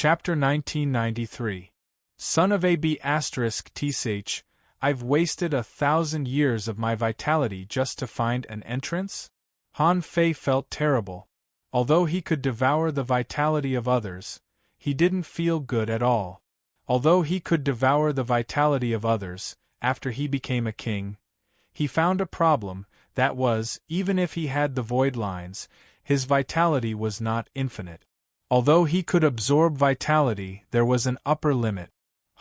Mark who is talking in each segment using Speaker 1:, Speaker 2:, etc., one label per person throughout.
Speaker 1: Chapter 1993. Son of AB****, I've wasted 1,000 years of my vitality just to find an entrance? Han Fei felt terrible. Although he could devour the vitality of others, he didn't feel good at all. Although he could devour the vitality of others, after he became a king, he found a problem, that was, even if he had the void lines, his vitality was not infinite. Although he could absorb vitality, there was an upper limit.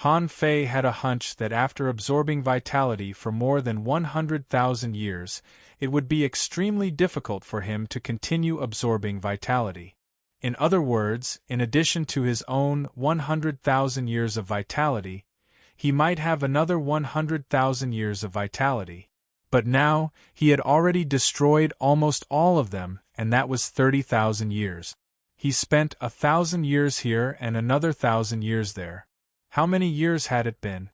Speaker 1: Han Fei had a hunch that after absorbing vitality for more than 100,000 years, it would be extremely difficult for him to continue absorbing vitality. In other words, in addition to his own 100,000 years of vitality, he might have another 100,000 years of vitality. But now, he had already destroyed almost all of them, and that was 30,000 years. He spent 1,000 years here and another 1,000 years there. How many years had it been?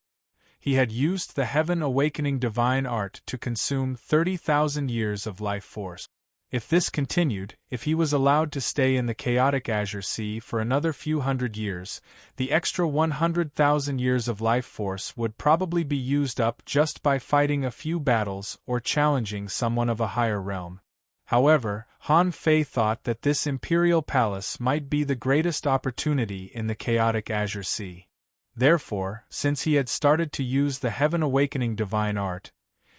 Speaker 1: He had used the Heaven Awakening Divine Art to consume 30,000 years of life force. If this continued, if he was allowed to stay in the chaotic Azure Sea for another few hundred years, the extra 100,000 years of life force would probably be used up just by fighting a few battles or challenging someone of a higher realm. However, Han Fei thought that this imperial palace might be the greatest opportunity in the chaotic Azure Sea. Therefore, since he had started to use the Heaven Awakening Divine Art,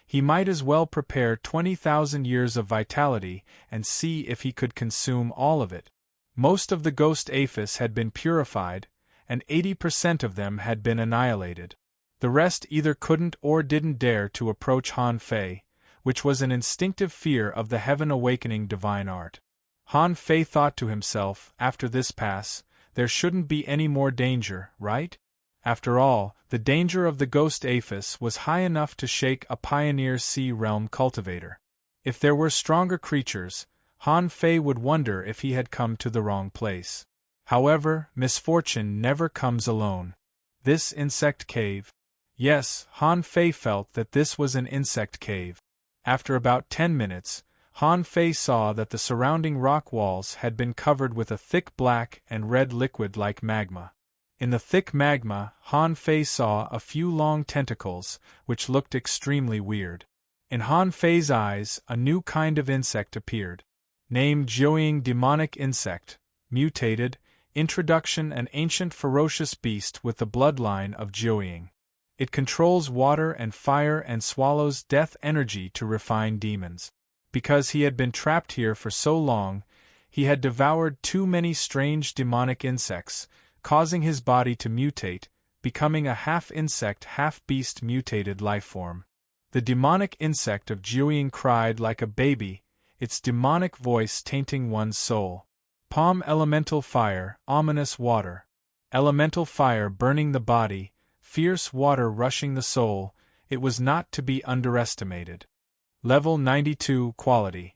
Speaker 1: he might as well prepare 20,000 years of vitality and see if he could consume all of it. Most of the ghost Aphis had been purified, and 80% of them had been annihilated. The rest either couldn't or didn't dare to approach Han Fei, which was an instinctive fear of the Heaven Awakening Divine Art. Han Fei thought to himself, after this pass, there shouldn't be any more danger, right? After all, the danger of the ghost Aphis was high enough to shake a pioneer sea realm cultivator. If there were stronger creatures, Han Fei would wonder if he had come to the wrong place. However, misfortune never comes alone. This insect cave? Yes, Han Fei felt that this was an insect cave. After about 10 minutes, Han Fei saw that the surrounding rock walls had been covered with a thick black and red liquid like magma. In the thick magma, Han Fei saw a few long tentacles, which looked extremely weird. In Han Fei's eyes, a new kind of insect appeared. Named Jiuying Demonic Insect, mutated, introduction an ancient ferocious beast with the bloodline of Jiuying. It controls water and fire and swallows death energy to refine demons. Because he had been trapped here for so long, he had devoured too many strange demonic insects, causing his body to mutate, becoming a half-insect half-beast mutated lifeform. The demonic insect of Jiuying cried like a baby, its demonic voice tainting one's soul. Palm elemental fire, ominous water. Elemental fire burning the body, fierce water rushing the soul, it was not to be underestimated. Level 92 Quality.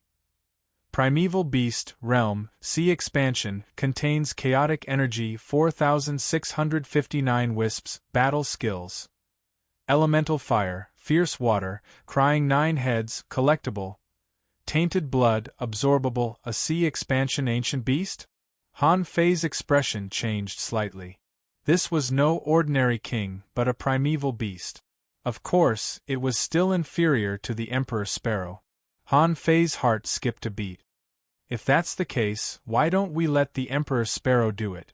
Speaker 1: Primeval Beast, Realm, Sea Expansion, contains chaotic energy 4659 wisps, battle skills. Elemental Fire, Fierce Water, Crying 9 heads, collectible. Tainted Blood, absorbable, a Sea Expansion Ancient Beast? Han Fei's expression changed slightly. This was no ordinary king, but a primeval beast. Of course, it was still inferior to the Emperor Sparrow. Han Fei's heart skipped a beat. If that's the case, why don't we let the Emperor Sparrow do it?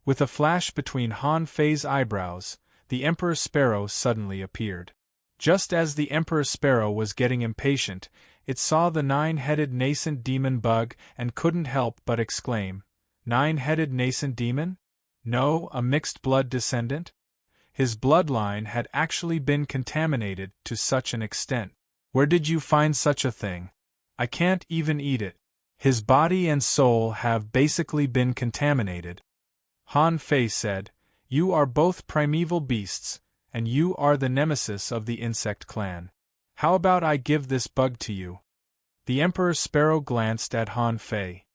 Speaker 1: With a flash between Han Fei's eyebrows, the Emperor Sparrow suddenly appeared. Just as the Emperor Sparrow was getting impatient, it saw the 9-headed nascent demon bug and couldn't help but exclaim, "9-headed nascent demon? No, a mixed-blood descendant?" His bloodline had actually been contaminated to such an extent. Where did you find such a thing? I can't even eat it. His body and soul have basically been contaminated. Han Fei said, "You are both primeval beasts, and you are the nemesis of the insect clan. How about I give this bug to you?" The Emperor Sparrow glanced at Han Fei.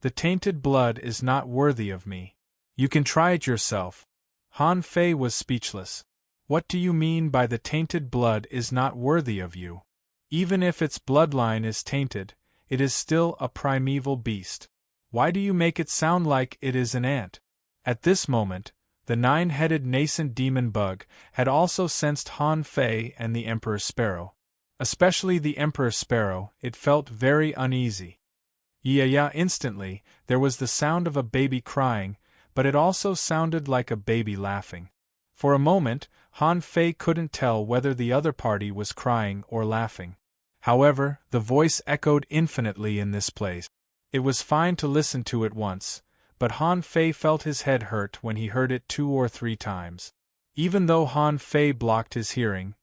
Speaker 1: "The tainted blood is not worthy of me. You can try it yourself." Han Fei was speechless. What do you mean by the tainted blood is not worthy of you? Even if its bloodline is tainted, it is still a primeval beast. Why do you make it sound like it is an ant? At this moment, the nine-headed nascent demon bug had also sensed Han Fei and the Emperor Sparrow. Especially the Emperor Sparrow, it felt very uneasy. Yeah, instantly, there was the sound of a baby crying, but it also sounded like a baby laughing. For a moment, Han Fei couldn't tell whether the other party was crying or laughing. However, the voice echoed infinitely in this place. It was fine to listen to it once, but Han Fei felt his head hurt when he heard it 2 or 3 times. Even though Han Fei blocked his hearing,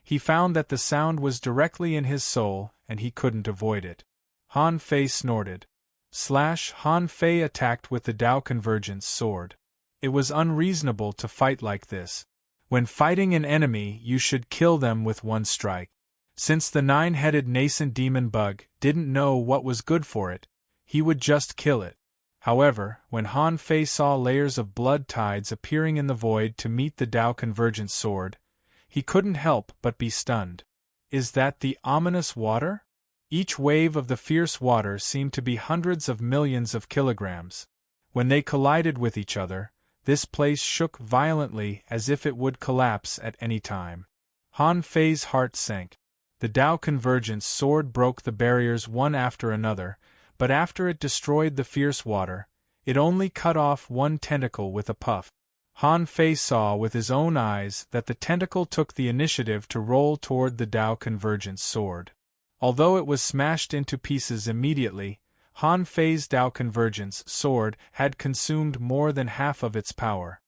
Speaker 1: he found that the sound was directly in his soul and he couldn't avoid it. Han Fei snorted. Han Fei attacked with the Tao Convergence sword. It was unreasonable to fight like this. When fighting an enemy, you should kill them with one strike. Since the nine-headed nascent demon bug didn't know what was good for it, he would just kill it. However, when Han Fei saw layers of blood tides appearing in the void to meet the Tao Convergence sword, he couldn't help but be stunned. Is that the ominous water? Each wave of the fierce water seemed to be hundreds of millions of kilograms. When they collided with each other, this place shook violently as if it would collapse at any time. Han Fei's heart sank. The Tao Convergence sword broke the barriers one after another, but after it destroyed the fierce water, it only cut off one tentacle with a puff. Han Fei saw with his own eyes that the tentacle took the initiative to roll toward the Tao Convergence sword. Although it was smashed into pieces immediately, Han Fei's Tao Convergence sword had consumed more than half of its power.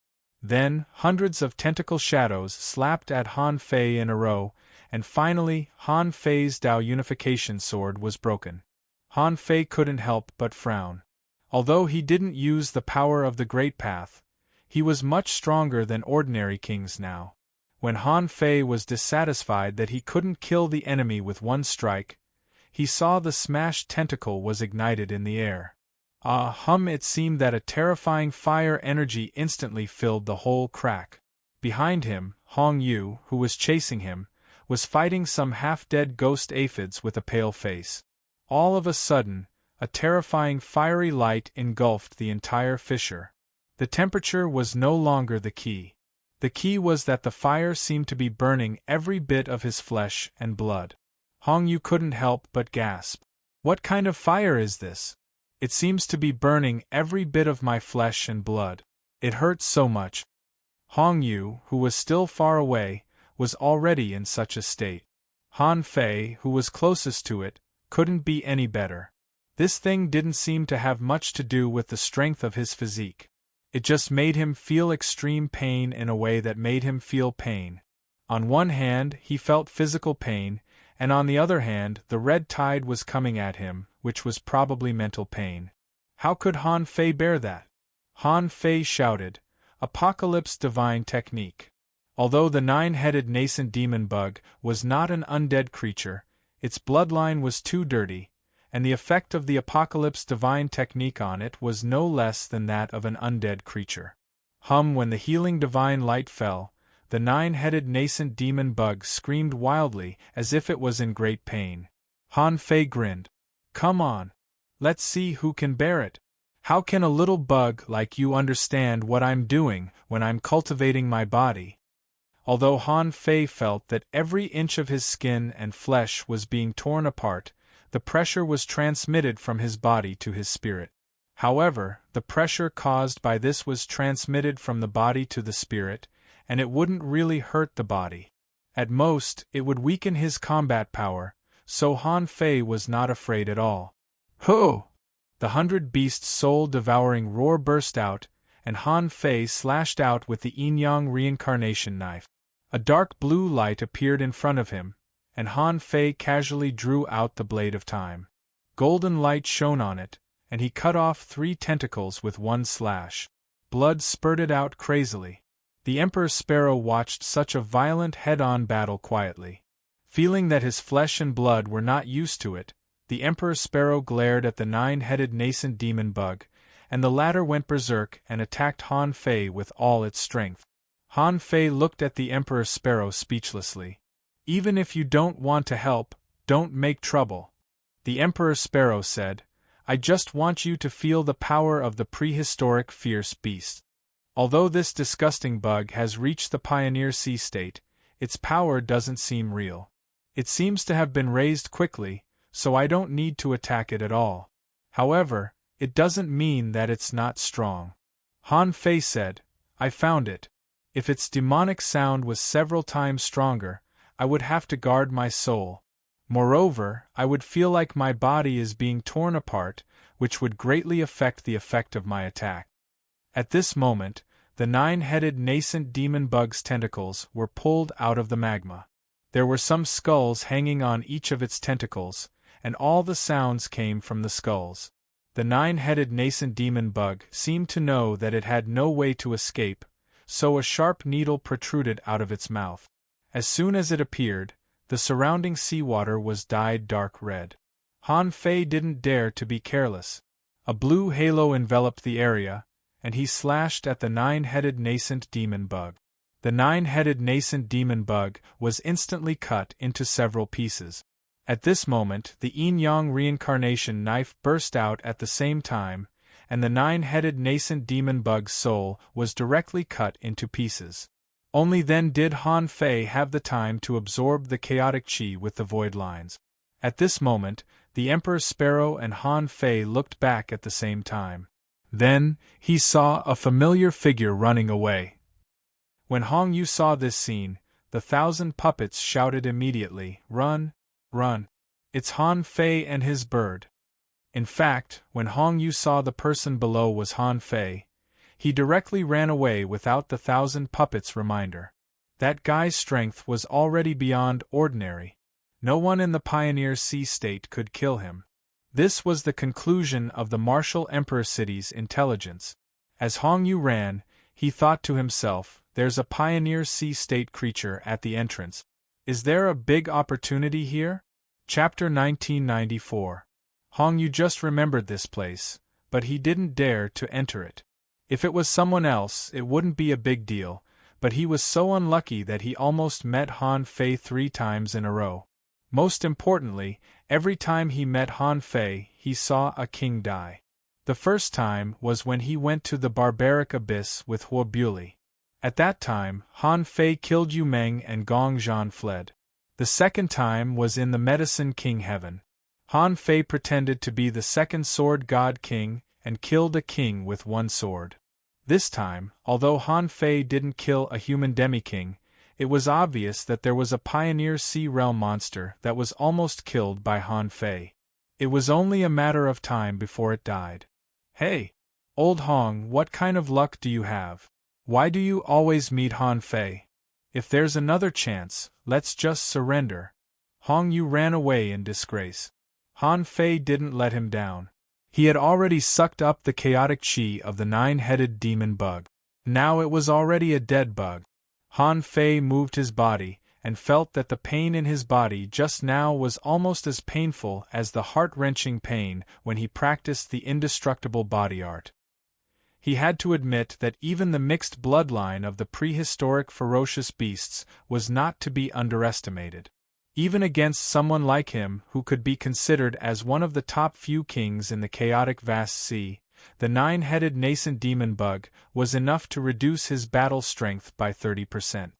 Speaker 1: Then, hundreds of tentacle shadows slapped at Han Fei in a row, and finally, Han Fei's Tao Unification sword was broken. Han Fei couldn't help but frown. Although he didn't use the power of the Great Path, he was much stronger than ordinary kings now. When Han Fei was dissatisfied that he couldn't kill the enemy with one strike, he saw the smashed tentacle was ignited in the air. It seemed that a terrifying fire energy instantly filled the whole crack. Behind him, Hong Yu, who was chasing him, was fighting some half-dead ghost aphids with a pale face. All of a sudden, a terrifying fiery light engulfed the entire fissure. The temperature was no longer the key. The key was that the fire seemed to be burning every bit of his flesh and blood. Hong Yu couldn't help but gasp. What kind of fire is this? It seems to be burning every bit of my flesh and blood. It hurts so much. Hong Yu, who was still far away, was already in such a state. Han Fei, who was closest to it, couldn't be any better. This thing didn't seem to have much to do with the strength of his physique. It just made him feel extreme pain in a way that made him feel pain. On one hand, he felt physical pain, and on the other hand, the red tide was coming at him, which was probably mental pain. How could Han Fei bear that? Han Fei shouted, "Apocalypse Divine Technique." Although the nine-headed nascent demon bug was not an undead creature, its bloodline was too dirty, and the effect of the Apocalypse Divine Technique on it was no less than that of an undead creature. When the healing divine light fell, the nine-headed nascent demon bug screamed wildly as if it was in great pain. Han Fei grinned. "Come on. Let's see who can bear it. How can a little bug like you understand what I'm doing when I'm cultivating my body?" Although Han Fei felt that every inch of his skin and flesh was being torn apart, the pressure was transmitted from his body to his spirit. However, the pressure caused by this was transmitted from the body to the spirit, and it wouldn't really hurt the body. At most, it would weaken his combat power, so Han Fei was not afraid at all. Ho! The 100-beast soul-devouring roar burst out, and Han Fei slashed out with the yin-yang reincarnation knife. A dark blue light appeared in front of him, and Han Fei casually drew out the blade of time. Golden light shone on it, and he cut off 3 tentacles with one slash. Blood spurted out crazily. The Emperor Sparrow watched such a violent head-on battle quietly. Feeling that his flesh and blood were not used to it, the Emperor Sparrow glared at the nine-headed nascent demon bug, and the latter went berserk and attacked Han Fei with all its strength. Han Fei looked at the Emperor Sparrow speechlessly. "Even if you don't want to help, don't make trouble," the Emperor Sparrow said. "I just want you to feel the power of the prehistoric fierce beast." Although this disgusting bug has reached the pioneer sea state, its power doesn't seem real. It seems to have been raised quickly, so I don't need to attack it at all. However, it doesn't mean that it's not strong. Han Fei said, I found it. If its demonic sound was several times stronger, I would have to guard my soul. Moreover, I would feel like my body is being torn apart, which would greatly affect the effect of my attack. At this moment, the 9-headed nascent demon bug's tentacles were pulled out of the magma. There were some skulls hanging on each of its tentacles, and all the sounds came from the skulls. The 9-headed nascent demon bug seemed to know that it had no way to escape, so a sharp needle protruded out of its mouth. As soon as it appeared, the surrounding seawater was dyed dark red. Han Fei didn't dare to be careless. A blue halo enveloped the area, and he slashed at the 9-headed nascent demon bug. The 9-headed nascent demon bug was instantly cut into several pieces. At this moment, the yin-yang reincarnation knife burst out at the same time, and the 9-headed nascent demon bug's soul was directly cut into pieces. Only then did Han Fei have the time to absorb the chaotic qi with the void lines. At this moment, the Emperor Sparrow and Han Fei looked back at the same time. Then, he saw a familiar figure running away. When Hong Yu saw this scene, the 1,000 puppets shouted immediately, Run! Run! It's Han Fei and his bird. In fact, when Hong Yu saw the person below was Han Fei, he directly ran away without the 1,000 puppets' reminder. That guy's strength was already beyond ordinary. No one in the Pioneer Sea State could kill him. This was the conclusion of the Martial Emperor City's intelligence. As Hong Yu ran, he thought to himself, there's a Pioneer Sea State creature at the entrance. Is there a big opportunity here? Chapter 1994. Hong Yu just remembered this place, but he didn't dare to enter it. If it was someone else, it wouldn't be a big deal, but he was so unlucky that he almost met Han Fei 3 times in a row. Most importantly, every time he met Han Fei, he saw a king die. The first time was when he went to the barbaric abyss with Huo Buli. At that time, Han Fei killed Yu Meng and Gong Zhan fled. The second time was in the Medicine King Heaven. Han Fei pretended to be the second sword god king and killed a king with one sword. This time, although Han Fei didn't kill a human demi-king, it was obvious that there was a Pioneer Sea Realm monster that was almost killed by Han Fei. It was only a matter of time before it died. Hey! Old Hong, what kind of luck do you have? Why do you always meet Han Fei? If there's another chance, let's just surrender. Hong Yu ran away in disgrace. Han Fei didn't let him down. He had already sucked up the chaotic qi of the 9-headed demon bug. Now it was already a dead bug. Han Fei moved his body, and felt that the pain in his body just now was almost as painful as the heart-wrenching pain when he practiced the indestructible body art. He had to admit that even the mixed bloodline of the prehistoric ferocious beasts was not to be underestimated. Even against someone like him who could be considered as one of the top few kings in the chaotic vast sea, the 9-headed nascent demon bug was enough to reduce his battle strength by 30%.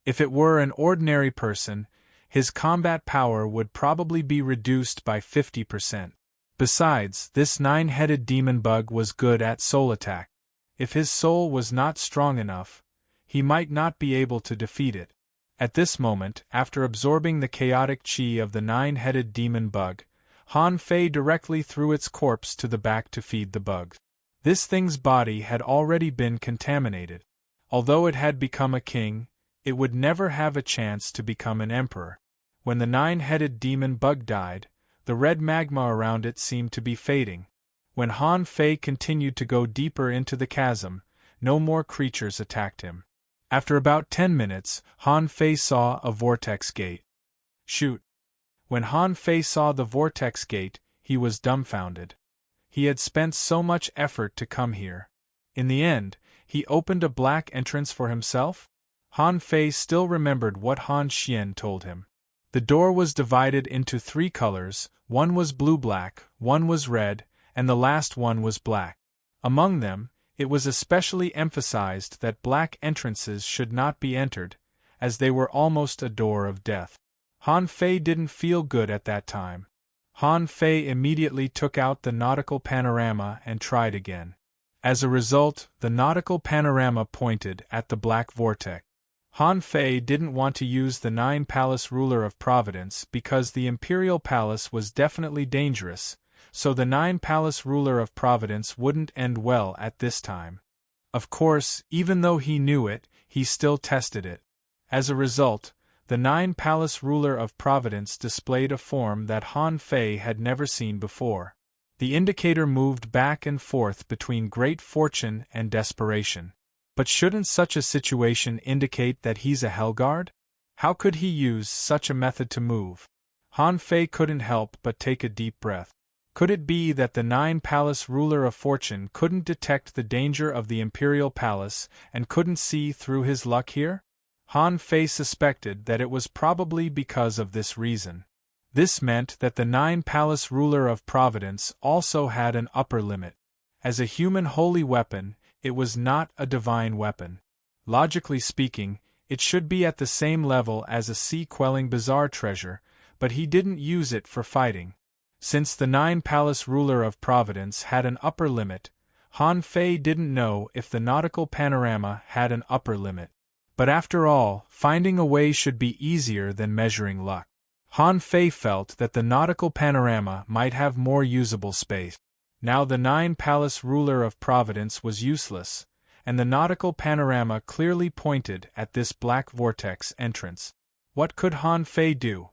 Speaker 1: If it were an ordinary person, his combat power would probably be reduced by 50%. Besides, this 9-headed demon bug was good at soul attack. If his soul was not strong enough, he might not be able to defeat it. At this moment, after absorbing the chaotic qi of the 9-headed demon bug, Han Fei directly threw its corpse to the back to feed the bugs. This thing's body had already been contaminated. Although it had become a king, it would never have a chance to become an emperor. When the 9-headed demon bug died, the red magma around it seemed to be fading. When Han Fei continued to go deeper into the chasm, no more creatures attacked him. After about 10 minutes, Han Fei saw a vortex gate. Shoot! When Han Fei saw the vortex gate, he was dumbfounded. He had spent so much effort to come here. In the end, he opened a black entrance for himself? Han Fei still remembered what Han Xian told him. The door was divided into 3 colors, one was blue-black, one was red, and the last one was black. Among them, It was especially emphasized that black entrances should not be entered, as they were almost a door of death. Han Fei didn't feel good at that time. Han Fei immediately took out the nautical panorama and tried again. As a result, the nautical panorama pointed at the black vortex. Han Fei didn't want to use the Nine-Palace Ruler of Providence because the Imperial Palace was definitely dangerous, so the Nine-Palace Ruler of Providence wouldn't end well at this time. Of course, even though he knew it, he still tested it. As a result, the Nine-Palace Ruler of Providence displayed a form that Han Fei had never seen before. The indicator moved back and forth between great fortune and desperation. But shouldn't such a situation indicate that he's a Hellguard? How could he use such a method to move? Han Fei couldn't help but take a deep breath. Could it be that the Nine-Palace Ruler of Fortune couldn't detect the danger of the Imperial Palace and couldn't see through his luck here? Han Fei suspected that it was probably because of this reason. This meant that the Nine-Palace Ruler of Providence also had an upper limit. As a human holy weapon, it was not a divine weapon. Logically speaking, it should be at the same level as a sea-quelling bizarre treasure, but he didn't use it for fighting. Since the Nine-Palace Ruler of Providence had an upper limit, Han Fei didn't know if the nautical panorama had an upper limit. But after all, finding a way should be easier than measuring luck. Han Fei felt that the nautical panorama might have more usable space. Now the Nine-Palace Ruler of Providence was useless, and the nautical panorama clearly pointed at this black vortex entrance. What could Han Fei do?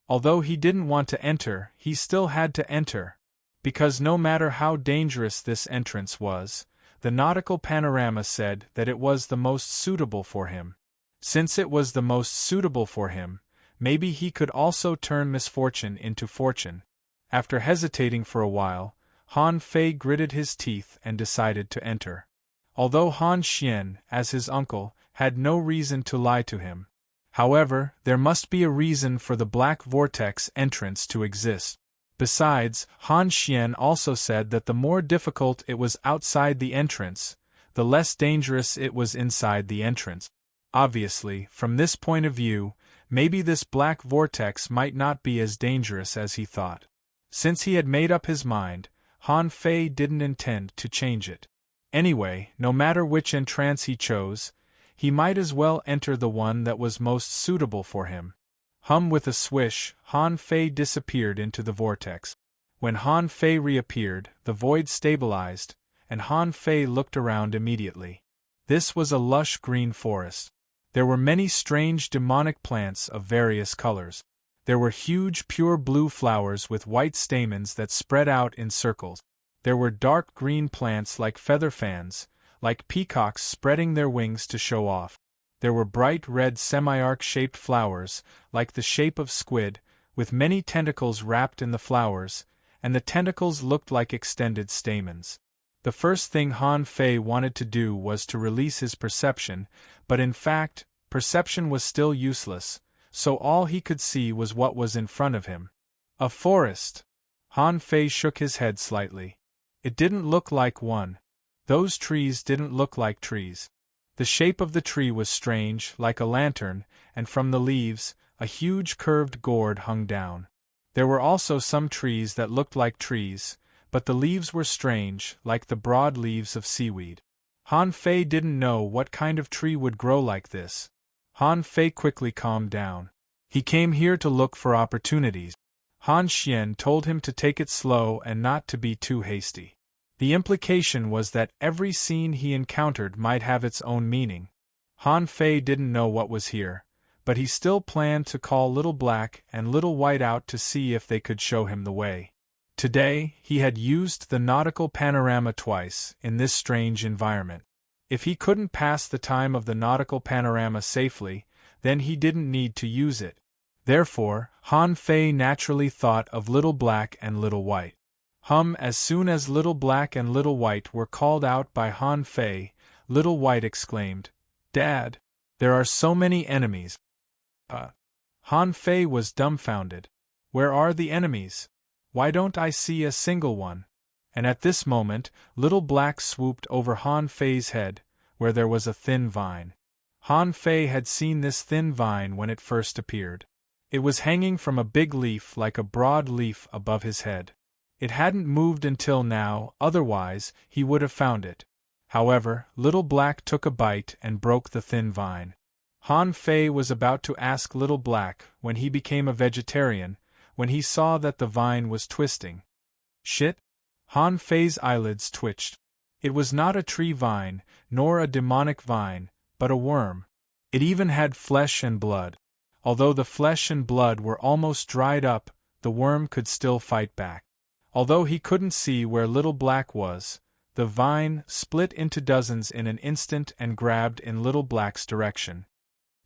Speaker 1: Although he didn't want to enter, he still had to enter. Because no matter how dangerous this entrance was, the nautical panorama said that it was the most suitable for him. Since it was the most suitable for him, maybe he could also turn misfortune into fortune. After hesitating for a while, Han Fei gritted his teeth and decided to enter. Although Han Xian, as his uncle, had no reason to lie to him. However, there must be a reason for the black vortex entrance to exist. Besides, Han Xian also said that the more difficult it was outside the entrance, the less dangerous it was inside the entrance. Obviously, from this point of view, maybe this black vortex might not be as dangerous as he thought. Since he had made up his mind, Han Fei didn't intend to change it. Anyway, no matter which entrance he chose, he might as well enter the one that was most suitable for him. With a swish, Han Fei disappeared into the vortex. When Han Fei reappeared, the void stabilized, and Han Fei looked around immediately. This was a lush green forest. There were many strange demonic plants of various colors. There were huge pure blue flowers with white stamens that spread out in circles. There were dark green plants like feather fans, like peacocks spreading their wings to show off. There were bright red semi-arc-shaped flowers, like the shape of squid, with many tentacles wrapped in the flowers, and the tentacles looked like extended stamens. The first thing Han Fei wanted to do was to release his perception, but in fact, perception was still useless, so all he could see was what was in front of him. A forest! Han Fei shook his head slightly. It didn't look like one. Those trees didn't look like trees. The shape of the tree was strange, like a lantern, and from the leaves, a huge curved gourd hung down. There were also some trees that looked like trees, but the leaves were strange, like the broad leaves of seaweed. Han Fei didn't know what kind of tree would grow like this. Han Fei quickly calmed down. He came here to look for opportunities. Han Xian told him to take it slow and not to be too hasty. The implication was that every scene he encountered might have its own meaning. Han Fei didn't know what was here, but he still planned to call Little Black and Little White out to see if they could show him the way. Today, he had used the nautical panorama twice in this strange environment. If he couldn't pass the time of the nautical panorama safely, then he didn't need to use it. Therefore, Han Fei naturally thought of Little Black and Little White. As soon as Little Black and Little White were called out by Han Fei, Little White exclaimed, "Dad! There are so many enemies." Han Fei was dumbfounded. Where are the enemies? Why don't I see a single one? And at this moment, Little Black swooped over Han Fei's head, where there was a thin vine. Han Fei had seen this thin vine when it first appeared. It was hanging from a big leaf like a broad leaf above his head. It hadn't moved until now, otherwise he would have found it. However, Little Black took a bite and broke the thin vine. Han Fei was about to ask Little Black when he became a vegetarian, when he saw that the vine was twisting. Shit! Han Fei's eyelids twitched. It was not a tree vine, nor a demonic vine, but a worm. It even had flesh and blood. Although the flesh and blood were almost dried up, the worm could still fight back. Although he couldn't see where Little Black was, the vine split into dozens in an instant and grabbed in Little Black's direction.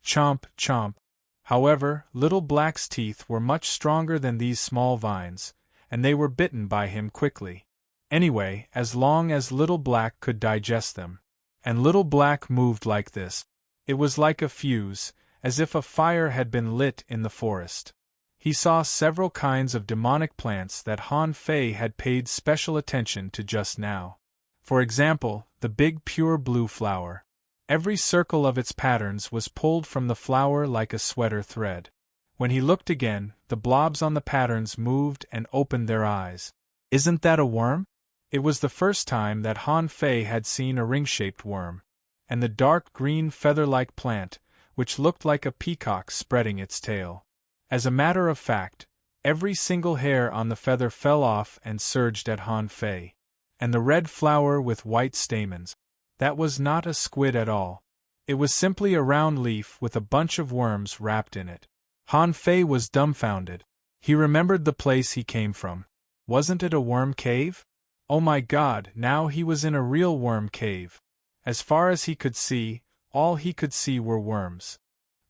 Speaker 1: Chomp, chomp. However, Little Black's teeth were much stronger than these small vines, and they were bitten by him quickly. Anyway, as long as Little Black could digest them. And Little Black moved like this. It was like a fuse, as if a fire had been lit in the forest. He saw several kinds of demonic plants that Han Fei had paid special attention to just now. For example, the big pure blue flower. Every circle of its patterns was pulled from the flower like a sweater thread. When he looked again, the blobs on the patterns moved and opened their eyes. Isn't that a worm? It was the first time that Han Fei had seen a ring-shaped worm. And the dark green feather-like plant, which looked like a peacock spreading its tail. As a matter of fact, every single hair on the feather fell off and surged at Han Fei. And the red flower with white stamens. That was not a squid at all. It was simply a round leaf with a bunch of worms wrapped in it. Han Fei was dumbfounded. He remembered the place he came from. Wasn't it a worm cave? Oh my God, now he was in a real worm cave. As far as he could see, all he could see were worms.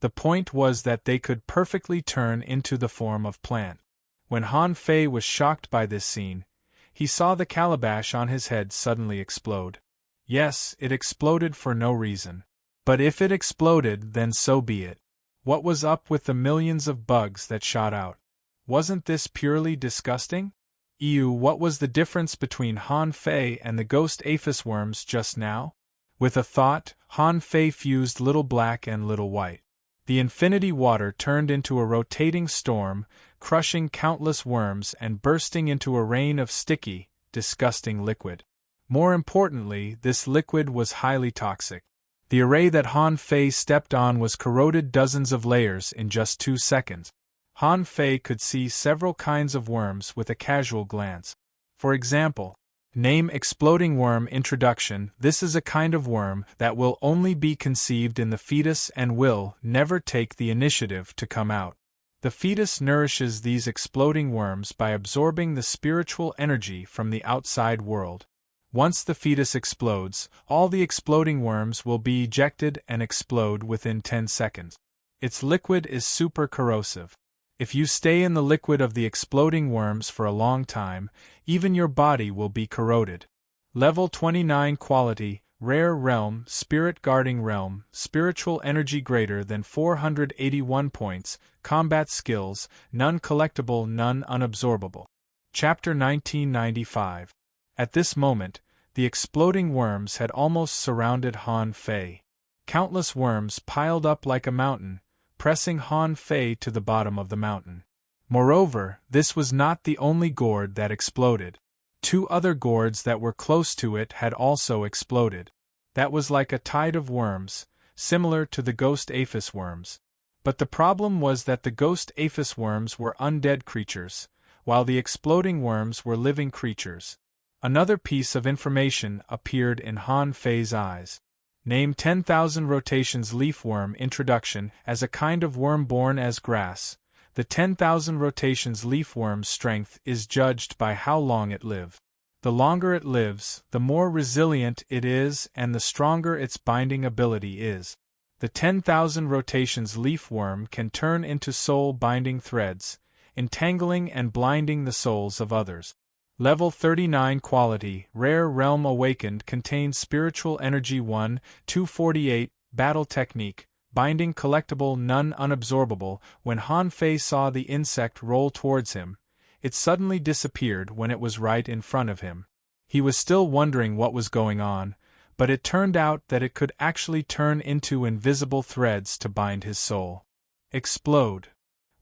Speaker 1: The point was that they could perfectly turn into the form of plant. When Han Fei was shocked by this scene, he saw the calabash on his head suddenly explode. Yes, it exploded for no reason. But if it exploded, then so be it. What was up with the millions of bugs that shot out? Wasn't this purely disgusting? Ew, what was the difference between Han Fei and the ghost aphis worms just now? With a thought, Han Fei fused Little Black and Little White. The infinity water turned into a rotating storm, crushing countless worms and bursting into a rain of sticky, disgusting liquid. More importantly, this liquid was highly toxic. The array that Han Fei stepped on was corroded dozens of layers in just 2 seconds. Han Fei could see several kinds of worms with a casual glance. For example, name exploding worm introduction. This is a kind of worm that will only be conceived in the fetus and will never take the initiative to come out. The fetus nourishes these exploding worms by absorbing the spiritual energy from the outside world. Once the fetus explodes, all the exploding worms will be ejected and explode within 10 seconds. Its liquid is super corrosive. If you stay in the liquid of the exploding worms for a long time, even your body will be corroded. Level 29 Quality, Rare Realm, Spirit Guarding Realm, Spiritual Energy greater than 481 points, Combat Skills, None Collectible, None Unabsorbable. Chapter 1995. At this moment, the exploding worms had almost surrounded Han Fei. Countless worms piled up like a mountain, pressing Han Fei to the bottom of the mountain. Moreover, this was not the only gourd that exploded. 2 other gourds that were close to it had also exploded. That was like a tide of worms, similar to the ghost aphis worms. But the problem was that the ghost aphis worms were undead creatures, while the exploding worms were living creatures. Another piece of information appeared in Han Fei's eyes. Name 10,000 rotations leafworm introduction. As a kind of worm born as grass, the 10,000 rotations leafworm's strength is judged by how long it lives. The longer it lives, the more resilient it is and the stronger its binding ability is. The 10,000 rotations leafworm can turn into soul-binding threads, entangling and blinding the souls of others. Level 39 Quality, Rare Realm Awakened contains Spiritual Energy 1, 248, Battle Technique, Binding Collectible None Unabsorbable. When Han Fei saw the insect roll towards him, it suddenly disappeared when it was right in front of him. He was still wondering what was going on, but it turned out that it could actually turn into invisible threads to bind his soul. Explode.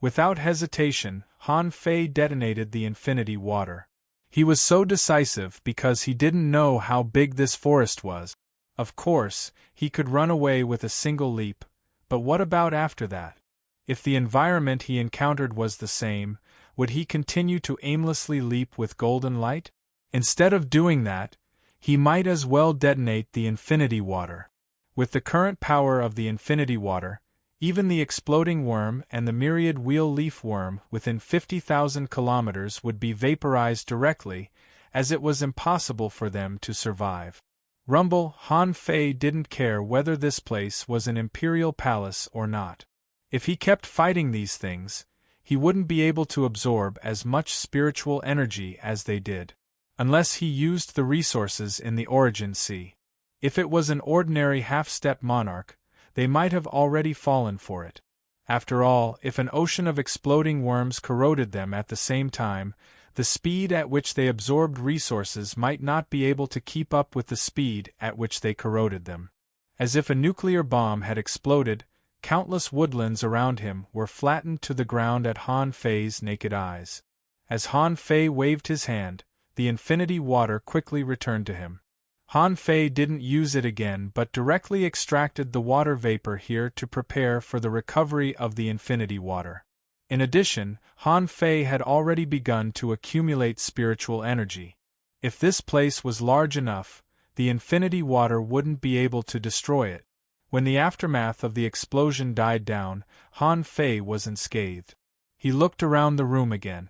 Speaker 1: Without hesitation, Han Fei detonated the infinity water. He was so decisive because he didn't know how big this forest was. Of course, he could run away with a single leap, but what about after that? If the environment he encountered was the same, would he continue to aimlessly leap with golden light? Instead of doing that, he might as well detonate the infinity water. With the current power of the infinity water, even the exploding worm and the myriad wheel leaf worm within 50,000 kilometers would be vaporized directly, as it was impossible for them to survive. Rumble, Han Fei didn't care whether this place was an imperial palace or not. If he kept fighting these things, he wouldn't be able to absorb as much spiritual energy as they did. Unless he used the resources in the Origin Sea. If it was an ordinary half-step monarch, they might have already fallen for it. After all, if an ocean of exploding worms corroded them at the same time, the speed at which they absorbed resources might not be able to keep up with the speed at which they corroded them. As if a nuclear bomb had exploded, countless woodlands around him were flattened to the ground at Han Fei's naked eyes. As Han Fei waved his hand, the infinity water quickly returned to him. Han Fei didn't use it again but directly extracted the water vapor here to prepare for the recovery of the infinity water. In addition, Han Fei had already begun to accumulate spiritual energy. If this place was large enough, the infinity water wouldn't be able to destroy it. When the aftermath of the explosion died down, Han Fei was unscathed. He looked around the room again.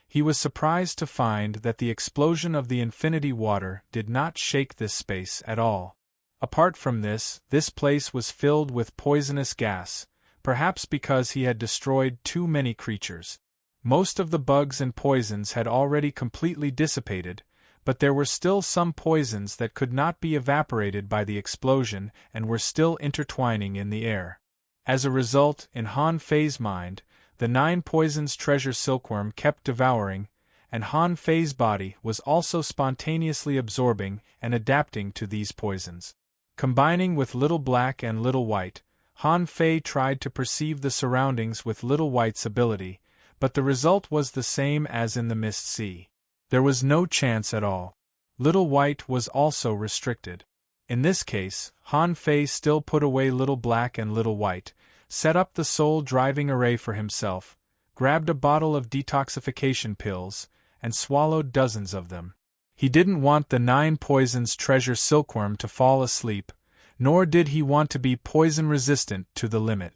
Speaker 1: He was surprised to find that the explosion of the infinity water did not shake this space at all. Apart from this place was filled with poisonous gas, perhaps because he had destroyed too many creatures. Most of the bugs and poisons had already completely dissipated, but there were still some poisons that could not be evaporated by the explosion and were still intertwining in the air. As a result, in Han Fei's mind, the 9 poisons treasure silkworm kept devouring, and Han Fei's body was also spontaneously absorbing and adapting to these poisons. Combining with Little Black and Little White, Han Fei tried to perceive the surroundings with Little White's ability, but the result was the same as in the Mist Sea. There was no chance at all. Little White was also restricted. In this case, Han Fei still put away Little Black and Little White, set up the soul-driving array for himself, grabbed a bottle of detoxification pills, and swallowed dozens of them. He didn't want the 9 poisons treasure silkworm to fall asleep, nor did he want to be poison-resistant to the limit.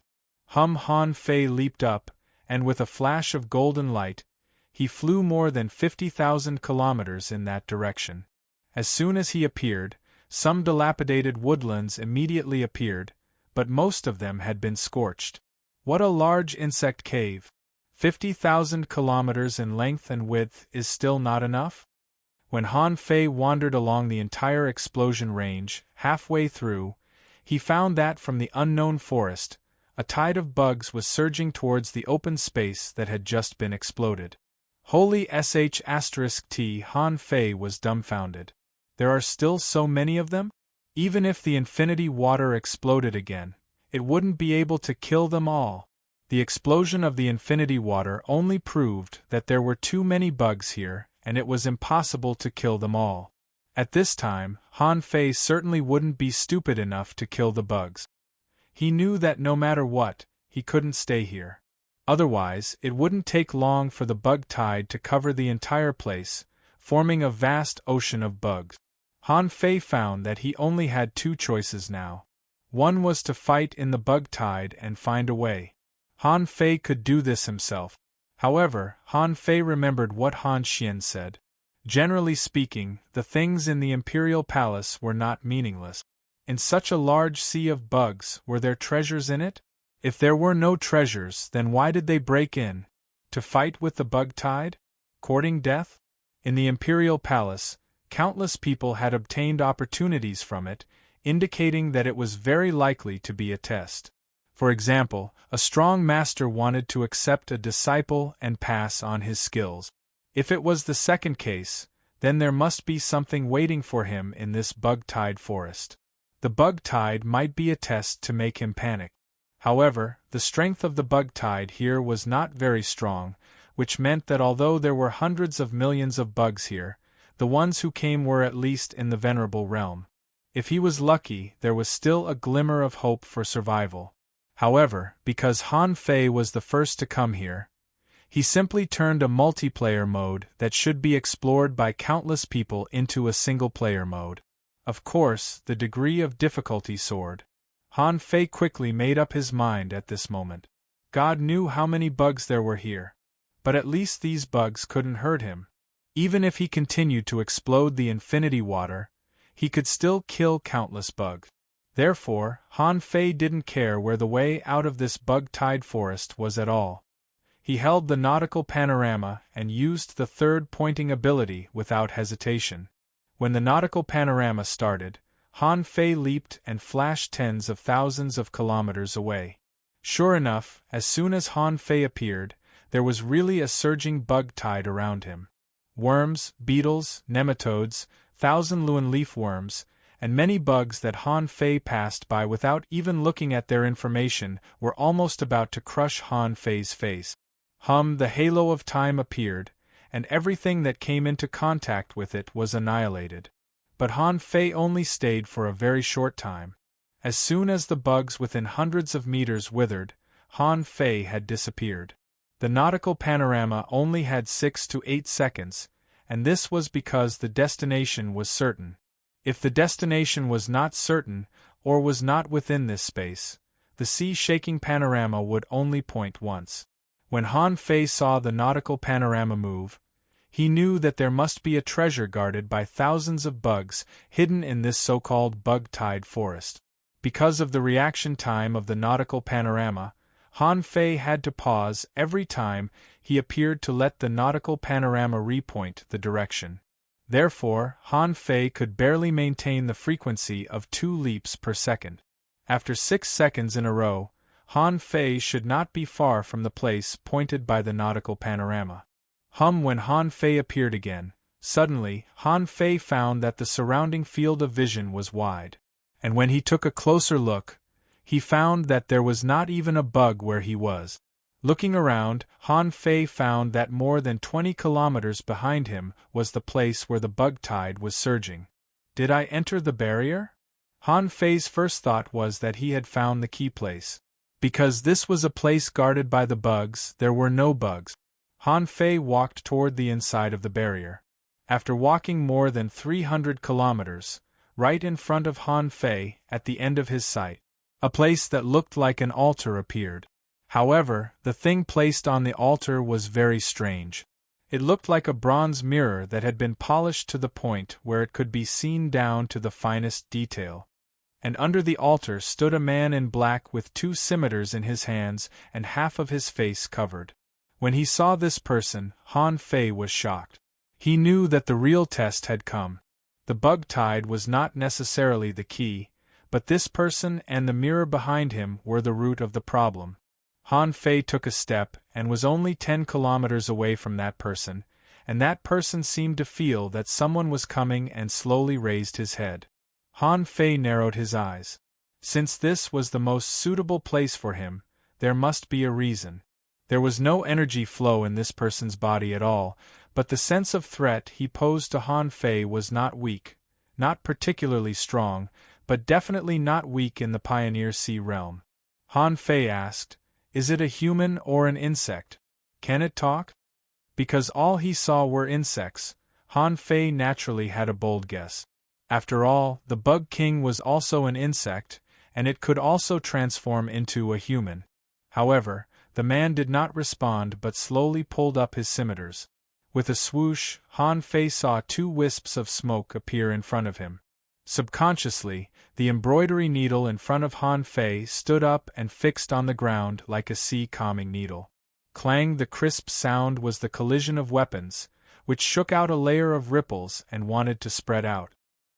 Speaker 1: Han Fei leaped up, and with a flash of golden light, he flew more than 50,000 kilometers in that direction. As soon as he appeared, some dilapidated woodlands immediately appeared, but most of them had been scorched. What a large insect cave! 50,000 kilometers in length and width is still not enough? When Han Fei wandered along the entire explosion range, halfway through, he found that from the unknown forest, a tide of bugs was surging towards the open space that had just been exploded. Holy sh*t, Han Fei was dumbfounded. There are still so many of them? Even if the infinity water exploded again, it wouldn't be able to kill them all. The explosion of the infinity water only proved that there were too many bugs here, and it was impossible to kill them all. At this time, Han Fei certainly wouldn't be stupid enough to kill the bugs. He knew that no matter what, he couldn't stay here. Otherwise, it wouldn't take long for the bug tide to cover the entire place, forming a vast ocean of bugs. Han Fei found that he only had 2 choices now. One was to fight in the bug tide and find a way. Han Fei could do this himself. However, Han Fei remembered what Han Xian said. Generally speaking, the things in the Imperial Palace were not meaningless. In such a large sea of bugs, were there treasures in it? If there were no treasures, then why did they break in? To fight with the bug tide? Courting death? In the Imperial Palace, countless people had obtained opportunities from it, indicating that it was very likely to be a test. For example, a strong master wanted to accept a disciple and pass on his skills. If it was the second case, Then there must be something waiting for him in this bug-tide forest. The bug tide might be a test to make him panic. However, the strength of the bug tide here was not very strong, which meant that although there were hundreds of millions of bugs here, the ones who came were at least in the venerable realm. If he was lucky, there was still a glimmer of hope for survival. However, because Han Fei was the first to come here, he simply turned a multiplayer mode that should be explored by countless people into a single-player mode. Of course, the degree of difficulty soared. Han Fei quickly made up his mind at this moment. God knew how many bugs there were here. But at least these bugs couldn't hurt him. Even if he continued to explode the infinity water, he could still kill countless bugs. Therefore, Han Fei didn't care where the way out of this bug-tide forest was at all. He held the nautical panorama and used the third pointing ability without hesitation. When the nautical panorama started, Han Fei leaped and flashed tens of thousands of kilometers away. Sure enough, as soon as Han Fei appeared, there was really a surging bug tide around him. Worms, beetles, nematodes, thousand-luan leaf worms, and many bugs that Han Fei passed by without even looking at their information were almost about to crush Han Fei's face. The halo of time appeared, and everything that came into contact with it was annihilated. But Han Fei only stayed for a very short time. As soon as the bugs within hundreds of meters withered, Han Fei had disappeared. The nautical panorama only had 6 to 8 seconds, and this was because the destination was certain. If the destination was not certain, or was not within this space, the sea-shaking panorama would only point once. When Han Fei saw the nautical panorama move, he knew that there must be a treasure guarded by thousands of bugs hidden in this so-called bug-tide forest. Because of the reaction time of the nautical panorama, Han Fei had to pause every time he appeared to let the nautical panorama repoint the direction. Therefore, Han Fei could barely maintain the frequency of 2 leaps per second. After 6 seconds in a row, Han Fei should not be far from the place pointed by the nautical panorama. When Han Fei appeared again, suddenly, Han Fei found that the surrounding field of vision was wide. And when he took a closer look, he found that there was not even a bug where he was. Looking around, Han Fei found that more than 20 kilometers behind him was the place where the bug tide was surging. Did I enter the barrier? Han Fei's first thought was that he had found the key place. Because this was a place guarded by the bugs, there were no bugs. Han Fei walked toward the inside of the barrier. After walking more than 300 kilometers, right in front of Han Fei, at the end of his sight, a place that looked like an altar appeared. However, the thing placed on the altar was very strange. It looked like a bronze mirror that had been polished to the point where it could be seen down to the finest detail. And under the altar stood a man in black with 2 scimitars in his hands and half of his face covered. When he saw this person, Han Fei was shocked. He knew that the real test had come. The bug tide was not necessarily the key, but this person and the mirror behind him were the root of the problem. Han Fei took a step and was only 10 kilometers away from that person, and that person seemed to feel that someone was coming and slowly raised his head. Han Fei narrowed his eyes. Since this was the most suitable place for him, there must be a reason. There was no energy flow in this person's body at all, but the sense of threat he posed to Han Fei was not weak, not particularly strong, but definitely not weak in the Pioneer Sea realm. Han Fei asked, "Is it a human or an insect? Can it talk?" Because all he saw were insects, Han Fei naturally had a bold guess. After all, the Bug King was also an insect, and it could also transform into a human. However, the man did not respond but slowly pulled up his scimitars. With a swoosh, Han Fei saw 2 wisps of smoke appear in front of him. Subconsciously, the embroidery needle in front of Han Fei stood up and fixed on the ground like a sea-calming needle. Clang! The crisp sound was the collision of weapons, which shook out a layer of ripples and wanted to spread out.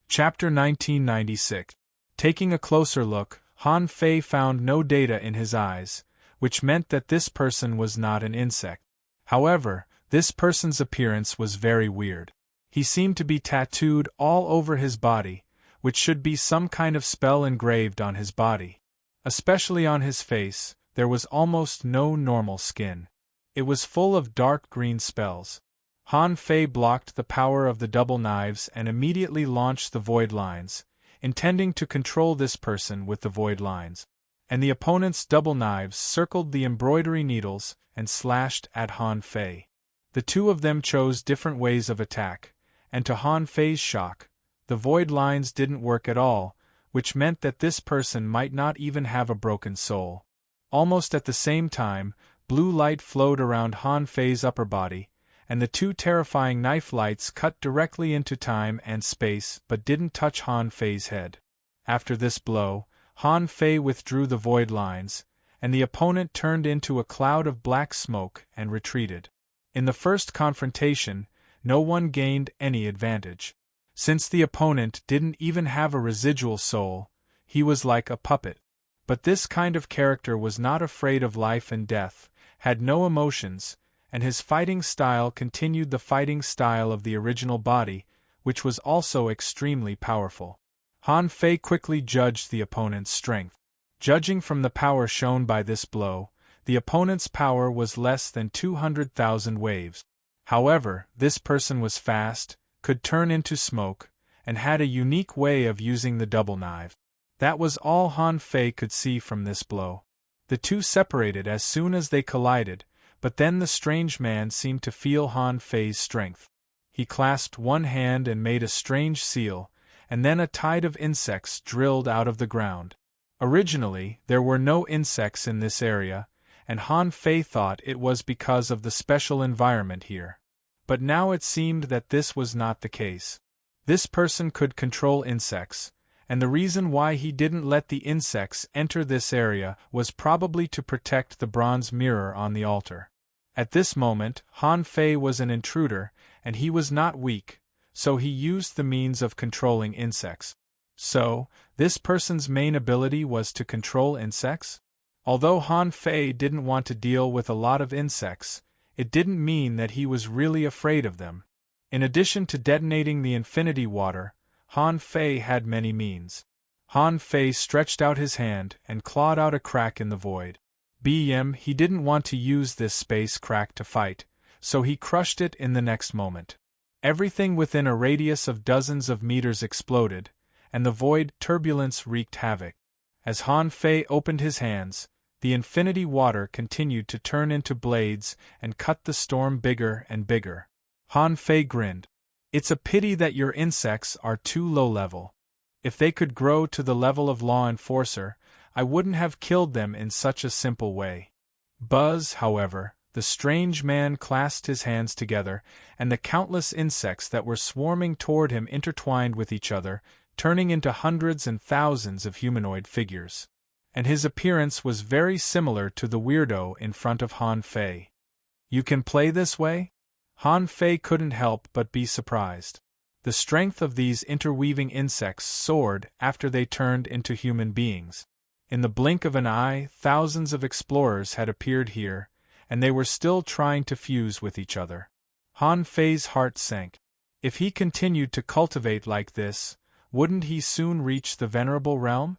Speaker 1: Chapter 1996. Taking a closer look, Han Fei found no data in his eyes, which meant that this person was not an insect. However, this person's appearance was very weird. He seemed to be tattooed all over his body, which should be some kind of spell engraved on his body. Especially on his face, there was almost no normal skin. It was full of dark green spells. Han Fei blocked the power of the double knives and immediately launched the void lines, intending to control this person with the void lines. And the opponent's double knives circled the embroidery needles and slashed at Han Fei. The two of them chose different ways of attack, and to Han Fei's shock, the void lines didn't work at all, which meant that this person might not even have a broken soul. Almost at the same time, blue light flowed around Han Fei's upper body, and the two terrifying knife lights cut directly into time and space but didn't touch Han Fei's head. After this blow, Han Fei withdrew the void lines, and the opponent turned into a cloud of black smoke and retreated. In the first confrontation, no one gained any advantage. Since the opponent didn't even have a residual soul, he was like a puppet. But this kind of character was not afraid of life and death, had no emotions, and his fighting style continued the fighting style of the original body, which was also extremely powerful. Han Fei quickly judged the opponent's strength. Judging from the power shown by this blow, the opponent's power was less than 200,000 waves. However, this person was fast, could turn into smoke, and had a unique way of using the double knife. That was all Han Fei could see from this blow. The two separated as soon as they collided, but then the strange man seemed to feel Han Fei's strength. He clasped one hand and made a strange seal, and then a tide of insects drilled out of the ground. Originally, there were no insects in this area, and Han Fei thought it was because of the special environment here. But now it seemed that this was not the case. This person could control insects, and the reason why he didn't let the insects enter this area was probably to protect the bronze mirror on the altar. At this moment, Han Fei was an intruder, and he was not weak, so he used the means of controlling insects. So, this person's main ability was to control insects? Although Han Fei didn't want to deal with a lot of insects, it didn't mean that he was really afraid of them. In addition to detonating the infinity water, Han Fei had many means. Han Fei stretched out his hand and clawed out a crack in the void. He didn't want to use this space crack to fight, so he crushed it in the next moment. Everything within a radius of dozens of meters exploded, and the void turbulence wreaked havoc. As Han Fei opened his hands, the infinity water continued to turn into blades and cut the storm bigger and bigger. Han Fei grinned. It's a pity that your insects are too low level. If they could grow to the level of Law Enforcer, I wouldn't have killed them in such a simple way. Buzz, however, the strange man clasped his hands together, and the countless insects that were swarming toward him intertwined with each other, turning into hundreds and thousands of humanoid figures. And his appearance was very similar to the weirdo in front of Han Fei. You can play this way? Han Fei couldn't help but be surprised. The strength of these interweaving insects soared after they turned into human beings. In the blink of an eye, thousands of explorers had appeared here, and they were still trying to fuse with each other. Han Fei's heart sank. If he continued to cultivate like this, wouldn't he soon reach the Venerable Realm?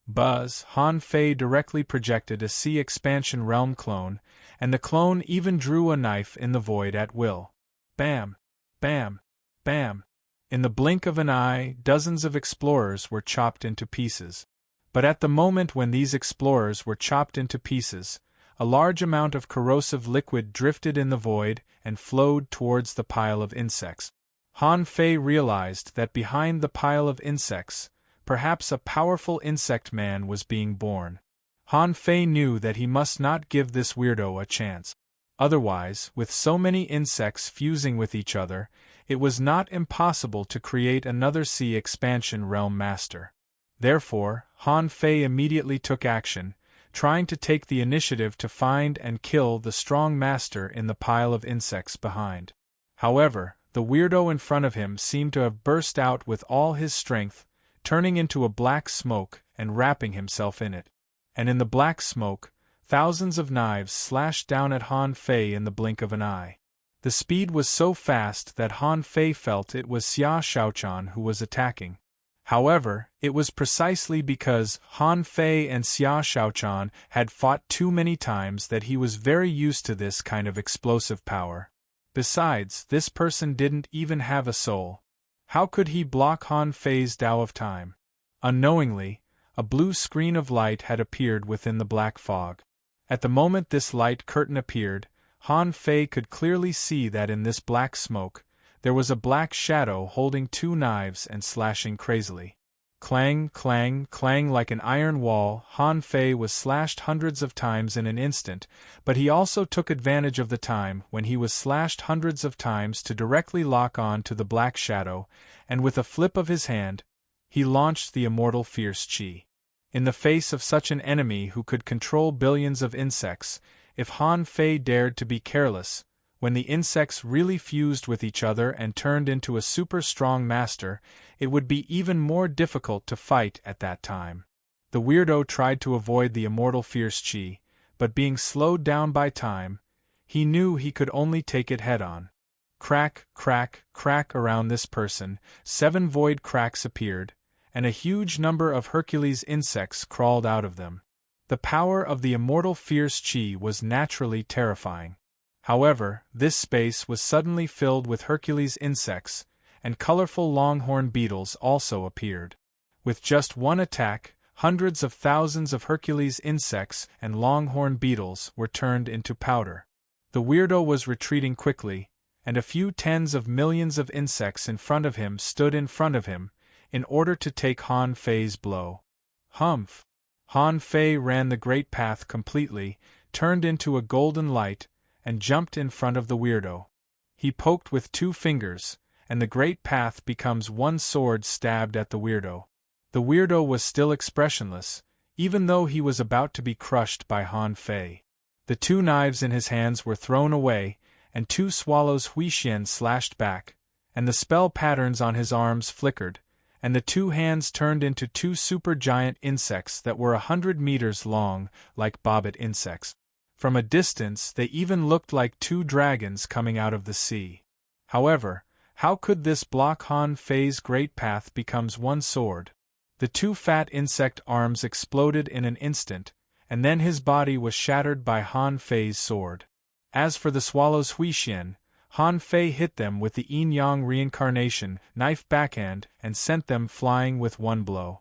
Speaker 1: Buzz, Han Fei directly projected a Sea Expansion Realm clone, and the clone even drew a knife in the void at will. Bam! Bam! Bam! In the blink of an eye, dozens of explorers were chopped into pieces. But at the moment when these explorers were chopped into pieces, a large amount of corrosive liquid drifted in the void and flowed towards the pile of insects. Han Fei realized that behind the pile of insects, perhaps a powerful insect man was being born. Han Fei knew that he must not give this weirdo a chance. Otherwise, with so many insects fusing with each other, it was not impossible to create another Sea Expansion Realm Master. Therefore, Han Fei immediately took action, trying to take the initiative to find and kill the strong master in the pile of insects behind. However, the weirdo in front of him seemed to have burst out with all his strength, turning into a black smoke and wrapping himself in it. And in the black smoke, thousands of knives slashed down at Han Fei in the blink of an eye. The speed was so fast that Han Fei felt it was Xia Shaochan who was attacking. However, it was precisely because Han Fei and Xia Shaochan had fought too many times that he was very used to this kind of explosive power. Besides, this person didn't even have a soul. How could he block Han Fei's Tao of Time? Unknowingly, a blue screen of light had appeared within the black fog. At the moment this light curtain appeared, Han Fei could clearly see that in this black smoke, there was a black shadow holding two knives and slashing crazily. Clang, clang, clang like an iron wall, Han Fei was slashed hundreds of times in an instant, but he also took advantage of the time when he was slashed hundreds of times to directly lock on to the black shadow, and with a flip of his hand, he launched the immortal fierce Qi. In the face of such an enemy who could control billions of insects, if Han Fei dared to be careless, when the insects really fused with each other and turned into a super-strong master, it would be even more difficult to fight at that time. The weirdo tried to avoid the immortal fierce Qi, but being slowed down by time, he knew he could only take it head-on. Crack, crack, crack around this person, 7 void cracks appeared, and a huge number of Hercules insects crawled out of them. The power of the immortal fierce Qi was naturally terrifying. However, this space was suddenly filled with Hercules insects, and colorful longhorn beetles also appeared. With just one attack, hundreds of thousands of Hercules insects and longhorn beetles were turned into powder. The weirdo was retreating quickly, and a few tens of millions of insects in front of him stood in front of him, in order to take Han Fei's blow. Humph! Han Fei ran the great path completely, turned into a golden light, and jumped in front of the weirdo. He poked with 2 fingers, and the great path becomes one sword stabbed at the weirdo. The weirdo was still expressionless, even though he was about to be crushed by Han Fei. The 2 knives in his hands were thrown away, and 2 swallows Huixian slashed back, and the spell patterns on his arms flickered, and the 2 hands turned into 2 supergiant insects that were 100 meters long, like bobbit insects. From a distance they even looked like 2 dragons coming out of the sea. However, how could this block Han Fei's great path becomes one sword? The 2 fat insect arms exploded in an instant, and then his body was shattered by Han Fei's sword. As for the swallows Huixian, Han Fei hit them with the yin-yang reincarnation knife backhand and sent them flying with one blow.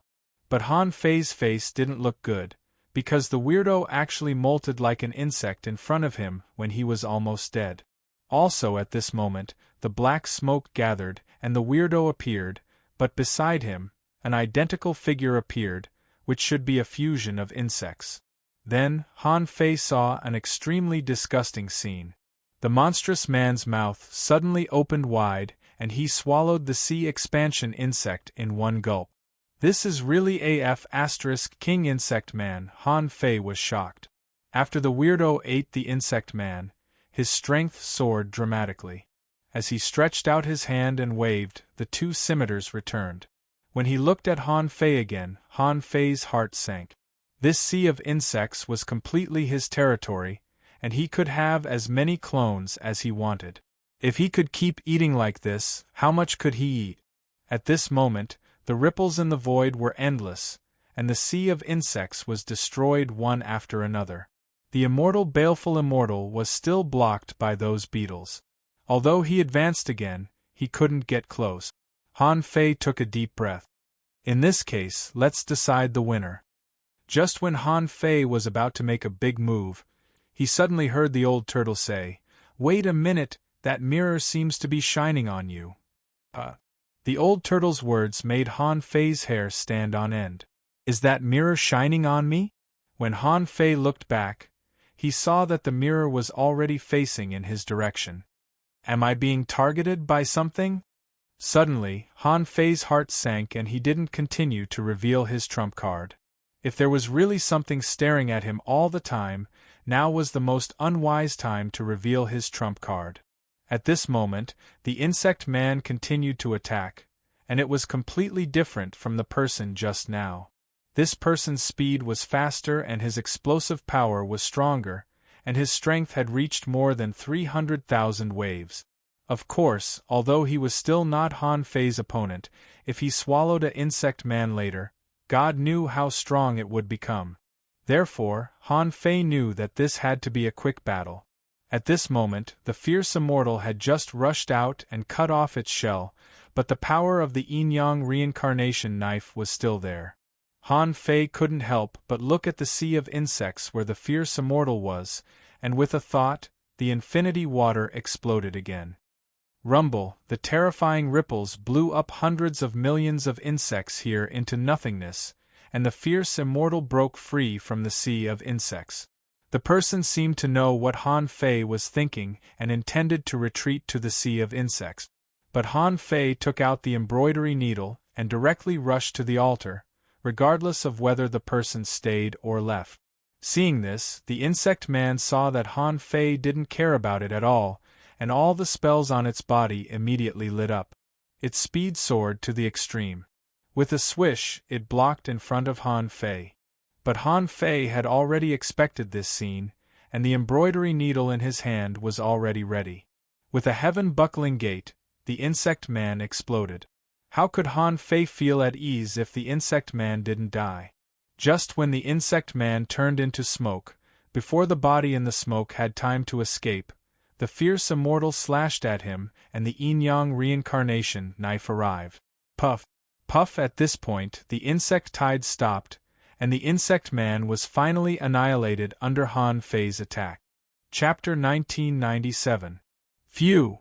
Speaker 1: But Han Fei's face didn't look good, because the weirdo actually molted like an insect in front of him when he was almost dead. Also at this moment, the black smoke gathered and the weirdo appeared, but beside him, an identical figure appeared, which should be a fusion of insects. Then, Han Fei saw an extremely disgusting scene. The monstrous man's mouth suddenly opened wide, and he swallowed the sea expansion insect in one gulp. This is really AF * King Insect Man. Han Fei was shocked. After the weirdo ate the insect man, his strength soared dramatically. As he stretched out his hand and waved, the 2 scimitars returned. When he looked at Han Fei again, Han Fei's heart sank. This sea of insects was completely his territory, and he could have as many clones as he wanted. If he could keep eating like this, how much could he eat? At this moment, the ripples in the void were endless, and the sea of insects was destroyed one after another. The immortal baleful immortal was still blocked by those beetles. Although he advanced again, he couldn't get close. Han Fei took a deep breath. In this case, let's decide the winner. Just when Han Fei was about to make a big move, he suddenly heard the old turtle say, "Wait a minute, that mirror seems to be shining on you." The old turtle's words made Han Fei's hair stand on end. Is that mirror shining on me? When Han Fei looked back, he saw that the mirror was already facing in his direction. Am I being targeted by something? Suddenly, Han Fei's heart sank and he didn't continue to reveal his trump card. If there was really something staring at him all the time, now was the most unwise time to reveal his trump card. At this moment, the insect man continued to attack, and it was completely different from the person just now. This person's speed was faster and his explosive power was stronger, and his strength had reached more than 300,000 waves. Of course, although he was still not Han Fei's opponent, if he swallowed a insect man later, God knew how strong it would become. Therefore, Han Fei knew that this had to be a quick battle. At this moment, the fierce immortal had just rushed out and cut off its shell, but the power of the yin-yang reincarnation knife was still there. Han Fei couldn't help but look at the sea of insects where the fierce immortal was, and with a thought, the infinity water exploded again. Rumble, the terrifying ripples blew up hundreds of millions of insects here into nothingness, and the fierce immortal broke free from the sea of insects. The person seemed to know what Han Fei was thinking and intended to retreat to the sea of insects. But Han Fei took out the embroidery needle and directly rushed to the altar, regardless of whether the person stayed or left. Seeing this, the insect man saw that Han Fei didn't care about it at all, and all the spells on its body immediately lit up. Its speed soared to the extreme. With a swish, it blocked in front of Han Fei. But Han Fei had already expected this scene, and the embroidery needle in his hand was already ready. With a heaven-buckling gait, the insect man exploded. How could Han Fei feel at ease if the insect man didn't die? Just when the insect man turned into smoke, before the body in the smoke had time to escape, the fierce immortal slashed at him, and the yin-yang reincarnation knife arrived. Puff! Puff! At this point, the insect tide stopped, and the insect man was finally annihilated under Han Fei's attack. Chapter 1997. Phew!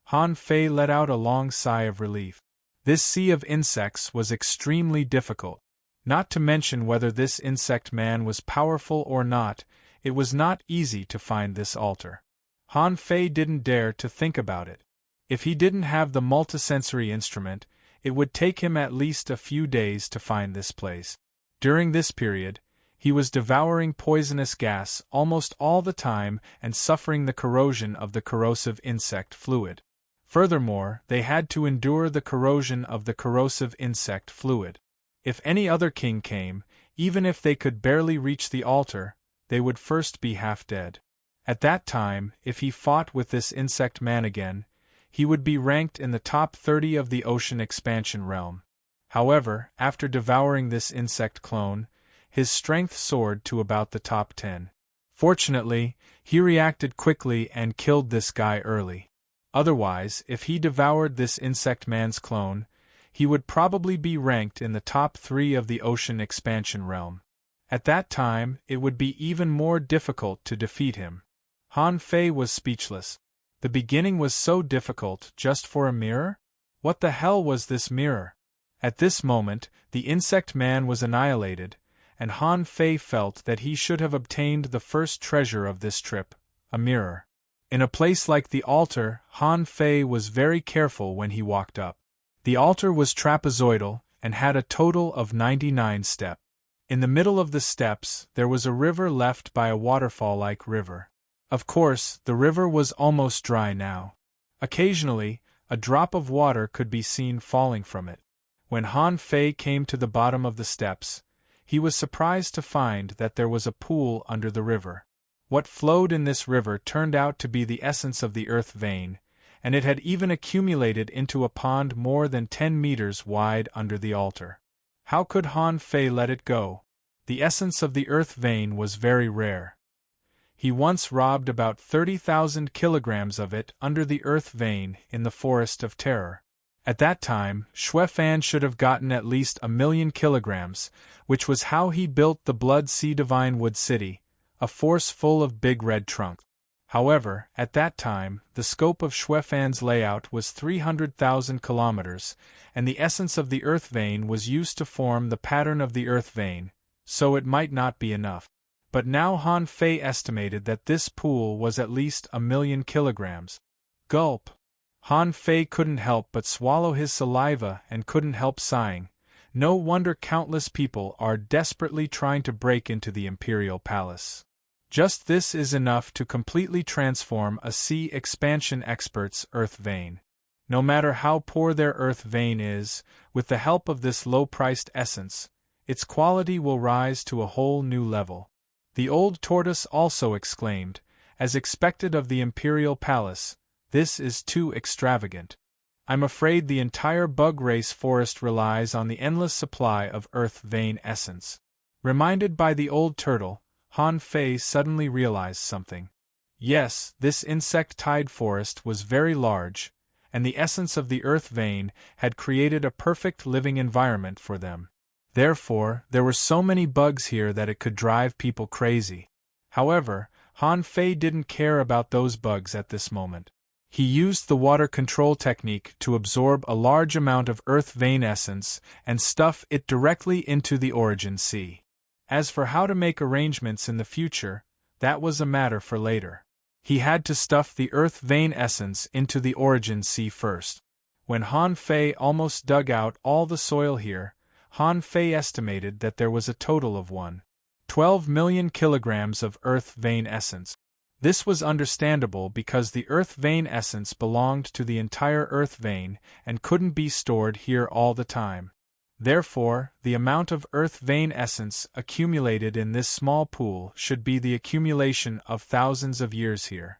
Speaker 1: Han Fei let out a long sigh of relief. This sea of insects was extremely difficult. Not to mention whether this insect man was powerful or not, it was not easy to find this altar. Han Fei didn't dare to think about it. If he didn't have the multisensory instrument, it would take him at least a few days to find this place. During this period, he was devouring poisonous gas almost all the time and suffering the corrosion of the corrosive insect fluid. Furthermore, they had to endure the corrosion of the corrosive insect fluid. If any other king came, even if they could barely reach the altar, they would first be half dead. At that time, if he fought with this insect man again, he would be ranked in the top 30 of the ocean expansion realm. However, after devouring this insect clone, his strength soared to about the top 10. Fortunately, he reacted quickly and killed this guy early. Otherwise, if he devoured this insect man's clone, he would probably be ranked in the top 3 of the ocean expansion realm. At that time, it would be even more difficult to defeat him. Han Fei was speechless. The beginning was so difficult just for a mirror? What the hell was this mirror? At this moment, the insect man was annihilated, and Han Fei felt that he should have obtained the first treasure of this trip, a mirror. In a place like the altar, Han Fei was very careful when he walked up. The altar was trapezoidal and had a total of 99 steps. In the middle of the steps, there was a river left by a waterfall-like river. Of course, the river was almost dry now. Occasionally, a drop of water could be seen falling from it. When Han Fei came to the bottom of the steps, he was surprised to find that there was a pool under the river. What flowed in this river turned out to be the essence of the earth vein, and it had even accumulated into a pond more than 10 meters wide under the altar. How could Han Fei let it go? The essence of the earth vein was very rare. He once robbed about 30,000 kilograms of it under the earth vein in the Forest of Terror. At that time, Xuefan should have gotten at least 1,000,000 kilograms, which was how he built the Blood Sea Divine Wood City, a force full of big red trunks. However, at that time, the scope of Xuefan's layout was 300,000 kilometers, and the essence of the earth vein was used to form the pattern of the earth vein, so it might not be enough. But now Han Fei estimated that this pool was at least 1,000,000 kilograms. Gulp! Han Fei couldn't help but swallow his saliva and couldn't help sighing. No wonder countless people are desperately trying to break into the Imperial Palace. Just this is enough to completely transform a sea expansion expert's earth vein. No matter how poor their earth vein is, with the help of this low-priced essence, its quality will rise to a whole new level. The old tortoise also exclaimed, as expected of the imperial palace, "This is too extravagant. I'm afraid the entire bug race forest relies on the endless supply of earth vein essence." Reminded by the old turtle, Han Fei suddenly realized something. Yes, this insect-tide forest was very large, and the essence of the earth vein had created a perfect living environment for them. Therefore, there were so many bugs here that it could drive people crazy. However, Han Fei didn't care about those bugs at this moment. He used the water control technique to absorb a large amount of earth vein essence and stuff it directly into the origin sea. As for how to make arrangements in the future, that was a matter for later. He had to stuff the earth vein essence into the origin sea first. When Han Fei almost dug out all the soil here, Han Fei estimated that there was a total of 12 million kilograms of earth vein essence. This was understandable because the earth vein essence belonged to the entire earth vein and couldn't be stored here all the time. Therefore, the amount of earth vein essence accumulated in this small pool should be the accumulation of thousands of years here.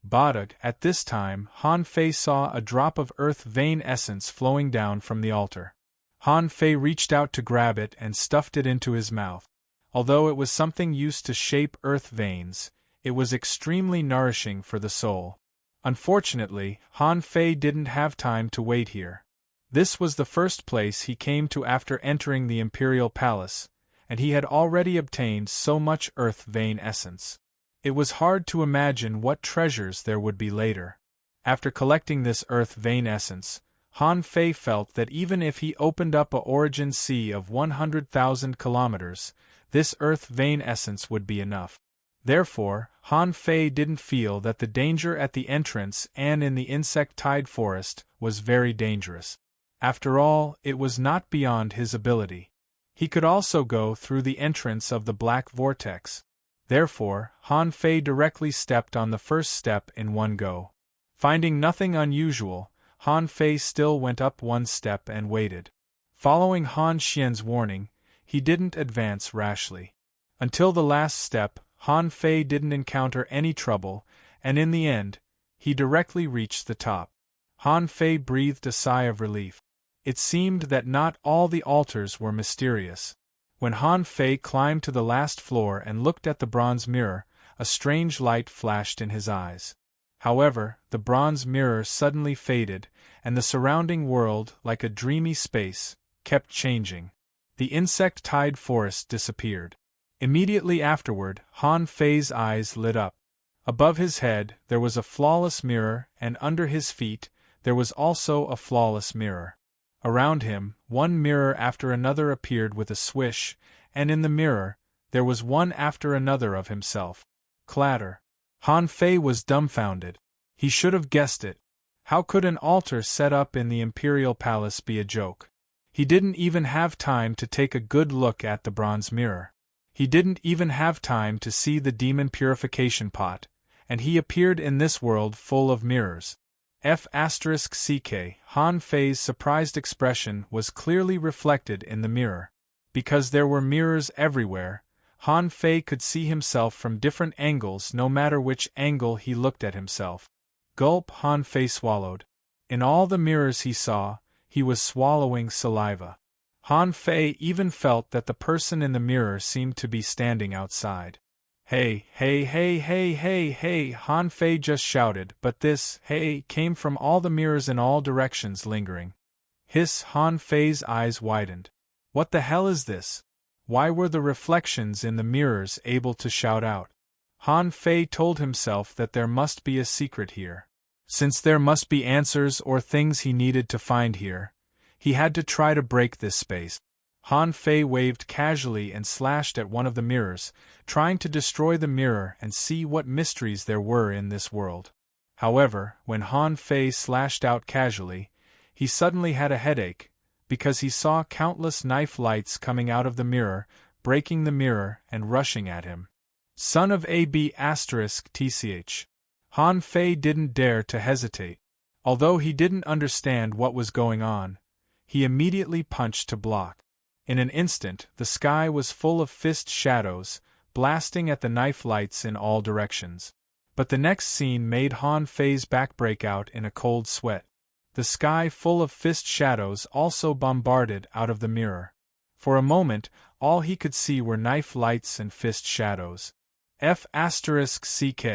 Speaker 1: But at this time, Han Fei saw a drop of earth vein essence flowing down from the altar. Han Fei reached out to grab it and stuffed it into his mouth. Although it was something used to shape earth veins, it was extremely nourishing for the soul. Unfortunately, Han Fei didn't have time to wait here. This was the first place he came to after entering the imperial palace, and he had already obtained so much earth vein essence. It was hard to imagine what treasures there would be later. After collecting this earth vein essence, Han Fei felt that even if he opened up a origin sea of 100,000 kilometers, this earth vein essence would be enough. Therefore, Han Fei didn't feel that the danger at the entrance and in the insect-tide forest was very dangerous. After all, it was not beyond his ability. He could also go through the entrance of the black vortex. Therefore, Han Fei directly stepped on the first step in one go. Finding nothing unusual, Han Fei still went up one step and waited. Following Han Xian's warning, he didn't advance rashly. Until the last step, Han Fei didn't encounter any trouble, and in the end, he directly reached the top. Han Fei breathed a sigh of relief. It seemed that not all the altars were mysterious. When Han Fei climbed to the last floor and looked at the bronze mirror, a strange light flashed in his eyes. However, the bronze mirror suddenly faded, and the surrounding world, like a dreamy space, kept changing. The insect-tide forest disappeared. Immediately afterward, Han Fei's eyes lit up. Above his head, there was a flawless mirror, and under his feet, there was also a flawless mirror. Around him, one mirror after another appeared with a swish, and in the mirror, there was one after another of himself. Clatter. Han Fei was dumbfounded. He should have guessed it. How could an altar set up in the imperial palace be a joke? He didn't even have time to take a good look at the bronze mirror. He didn't even have time to see the demon purification pot, and he appeared in this world full of mirrors. F***ck, Han Fei's surprised expression was clearly reflected in the mirror. Because there were mirrors everywhere, Han Fei could see himself from different angles no matter which angle he looked at himself. Gulp. Han Fei swallowed. In all the mirrors he saw, he was swallowing saliva. Han Fei even felt that the person in the mirror seemed to be standing outside. Hey, hey, hey, hey, hey, hey, Han Fei just shouted, but this hey came from all the mirrors in all directions lingering. Hiss. Han Fei's eyes widened. What the hell is this? Why were the reflections in the mirrors able to shout out? Han Fei told himself that there must be a secret here. Since there must be answers or things he needed to find here, he had to try to break this space. Han Fei waved casually and slashed at one of the mirrors, trying to destroy the mirror and see what mysteries there were in this world. However, when Han Fei slashed out casually, he suddenly had a headache, because he saw countless knife lights coming out of the mirror, breaking the mirror and rushing at him. Son of AB***TCH. Han Fei didn't dare to hesitate. Although he didn't understand what was going on, he immediately punched to block. In an instant, the sky was full of fist shadows, blasting at the knife lights in all directions. But the next scene made Han Fei's back break out in a cold sweat. The sky full of fist shadows also bombarded out of the mirror. For a moment, all he could see were knife lights and fist shadows. F***ck.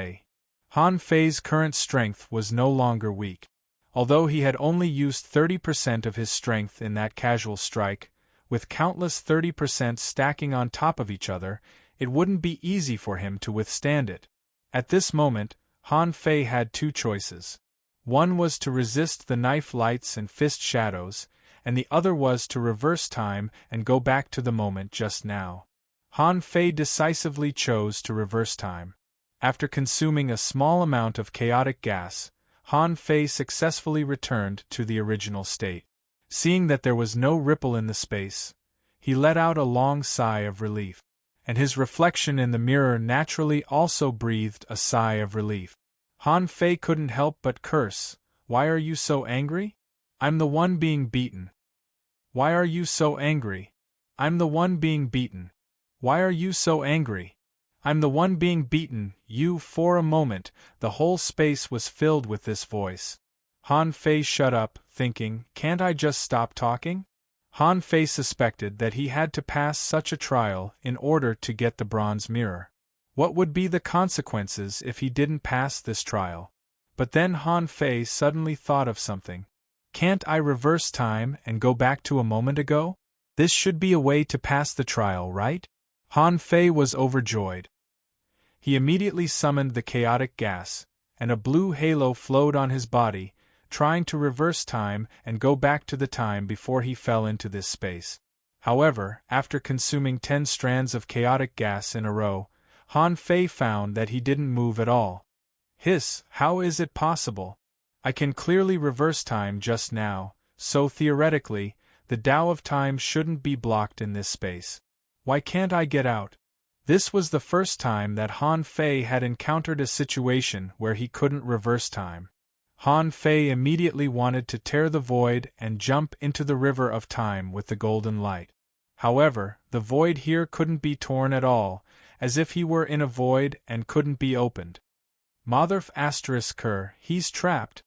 Speaker 1: Han Fei's current strength was no longer weak. Although he had only used 30% of his strength in that casual strike, with countless 30% stacking on top of each other, it wouldn't be easy for him to withstand it. At this moment, Han Fei had two choices. One was to resist the knife lights and fist shadows, and the other was to reverse time and go back to the moment just now. Han Fei decisively chose to reverse time. After consuming a small amount of chaotic gas, Han Fei successfully returned to the original state. Seeing that there was no ripple in the space, he let out a long sigh of relief. And his reflection in the mirror naturally also breathed a sigh of relief. Han Fei couldn't help but curse. "Why are you so angry? I'm the one being beaten." "Why are you so angry? I'm the one being beaten." "Why are you so angry? I'm the one being beaten." For a moment, the whole space was filled with this voice. Han Fei shut up, thinking, "Can't I just stop talking?" Han Fei suspected that he had to pass such a trial in order to get the bronze mirror. What would be the consequences if he didn't pass this trial? But then Han Fei suddenly thought of something. "Can't I reverse time and go back to a moment ago? This should be a way to pass the trial, right?" Han Fei was overjoyed. He immediately summoned the chaotic gas, and a blue halo flowed on his body, trying to reverse time and go back to the time before he fell into this space. However, after consuming 10 strands of chaotic gas in a row, Han Fei found that he didn't move at all. "Hiss, how is it possible? I can clearly reverse time just now, so theoretically, the Tao of time shouldn't be blocked in this space. Why can't I get out?" This was the first time that Han Fei had encountered a situation where he couldn't reverse time. Han Fei immediately wanted to tear the void and jump into the river of time with the golden light. However, the void here couldn't be torn at all, as if he were in a void and couldn't be opened. Motherf***, he's trapped.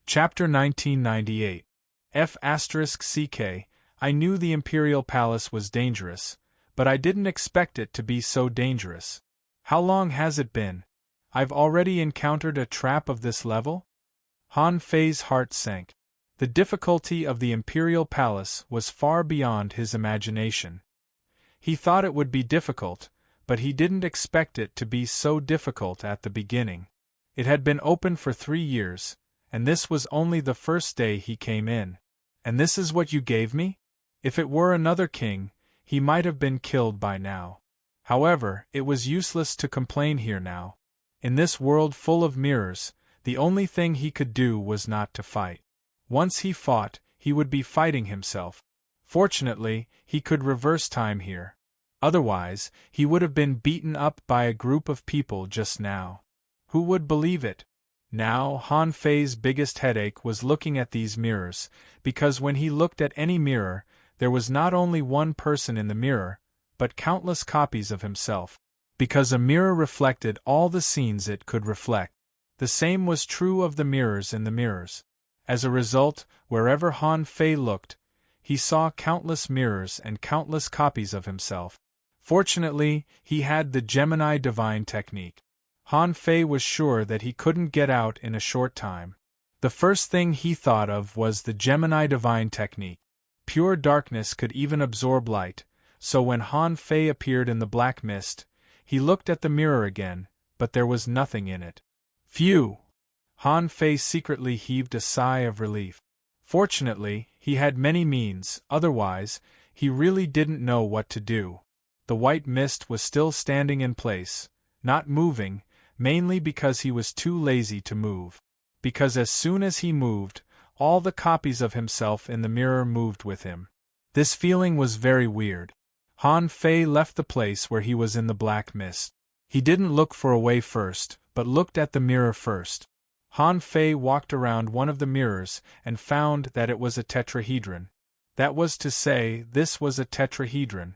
Speaker 1: Chapter 1998. F***ck. I knew the Imperial Palace was dangerous, but I didn't expect it to be so dangerous. How long has it been? I've already encountered a trap of this level? Han Fei's heart sank. The difficulty of the Imperial Palace was far beyond his imagination. He thought it would be difficult, but he didn't expect it to be so difficult at the beginning. It had been open for 3 years, and this was only the first day he came in. "And this is what you gave me?" If it were another king, he might have been killed by now. However, it was useless to complain here now. In this world full of mirrors, the only thing he could do was not to fight. Once he fought, he would be fighting himself. Fortunately, he could reverse time here. Otherwise, he would have been beaten up by a group of people just now. Who would believe it? Now, Han Fei's biggest headache was looking at these mirrors, because when he looked at any mirror, there was not only one person in the mirror, but countless copies of himself. Because a mirror reflected all the scenes it could reflect. The same was true of the mirrors in the mirrors. As a result, wherever Han Fei looked, he saw countless mirrors and countless copies of himself. Fortunately, he had the Gemini Divine technique. Han Fei was sure that he couldn't get out in a short time. The first thing he thought of was the Gemini Divine technique. Pure darkness could even absorb light, so when Han Fei appeared in the black mist, he looked at the mirror again, but there was nothing in it. Phew! Han Fei secretly heaved a sigh of relief. Fortunately, he had many means, otherwise, he really didn't know what to do. The white mist was still standing in place, not moving, mainly because he was too lazy to move. Because as soon as he moved, all the copies of himself in the mirror moved with him. This feeling was very weird. Han Fei left the place where he was in the black mist. He didn't look for a way first, but looked at the mirror first. Han Fei walked around one of the mirrors and found that it was a tetrahedron. That was to say, this was a tetrahedron.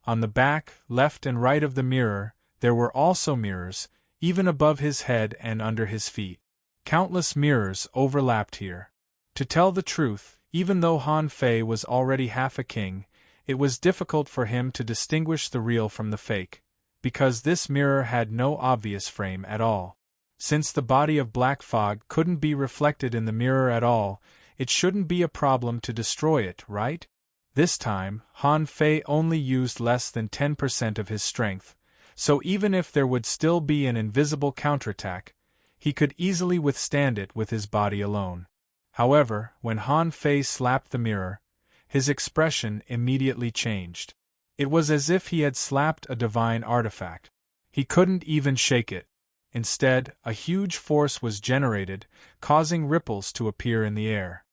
Speaker 1: On the back, left and right of the mirror, there were also mirrors, even above his head and under his feet. Countless mirrors overlapped here. To tell the truth, even though Han Fei was already half a king, it was difficult for him to distinguish the real from the fake, because this mirror had no obvious frame at all. Since the body of black fog couldn't be reflected in the mirror at all, it shouldn't be a problem to destroy it, right? This time, Han Fei only used less than 10% of his strength, so even if there would still be an invisible counterattack, he could easily withstand it with his body alone. However, when Han Fei slapped the mirror, his expression immediately changed. It was as if he had slapped a divine artifact. He couldn't even shake it. Instead, a huge force was generated, causing ripples to appear in the air.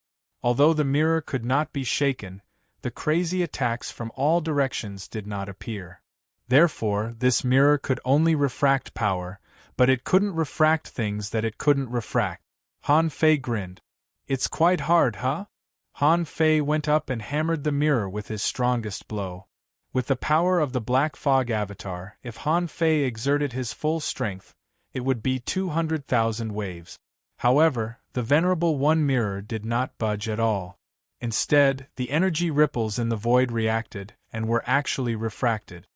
Speaker 1: Although the mirror could not be shaken, the crazy attacks from all directions did not appear. Therefore, this mirror could only refract power, but it couldn't refract things that it couldn't refract. Han Fei grinned. "It's quite hard, huh?" Han Fei went up and hammered the mirror with his strongest blow. With the power of the Black Fog Avatar, if Han Fei exerted his full strength, it would be 200,000 waves. However, the Venerable One mirror did not budge at all. Instead, the energy ripples in the void reacted, and were actually refracted.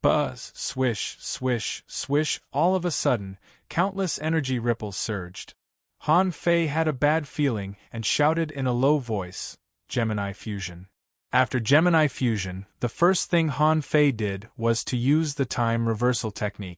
Speaker 1: Buzz, swish, swish, swish, all of a sudden, countless energy ripples surged. Han Fei had a bad feeling and shouted in a low voice, "Gemini Fusion." After Gemini Fusion, the first thing Han Fei did was to use the time reversal technique.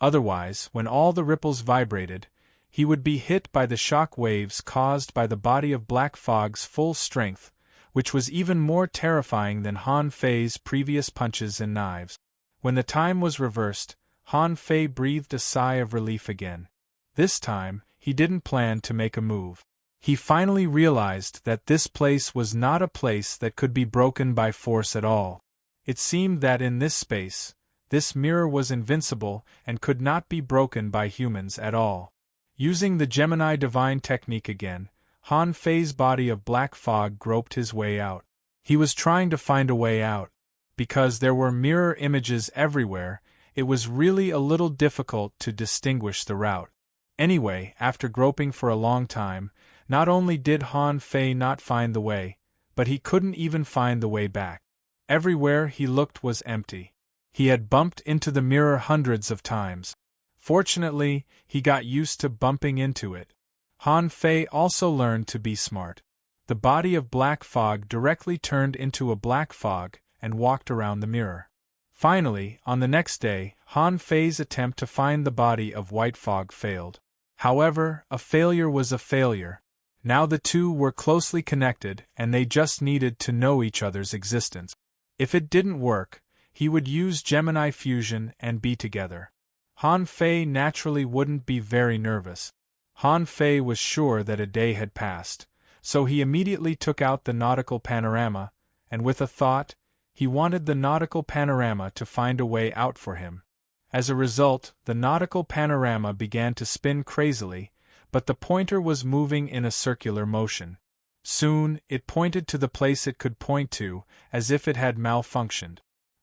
Speaker 1: Otherwise, when all the ripples vibrated, he would be hit by the shock waves caused by the body of Black Fog's full strength, which was even more terrifying than Han Fei's previous punches and knives. When the time was reversed, Han Fei breathed a sigh of relief again. This time, he didn't plan to make a move. He finally realized that this place was not a place that could be broken by force at all. It seemed that in this space, this mirror was invincible and could not be broken by humans at all. Using the Gemini Divine technique again, Han Fei's body of black fog groped his way out. He was trying to find a way out. Because there were mirror images everywhere, it was really a little difficult to distinguish the route. Anyway, after groping for a long time, not only did Han Fei not find the way, but he couldn't even find the way back. Everywhere he looked was empty. He had bumped into the mirror hundreds of times. Fortunately, he got used to bumping into it. Han Fei also learned to be smart. The body of black fog directly turned into a black fog and walked around the mirror. Finally, on the next day, Han Fei's attempt to find the body of white fog failed. However, a failure was a failure. Now the two were closely connected and they just needed to know each other's existence. If it didn't work, he would use Gemini Fusion and be together. Han Fei naturally wouldn't be very nervous. Han Fei was sure that a day had passed, so he immediately took out the nautical panorama, and with a thought, he wanted the nautical panorama to find a way out for him. As a result, the nautical panorama began to spin crazily, but the pointer was moving in a circular motion. Soon, it pointed to the place it could point to, as if it had malfunctioned.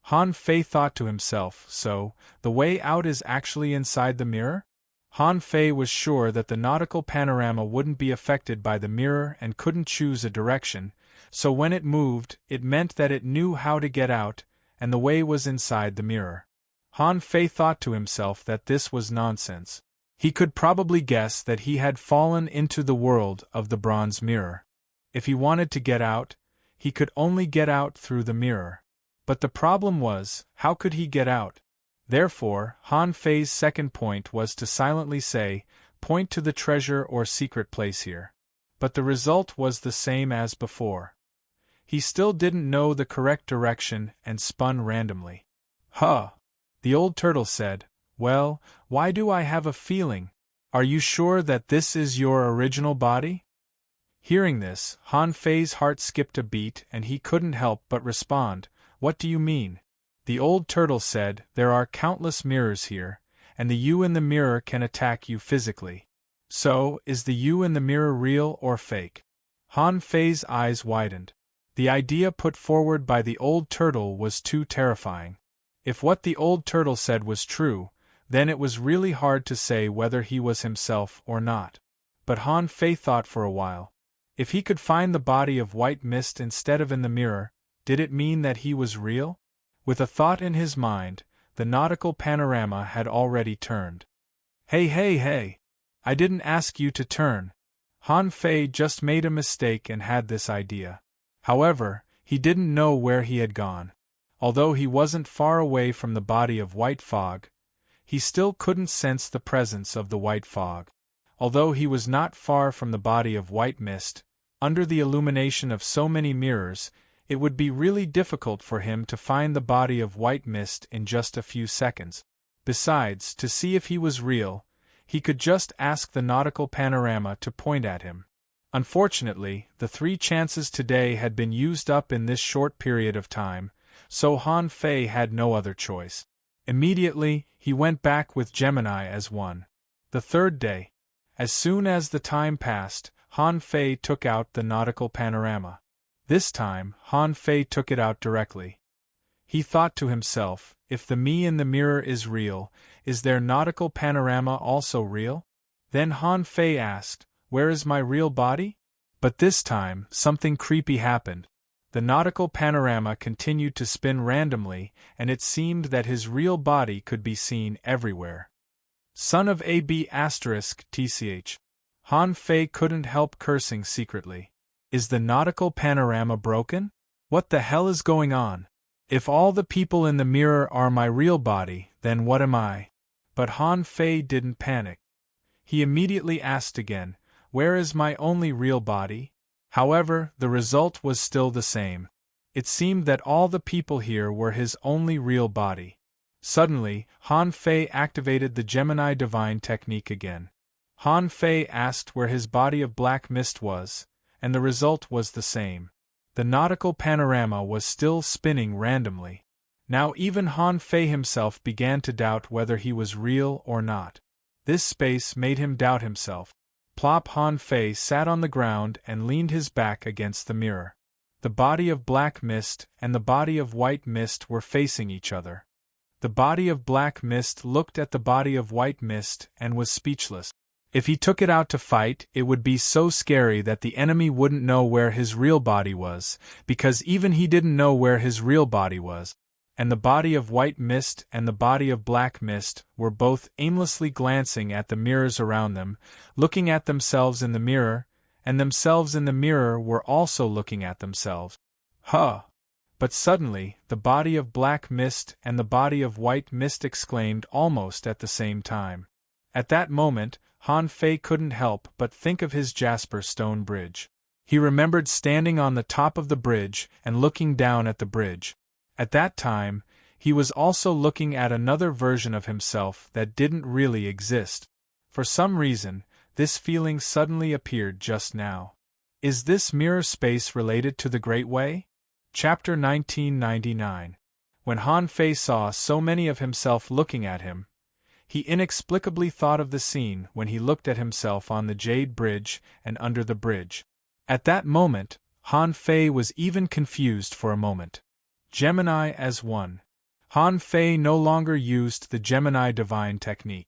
Speaker 1: Han Fei thought to himself, so, the way out is actually inside the mirror? Han Fei was sure that the nautical panorama wouldn't be affected by the mirror and couldn't choose a direction, so when it moved, it meant that it knew how to get out, and the way was inside the mirror. Han Fei thought to himself that this was nonsense. He could probably guess that he had fallen into the world of the bronze mirror. If he wanted to get out, he could only get out through the mirror. But the problem was, how could he get out? Therefore, Han Fei's second point was to silently say, "Point to the treasure or secret place here." But the result was the same as before. He still didn't know the correct direction and spun randomly. "Huh!" The old turtle said, "Well, why do I have a feeling? Are you sure that this is your original body?" Hearing this, Han Fei's heart skipped a beat and he couldn't help but respond, "What do you mean?" The old turtle said, "There are countless mirrors here, and the you in the mirror can attack you physically. So, is the you in the mirror real or fake?" Han Fei's eyes widened. The idea put forward by the old turtle was too terrifying. If what the old turtle said was true, Then it was really hard to say whether he was himself or not. But Han Fei thought for a while. If he could find the body of white mist instead of in the mirror, did it mean that he was real? With a thought in his mind, the nautical panorama had already turned. Hey, hey, hey! I didn't ask you to turn. Han Fei just made a mistake and had this idea. However, he didn't know where he had gone. Although he wasn't far away from the body of white fog, he still couldn't sense the presence of the white fog. Although he was not far from the body of white mist, under the illumination of so many mirrors, it would be really difficult for him to find the body of white mist in just a few seconds. Besides, to see if he was real, he could just ask the nautical panorama to point at him. Unfortunately, the 3 chances today had been used up in this short period of time, so Han Fei had no other choice. Immediately, he went back with Gemini as one. The 3rd day. As soon as the time passed, Han Fei took out the nautical panorama. This time, Han Fei took it out directly. He thought to himself, if the me in the mirror is real, is their nautical panorama also real? Then Han Fei asked, where is my real body? But this time, something creepy happened. The nautical panorama continued to spin randomly, and it seemed that his real body could be seen everywhere. Son of AB*****. Han Fei couldn't help cursing secretly. Is the nautical panorama broken? What the hell is going on? If all the people in the mirror are my real body, then what am I? But Han Fei didn't panic. He immediately asked again, where is my only real body? However, the result was still the same. It seemed that all the people here were his only real body. Suddenly, Han Fei activated the Gemini divine technique again. Han Fei asked where his body of black mist was, and the result was the same. The nautical panorama was still spinning randomly. Now even Han Fei himself began to doubt whether he was real or not. This space made him doubt himself. Plop! Han Fei sat on the ground and leaned his back against the mirror. The body of black mist and the body of white mist were facing each other. The body of black mist looked at the body of white mist and was speechless. If he took it out to fight, it would be so scary that the enemy wouldn't know where his real body was, because even he didn't know where his real body was. And the body of white mist and the body of black mist were both aimlessly glancing at the mirrors around them, looking at themselves in the mirror, and themselves in the mirror were also looking at themselves. Huh! But suddenly, the body of black mist and the body of white mist exclaimed almost at the same time. At that moment, Han Fei couldn't help but think of his jasper stone bridge. He remembered standing on the top of the bridge and looking down at the bridge. At that time, he was also looking at another version of himself that didn't really exist. For some reason, this feeling suddenly appeared just now. Is this mirror space related to the Great Way? Chapter 1999. When Han Fei saw so many of himself looking at him, he inexplicably thought of the scene when he looked at himself on the Jade Bridge and under the bridge. At that moment, Han Fei was even confused for a moment. Gemini as one. Han Fei no longer used the Gemini divine technique.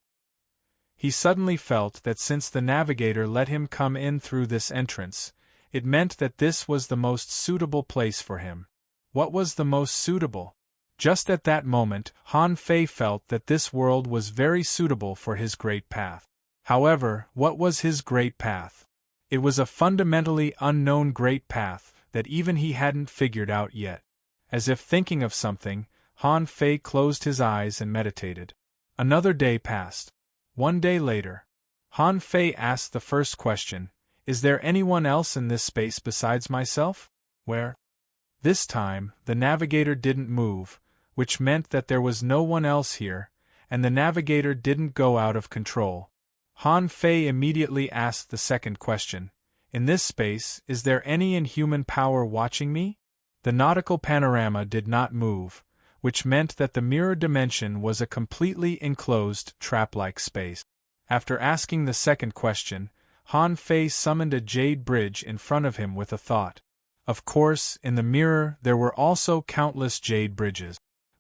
Speaker 1: He suddenly felt that since the navigator let him come in through this entrance, it meant that this was the most suitable place for him. What was the most suitable? Just at that moment, Han Fei felt that this world was very suitable for his great path. However, what was his great path? It was a fundamentally unknown great path that even he hadn't figured out yet. As if thinking of something, Han Fei closed his eyes and meditated. Another day passed. 1 day later, Han Fei asked the first question, is there anyone else in this space besides myself? Where? This time, the navigator didn't move, which meant that there was no one else here, and the navigator didn't go out of control. Han Fei immediately asked the second question, in this space, is there any inhuman power watching me? The nautical panorama did not move, which meant that the mirror dimension was a completely enclosed, trap-like space. After asking the second question, Han Fei summoned a jade bridge in front of him with a thought. Of course, in the mirror there were also countless jade bridges.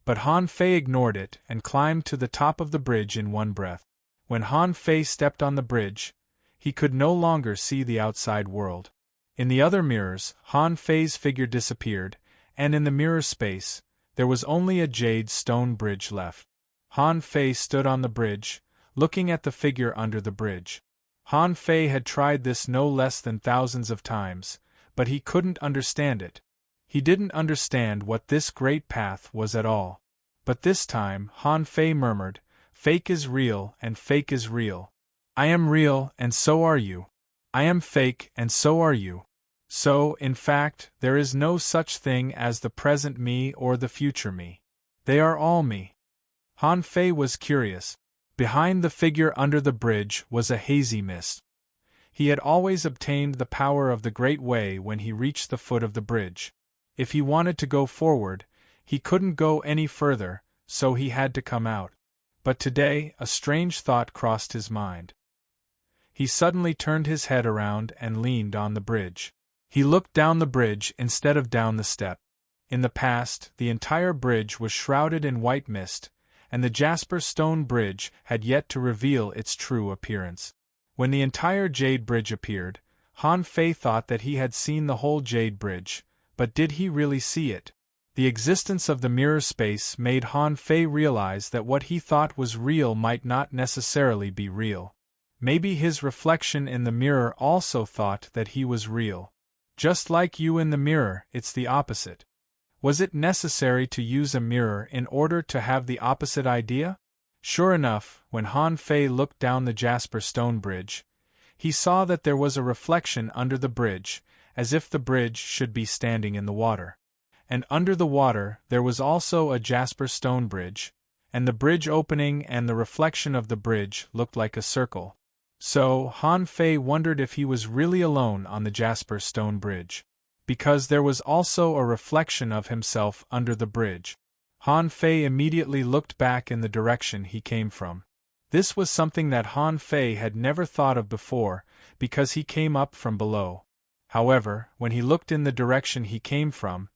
Speaker 1: But Han Fei ignored it and climbed to the top of the bridge in one breath. When Han Fei stepped on the bridge, he could no longer see the outside world. In the other mirrors, Han Fei's figure disappeared, and in the mirror space, there was only a jade stone bridge left. Han Fei stood on the bridge, looking at the figure under the bridge. Han Fei had tried this no less than thousands of times, but he couldn't understand it. He didn't understand what this great path was at all. But this time, Han Fei murmured, "Fake is real and fake is real. I am real and so are you. I am fake and so are you. So, in fact, there is no such thing as the present me or the future me. They are all me." Han Fei was curious. Behind the figure under the bridge was a hazy mist. He had always obtained the power of the Great Way when he reached the foot of the bridge. If he wanted to go forward, he couldn't go any further, so he had to come out. But today, a strange thought crossed his mind. He suddenly turned his head around and leaned on the bridge. He looked down the bridge instead of down the step. In the past, the entire bridge was shrouded in white mist, and the jasper stone bridge had yet to reveal its true appearance. When the entire jade bridge appeared, Han Fei thought that he had seen the whole jade bridge, but did he really see it? The existence of the mirror space made Han Fei realize that what he thought was real might not necessarily be real. Maybe his reflection in the mirror also thought that he was real. Just like you in the mirror, it's the opposite. Was it necessary to use a mirror in order to have the opposite idea? Sure enough, when Han Fei looked down the jasper stone bridge, he saw that there was a reflection under the bridge, as if the bridge should be standing in the water. And under the water there was also a jasper stone bridge, and the bridge opening and the reflection of the bridge looked like a circle. So, Han Fei wondered if he was really alone on the jasper stone bridge. Because there was also a reflection of himself under the bridge. Han Fei immediately looked back in the direction he came from. This was something that Han Fei had never thought of before, because he came up from below. However, when he looked in the direction he came from,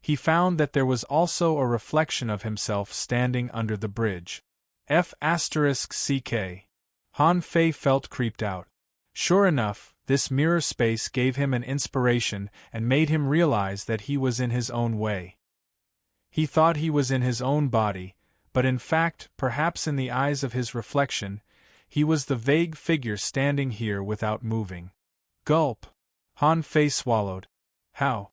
Speaker 1: he found that there was also a reflection of himself standing under the bridge. F***ck. Han Fei felt creeped out. Sure enough, this mirror space gave him an inspiration and made him realize that he was in his own way. He thought he was in his own body, but in fact, perhaps in the eyes of his reflection, he was the vague figure standing here without moving. Gulp! Han Fei swallowed. How?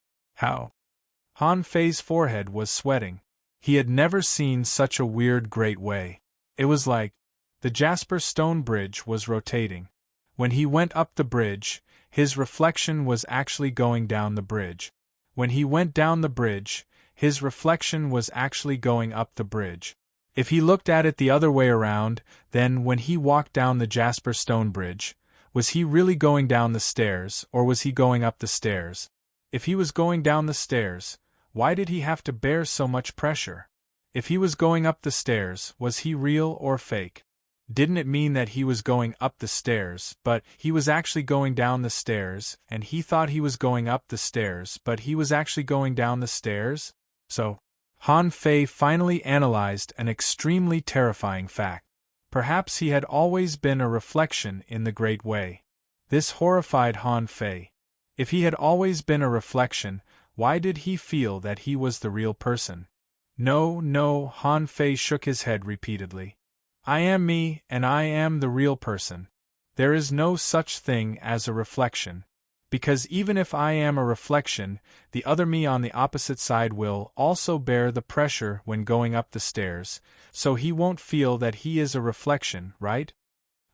Speaker 1: Han Fei's forehead was sweating. He had never seen such a weird Great Way. It was like the jasper stone bridge was rotating. When he went up the bridge, his reflection was actually going down the bridge. When he went down the bridge, his reflection was actually going up the bridge. If he looked at it the other way around, then when he walked down the jasper stone bridge, was he really going down the stairs or was he going up the stairs? If he was going down the stairs, why did he have to bear so much pressure? If he was going up the stairs, was he real or fake? Didn't it mean that he was going up the stairs, but he was actually going down the stairs, and he thought he was going up the stairs, but he was actually going down the stairs? So, Han Fei finally analyzed an extremely terrifying fact. Perhaps he had always been a reflection in the Great Way. This horrified Han Fei. If he had always been a reflection, why did he feel that he was the real person? No, Han Fei shook his head repeatedly. I am me, and I am the real person. There is no such thing as a reflection. Because even if I am a reflection, the other me on the opposite side will also bear the pressure when going up the stairs, so he won't feel that he is a reflection, right?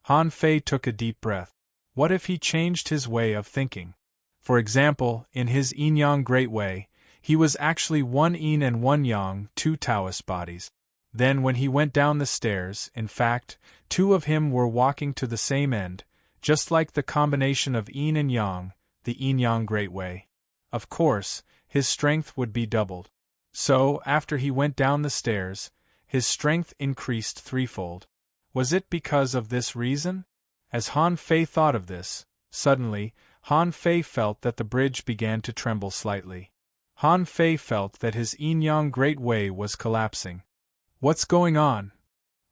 Speaker 1: Han Fei took a deep breath. What if he changed his way of thinking? For example, in his yin-yang Great Way, he was actually one yin and one yang, two Taoist bodies. Then when he went down the stairs, in fact, two of him were walking to the same end, just like the combination of yin and yang, the yin-yang Great Way. Of course, his strength would be doubled. So, after he went down the stairs, his strength increased threefold. Was it because of this reason? As Han Fei thought of this, suddenly, Han Fei felt that the bridge began to tremble slightly. Han Fei felt that his yin-yang Great Way was collapsing. What's going on?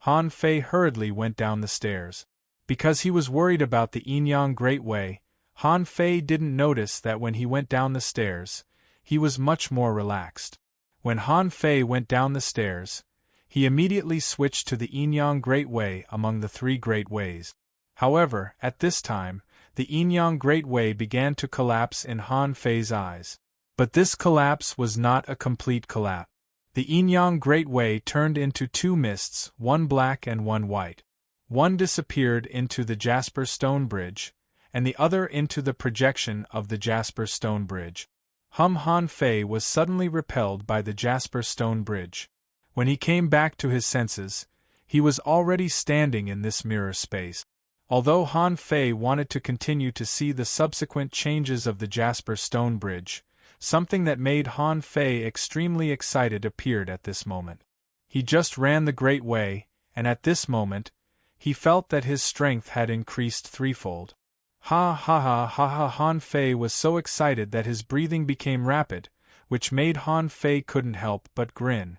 Speaker 1: Han Fei hurriedly went down the stairs. Because he was worried about the Enyang Great Way, Han Fei didn't notice that when he went down the stairs, he was much more relaxed. When Han Fei went down the stairs, he immediately switched to the Enyang Great Way among the 3 Great Ways. However, at this time, the Enyang Great Way began to collapse in Han Fei's eyes. But this collapse was not a complete collapse. The Enyang Great Way turned into 2 mists, one black and one white. One disappeared into the Jasper Stone Bridge, and the other into the projection of the Jasper Stone Bridge. Han Fei was suddenly repelled by the Jasper Stone Bridge. When he came back to his senses, he was already standing in this mirror space. Although Han Fei wanted to continue to see the subsequent changes of the Jasper Stone Bridge, something that made Han Fei extremely excited appeared at this moment. He just ran the Great Way, and at this moment, he felt that his strength had increased 3-fold. Ha ha ha ha ha! Han Fei was so excited that his breathing became rapid, which made Han Fei couldn't help but grin.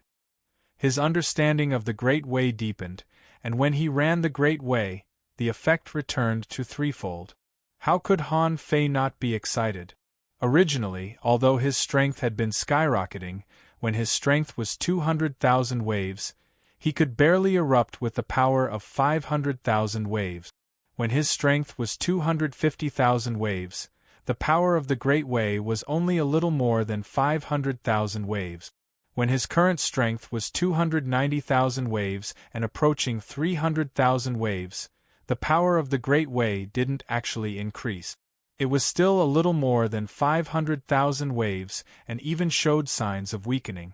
Speaker 1: His understanding of the Great Way deepened, and when he ran the Great Way, the effect returned to 3-fold. How could Han Fei not be excited? Originally, although his strength had been skyrocketing, when his strength was 200,000 waves, he could barely erupt with the power of 500,000 waves. When his strength was 250,000 waves, the power of the Great Way was only a little more than 500,000 waves. When his current strength was 290,000 waves and approaching 300,000 waves, the power of the Great Way didn't actually increase. It was still a little more than 500,000 waves and even showed signs of weakening.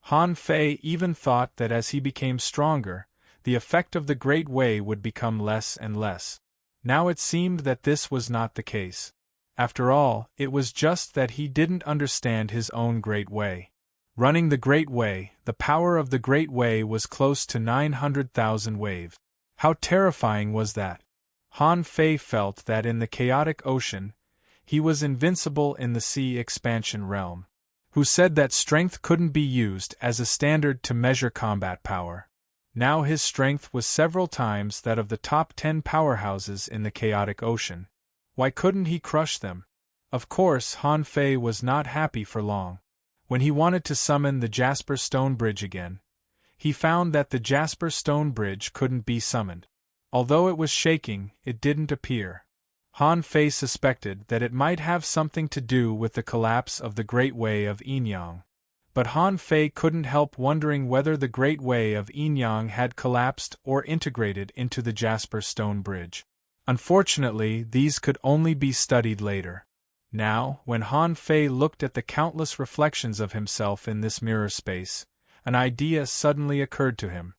Speaker 1: Han Fei even thought that as he became stronger, the effect of the Great Way would become less and less. Now it seemed that this was not the case. After all, it was just that he didn't understand his own Great Way. Running the Great Way, the power of the Great Way was close to 900,000 waves. How terrifying was that? Han Fei felt that in the chaotic ocean, he was invincible in the sea expansion realm. Who said that strength couldn't be used as a standard to measure combat power? Now his strength was several times that of the top 10 powerhouses in the chaotic ocean. Why couldn't he crush them? Of course, Han Fei was not happy for long. When he wanted to summon the Jasper Stone Bridge again, he found that the Jasper Stone Bridge couldn't be summoned. Although it was shaking, it didn't appear. Han Fei suspected that it might have something to do with the collapse of the Great Way of Enyang. But Han Fei couldn't help wondering whether the Great Way of Enyang had collapsed or integrated into the Jasper Stone Bridge. Unfortunately, these could only be studied later. Now, when Han Fei looked at the countless reflections of himself in this mirror space, an idea suddenly occurred to him.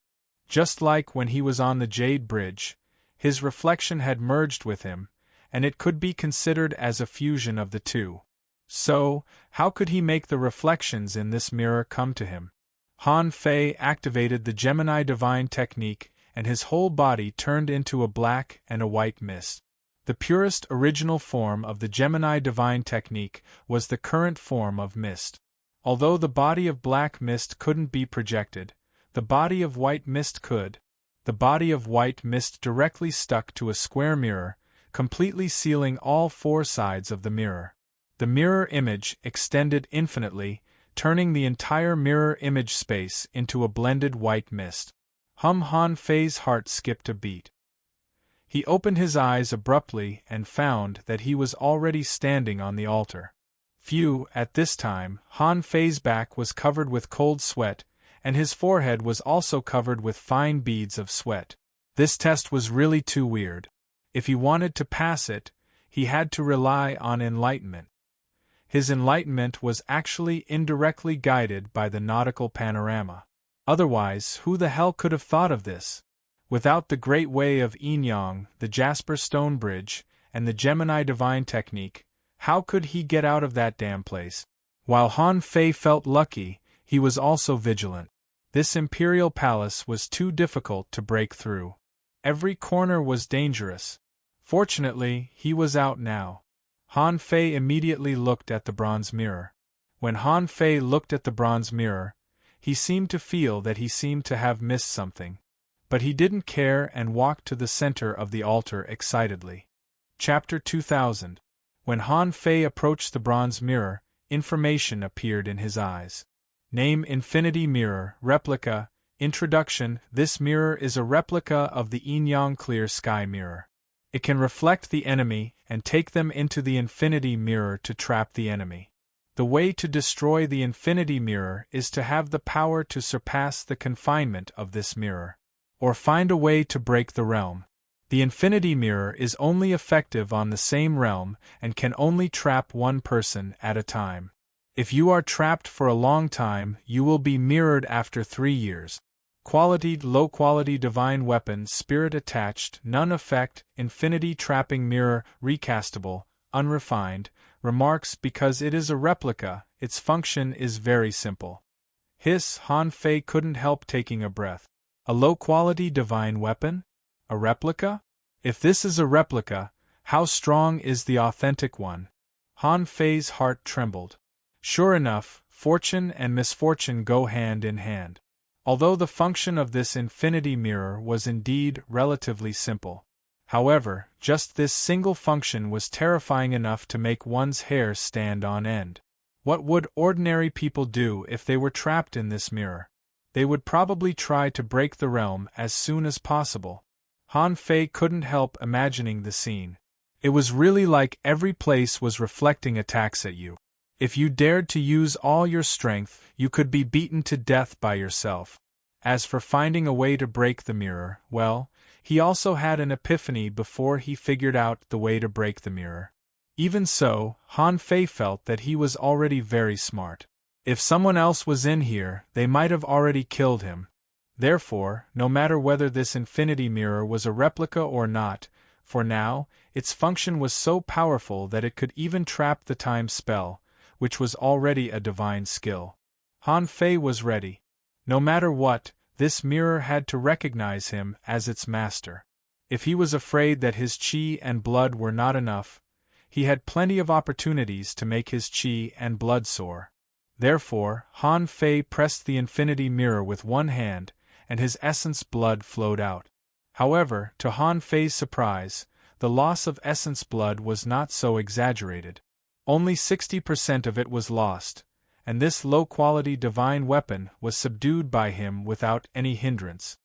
Speaker 1: Just like when he was on the Jade Bridge, his reflection had merged with him, and it could be considered as a fusion of the two. So, how could he make the reflections in this mirror come to him? Han Fei activated the Gemini Divine Technique, and his whole body turned into a black and a white mist. The purest original form of the Gemini Divine Technique was the current form of mist. Although the body of black mist couldn't be projected, the body of white mist could. The body of white mist directly stuck to a square mirror, completely sealing all 4 sides of the mirror. The mirror image extended infinitely, turning the entire mirror image space into a blended white mist. Han Fei's heart skipped a beat. He opened his eyes abruptly and found that he was already standing on the altar. Phew, at this time, Han Fei's back was covered with cold sweat, and his forehead was also covered with fine beads of sweat. This test was really too weird. If he wanted to pass it, he had to rely on enlightenment. His enlightenment was actually indirectly guided by the nautical panorama. Otherwise, who the hell could have thought of this? Without the Great Way of Enyang, the Jasper Stone Bridge, and the Gemini Divine Technique, how could he get out of that damn place? While Han Fei felt lucky, he was also vigilant. This imperial palace was too difficult to break through. Every corner was dangerous. Fortunately, he was out now. Han Fei immediately looked at the bronze mirror. When Han Fei looked at the bronze mirror, He seemed to feel that he seemed to have missed something. But he didn't care and walked to the center of the altar excitedly. Chapter 2000. When Han Fei approached the bronze mirror, information appeared in his eyes. Name: Infinity Mirror, Replica. Introduction: This mirror is a replica of the yin-yang clear sky mirror. It can reflect the enemy and take them into the Infinity Mirror to trap the enemy. The way to destroy the Infinity Mirror is to have the power to surpass the confinement of this mirror, or find a way to break the realm. The Infinity Mirror is only effective on the same realm and can only trap one person at a time. If you are trapped for a long time, you will be mirrored after 3 years. Quality: low quality divine weapon, spirit attached, none effect, infinity trapping mirror, recastable, unrefined. Remarks: because it is a replica, its function is very simple. Hiss. Han Fei couldn't help taking a breath. A low quality divine weapon? A replica? If this is a replica, how strong is the authentic one? Han Fei's heart trembled. Sure enough, fortune and misfortune go hand in hand. Although the function of this infinity mirror was indeed relatively simple. However, just this single function was terrifying enough to make one's hair stand on end. What would ordinary people do if they were trapped in this mirror? They would probably try to break the realm as soon as possible. Han Fei couldn't help imagining the scene. It was really like every place was reflecting attacks at you. If you dared to use all your strength, you could be beaten to death by yourself. As for finding a way to break the mirror, well, he also had an epiphany before he figured out the way to break the mirror. Even so, Han Fei felt that he was already very smart. If someone else was in here, they might have already killed him. Therefore, no matter whether this infinity mirror was a replica or not, for now, its function was so powerful that it could even trap the time spell, which was already a divine skill. Han Fei was ready. No matter what, this mirror had to recognize him as its master. If he was afraid that his qi and blood were not enough, he had plenty of opportunities to make his qi and blood soar. Therefore, Han Fei pressed the infinity mirror with one hand, and his essence blood flowed out. However, to Han Fei's surprise, the loss of essence blood was not so exaggerated. Only 60% of it was lost, and this low-quality divine weapon was subdued by him without any hindrance.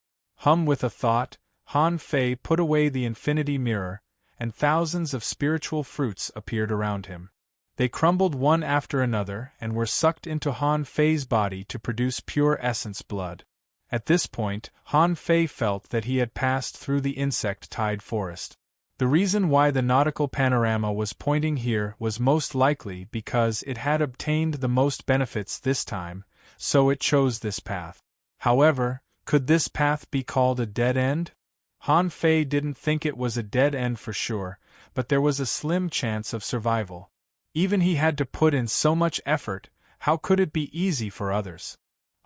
Speaker 1: With a thought, Han Fei put away the infinity mirror, and thousands of spiritual fruits appeared around him. They crumbled one after another and were sucked into Han Fei's body to produce pure essence blood. At this point, Han Fei felt that he had passed through the insect-tide forest. The reason why the nautical panorama was pointing here was most likely because it had obtained the most benefits this time, so it chose this path. However, could this path be called a dead end? Han Fei didn't think it was a dead end for sure, but there was a slim chance of survival. Even he had to put in so much effort, how could it be easy for others?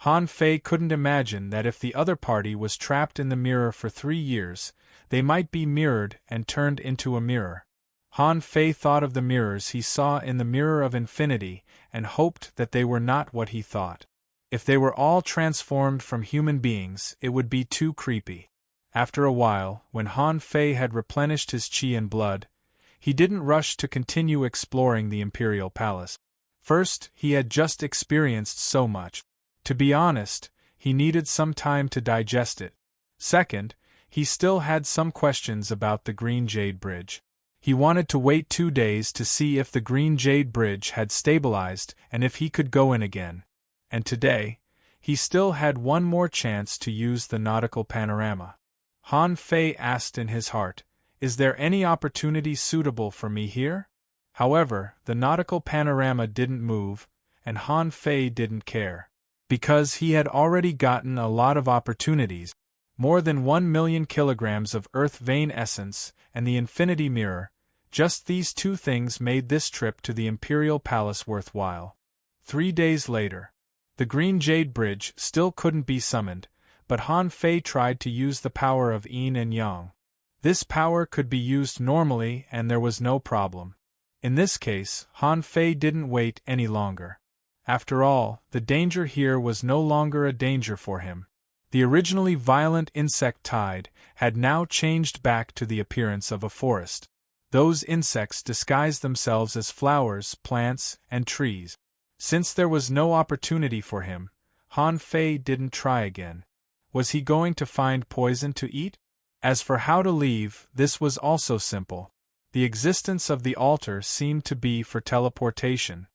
Speaker 1: Han Fei couldn't imagine that if the other party was trapped in the mirror for 3 years, they might be mirrored and turned into a mirror. Han Fei thought of the mirrors he saw in the Mirror of Infinity and hoped that they were not what he thought. If they were all transformed from human beings, it would be too creepy. After a while, when Han Fei had replenished his qi and blood, he didn't rush to continue exploring the Imperial Palace. First, he had just experienced so much. To be honest, he needed some time to digest it. Second, he still had some questions about the Green Jade Bridge. He wanted to wait 2 days to see if the Green Jade Bridge had stabilized and if he could go in again. And today, he still had one more chance to use the nautical panorama. Han Fei asked in his heart, "Is there any opportunity suitable for me here?" However, the nautical panorama didn't move, and Han Fei didn't care. Because he had already gotten a lot of opportunities, more than 1 million kilograms of Earth vein essence and the Infinity Mirror. Just these 2 things made this trip to the Imperial Palace worthwhile. 3 days later, the Green Jade Bridge still couldn't be summoned, but Han Fei tried to use the power of yin and yang. This power could be used normally and there was no problem. In this case, Han Fei didn't wait any longer. After all, the danger here was no longer a danger for him. The originally violent insect tide had now changed back to the appearance of a forest. Those insects disguised themselves as flowers, plants, and trees. Since there was no opportunity for him, Han Fei didn't try again. Was he going to find poison to eat? As for how to leave, this was also simple. The existence of the altar seemed to be for teleportation.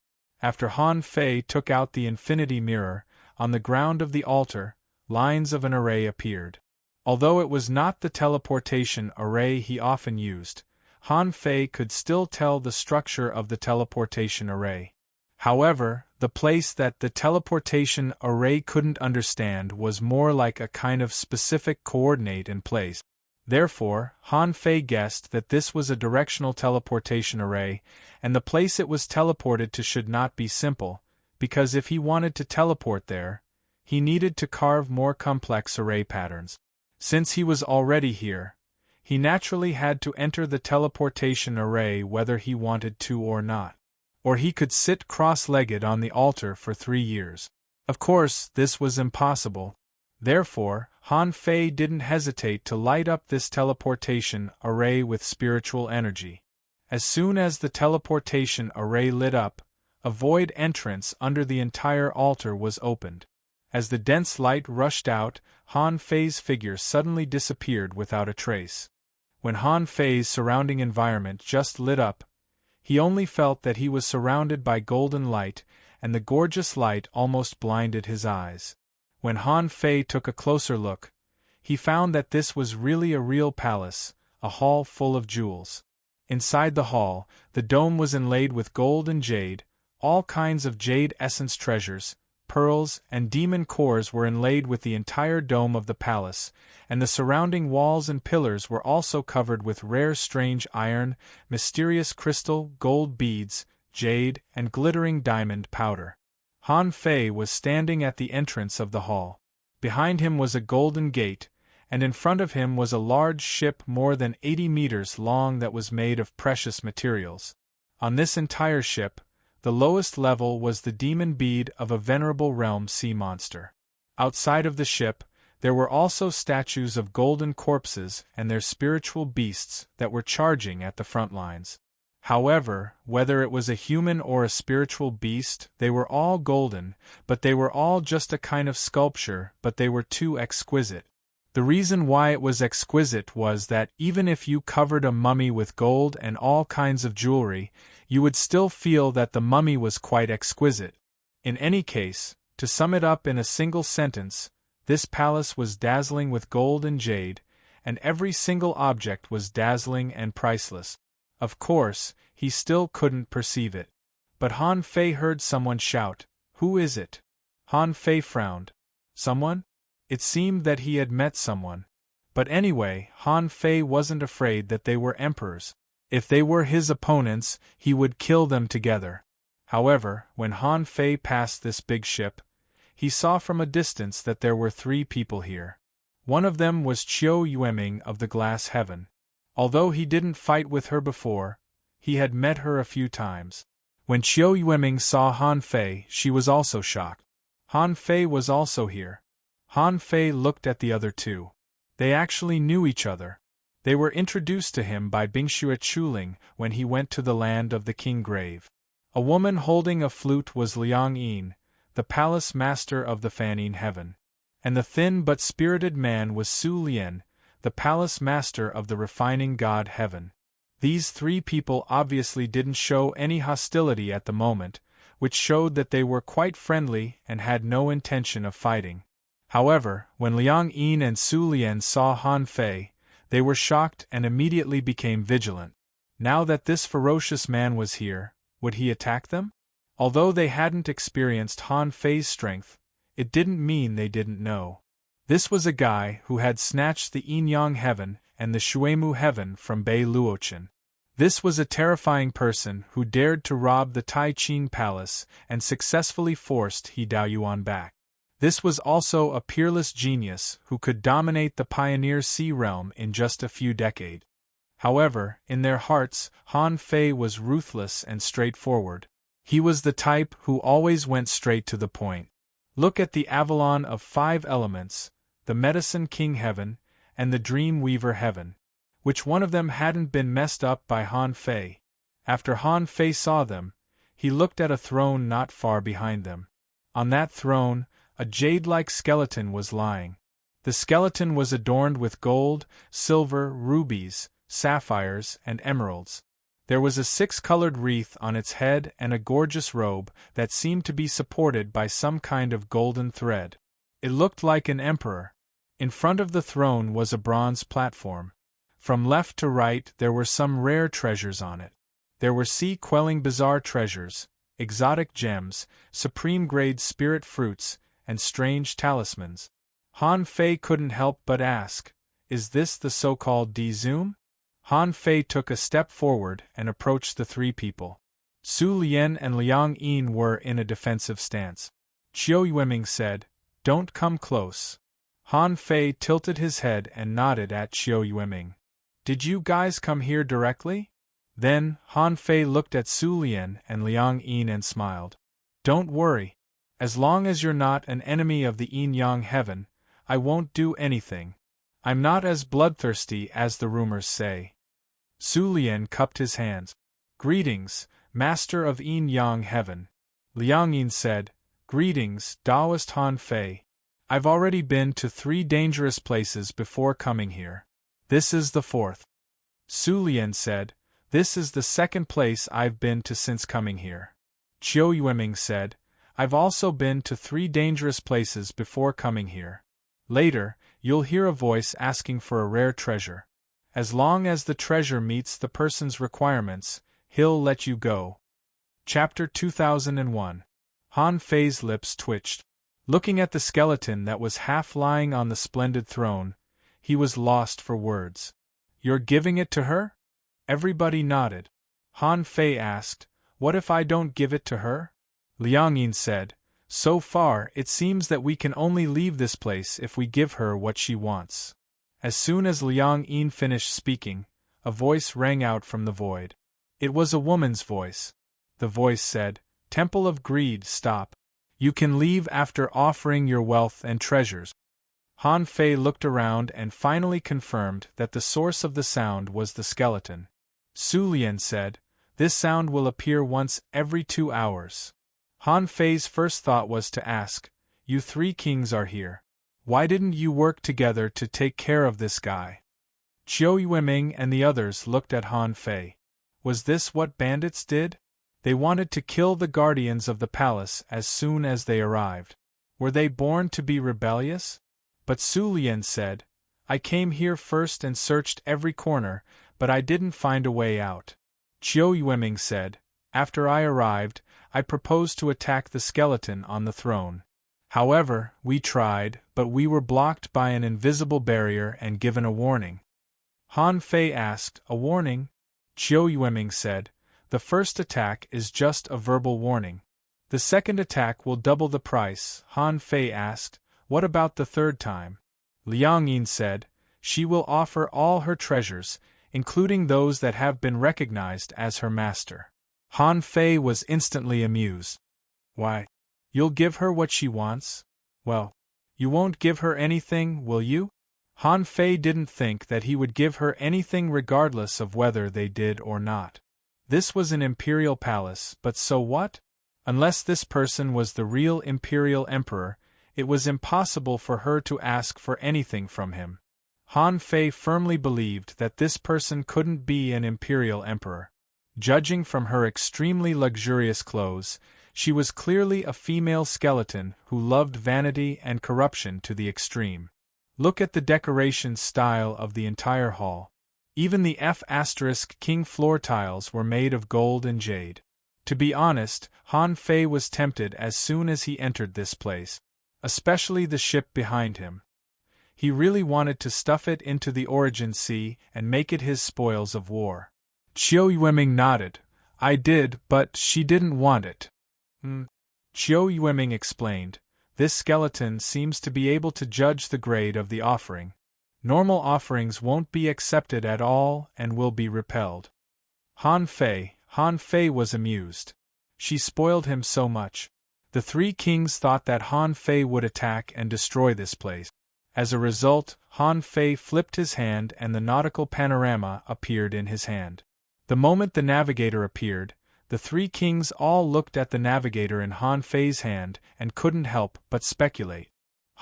Speaker 1: After Han Fei took out the infinity mirror, on the ground of the altar, lines of an array appeared. Although it was not the teleportation array he often used, Han Fei could still tell the structure of the teleportation array. However, the place that the teleportation array couldn't understand was more like a kind of specific coordinate in place. Therefore, Han Fei guessed that this was a directional teleportation array, and the place it was teleported to should not be simple, because if he wanted to teleport there, he needed to carve more complex array patterns. Since he was already here, he naturally had to enter the teleportation array whether he wanted to or not. Or he could sit cross-legged on the altar for 3 years. Of course, this was impossible. Therefore, Han Fei didn't hesitate to light up this teleportation array with spiritual energy. As soon as the teleportation array lit up, a void entrance under the entire altar was opened. As the dense light rushed out, Han Fei's figure suddenly disappeared without a trace. When Han Fei's surrounding environment just lit up, he only felt that he was surrounded by golden light, and the gorgeous light almost blinded his eyes. When Han Fei took a closer look, he found that this was really a real palace, a hall full of jewels. Inside the hall, the dome was inlaid with gold and jade, all kinds of jade essence treasures, pearls, and demon cores were inlaid with the entire dome of the palace, and the surrounding walls and pillars were also covered with rare strange iron, mysterious crystal, gold beads, jade, and glittering diamond powder. Han Fei was standing at the entrance of the hall. Behind him was a golden gate, and in front of him was a large ship more than 80 meters long that was made of precious materials. On this entire ship, the lowest level was the demon bead of a venerable realm sea monster. Outside of the ship, there were also statues of golden corpses and their spiritual beasts that were charging at the front lines. However, whether it was a human or a spiritual beast, they were all golden, but they were all just a kind of sculpture, but they were too exquisite. The reason why it was exquisite was that even if you covered a mummy with gold and all kinds of jewelry, you would still feel that the mummy was quite exquisite. In any case, to sum it up in a single sentence, this palace was dazzling with gold and jade, and every single object was dazzling and priceless. Of course, he still couldn't perceive it. But Han Fei heard someone shout, "Who is it?" Han Fei frowned. Someone? It seemed that he had met someone. But anyway, Han Fei wasn't afraid that they were emperors. If they were his opponents, he would kill them together. However, when Han Fei passed this big ship, he saw from a distance that there were 3 people here. One of them was Qiu Yueming of the Glass Heaven. Although he didn't fight with her before, he had met her a few times. When Qiu Yueming saw Han Fei, she was also shocked. Han Fei was also here. Han Fei looked at the other 2. They actually knew each other. They were introduced to him by Bingxue Chuling when he went to the land of the King Grave. A woman holding a flute was Liang Yin, the palace master of the Fanning Heaven. And the thin but spirited man was Su Lian, the palace master of the refining god Heaven. These 3 people obviously didn't show any hostility at the moment, which showed that they were quite friendly and had no intention of fighting. However, when Liang Yin and Su Lian saw Han Fei, they were shocked and immediately became vigilant. Now that this ferocious man was here, would he attack them? Although they hadn't experienced Han Fei's strength, it didn't mean they didn't know. This was a guy who had snatched the Yinyang Heaven and the Shuemu Heaven from Bei Luochen. This was a terrifying person who dared to rob the Tai Qin Palace and successfully forced He Daoyuan back. This was also a peerless genius who could dominate the Pioneer Sea realm in just a few decades. However, in their hearts, Han Fei was ruthless and straightforward. He was the type who always went straight to the point. Look at the Avalon of 5 elements, the Medicine King Heaven, and the Dream Weaver Heaven. Which one of them hadn't been messed up by Han Fei? After Han Fei saw them, he looked at a throne not far behind them. On that throne, a jade-like skeleton was lying. The skeleton was adorned with gold, silver, rubies, sapphires, and emeralds. There was a 6-colored wreath on its head and a gorgeous robe that seemed to be supported by some kind of golden thread. It looked like an emperor. In front of the throne was a bronze platform. From left to right there were some rare treasures on it. There were sea-quelling bizarre treasures, exotic gems, supreme-grade spirit fruits, and strange talismans. Han Fei couldn't help but ask, "Is this the so-called D-Zoom?" Han Fei took a step forward and approached the 3 people. Su Lian and Liang Yin were in a defensive stance. Qiu Yueming said, "Don't come close." Han Fei tilted his head and nodded at Qiu Yueming. "Did you guys come here directly?" Then, Han Fei looked at Su Lian and Liang Yin and smiled. "Don't worry. As long as you're not an enemy of the Yin-Yang Heaven, I won't do anything. I'm not as bloodthirsty as the rumors say." Su Lian cupped his hands. "Greetings, Master of Yin-Yang Heaven." Liang Yin said, "Greetings, Taoist Han Fei. I've already been to 3 dangerous places before coming here. This is the 4th. Su Lian said, "This is the 2nd place I've been to since coming here." Qiu Yueming said, "I've also been to 3 dangerous places before coming here. Later, you'll hear a voice asking for a rare treasure. As long as the treasure meets the person's requirements, he'll let you go." Chapter 2001. Han Fei's lips twitched. Looking at the skeleton that was half lying on the splendid throne, he was lost for words. "You're giving it to her?" Everybody nodded. Han Fei asked, "What if I don't give it to her?" Liang Yin said, "So far it seems that we can only leave this place if we give her what she wants." As soon as Liang Yin finished speaking, a voice rang out from the void. It was a woman's voice. The voice said, "Temple of Greed, stop. You can leave after offering your wealth and treasures." Han Fei looked around and finally confirmed that the source of the sound was the skeleton. Su Lian said, "This sound will appear once every 2 hours." Han Fei's first thought was to ask, "You 3 kings are here. Why didn't you work together to take care of this guy?" Qiu Yueming and the others looked at Han Fei. Was this what bandits did? They wanted to kill the guardians of the palace as soon as they arrived. Were they born to be rebellious? But Su Lian said, "I came here first and searched every corner, but I didn't find a way out." Qiu Yueming said, "After I arrived, I proposed to attack the skeleton on the throne. However, we tried, but we were blocked by an invisible barrier and given a warning." Han Fei asked, "A warning?" Qiu Yueming said, "The first attack is just a verbal warning. The second attack will double the price." Han Fei asked, "What about the 3rd time?" Liang Yin said, "She will offer all her treasures, including those that have been recognized as her master." Han Fei was instantly amused. "Why? You'll give her what she wants? Well, you won't give her anything, will you?" Han Fei didn't think that he would give her anything regardless of whether they did or not. This was an imperial palace, but so what? Unless this person was the real imperial emperor, it was impossible for her to ask for anything from him. Han Fei firmly believed that this person couldn't be an imperial emperor. Judging from her extremely luxurious clothes, she was clearly a female skeleton who loved vanity and corruption to the extreme. Look at the decoration style of the entire hall. Even the F***king floor tiles were made of gold and jade. To be honest, Han Fei was tempted as soon as he entered this place. Especially the ship behind him. He really wanted to stuff it into the Origin Sea and make it his spoils of war. Qiu Yueming nodded. "I did, but she didn't want it." Qiu Yueming explained, "This skeleton seems to be able to judge the grade of the offering. Normal offerings won't be accepted at all and will be repelled." Han Fei was amused. She spoiled him so much. The three kings thought that Han Fei would attack and destroy this place. As a result, Han Fei flipped his hand and the nautical panorama appeared in his hand. The moment the navigator appeared, the three kings all looked at the navigator in Han Fei's hand and couldn't help but speculate.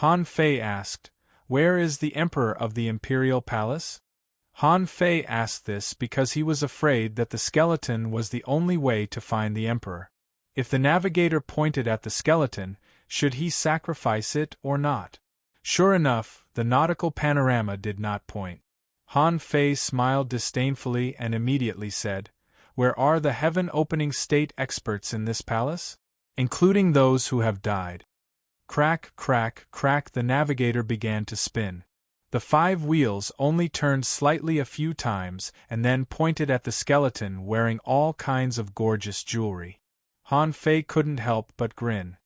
Speaker 1: Han Fei asked, "Where is the emperor of the imperial palace?" Han Fei asked this because he was afraid that the skeleton was the only way to find the emperor. If the navigator pointed at the skeleton, should he sacrifice it or not? Sure enough, the nautical panorama did not point. Han Fei smiled disdainfully and immediately said, "Where are the heaven-opening state experts in this palace? Including those who have died." Crack, crack, crack, the navigator began to spin. The 5 wheels only turned slightly a few times and then pointed at the skeleton wearing all kinds of gorgeous jewelry. Han Fei couldn't help but grin.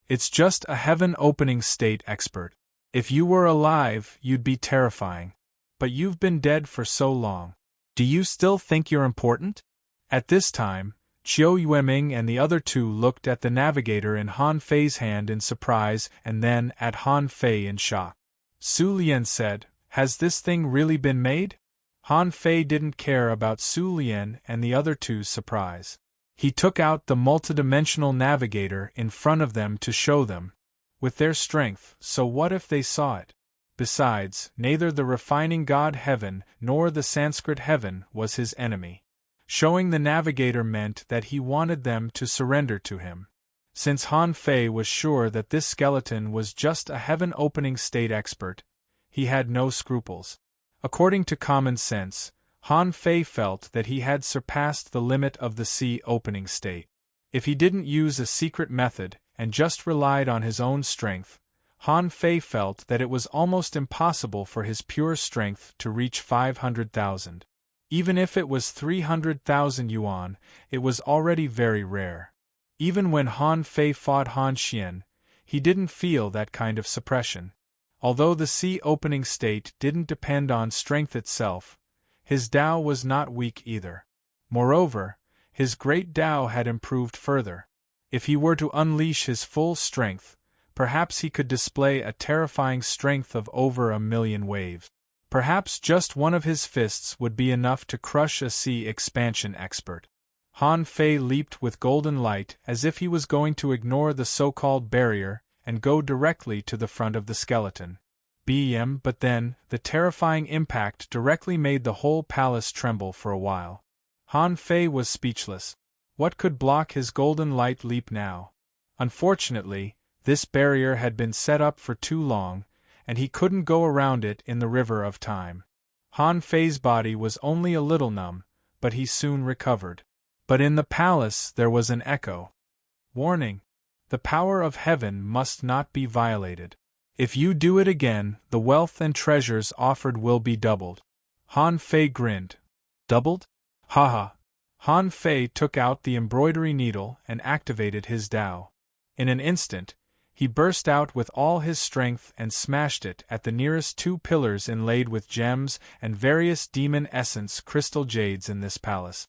Speaker 1: "It's just a heaven-opening state expert. If you were alive, you'd be terrifying. But you've been dead for so long. Do you still think you're important?" At this time, Qiu Yueming and the other two looked at the navigator in Han Fei's hand in surprise and then at Han Fei in shock. Su Lian said, "Has this thing really been made?" Han Fei didn't care about Su Lian and the other two's surprise. He took out the multidimensional navigator in front of them to show them. With their strength, so what if they saw it? Besides, neither the refining god Heaven nor the Sanskrit Heaven was his enemy. Showing the navigator meant that he wanted them to surrender to him. Since Han Fei was sure that this skeleton was just a heaven-opening state expert, he had no scruples. According to common sense, Han Fei felt that he had surpassed the limit of the sea-opening state. If he didn't use a secret method and just relied on his own strength, Han Fei felt that it was almost impossible for his pure strength to reach 500,000. Even if it was 300,000 yuan, it was already very rare. Even when Han Fei fought Han Xian, he didn't feel that kind of suppression. Although the sea-opening state didn't depend on strength itself, his Tao was not weak either. Moreover, his great Tao had improved further. If he were to unleash his full strength, perhaps he could display a terrifying strength of over 1,000,000 waves. Perhaps just one of his fists would be enough to crush a sea expansion expert. Han Fei leaped with golden light as if he was going to ignore the so-called barrier and go directly to the front of the skeleton. But then, the terrifying impact directly made the whole palace tremble for a while. Han Fei was speechless. What could block his golden light leap now? Unfortunately, this barrier had been set up for too long, and he couldn't go around it in the river of time. Han Fei's body was only a little numb, but he soon recovered. But in the palace there was an echo. Warning! The power of heaven must not be violated. If you do it again, the wealth and treasures offered will be doubled. Han Fei grinned. Doubled? Haha! Han Fei took out the embroidery needle and activated his Tao. In an instant, he burst out with all his strength and smashed it at the nearest 2 pillars inlaid with gems and various demon essence crystal jades in this palace.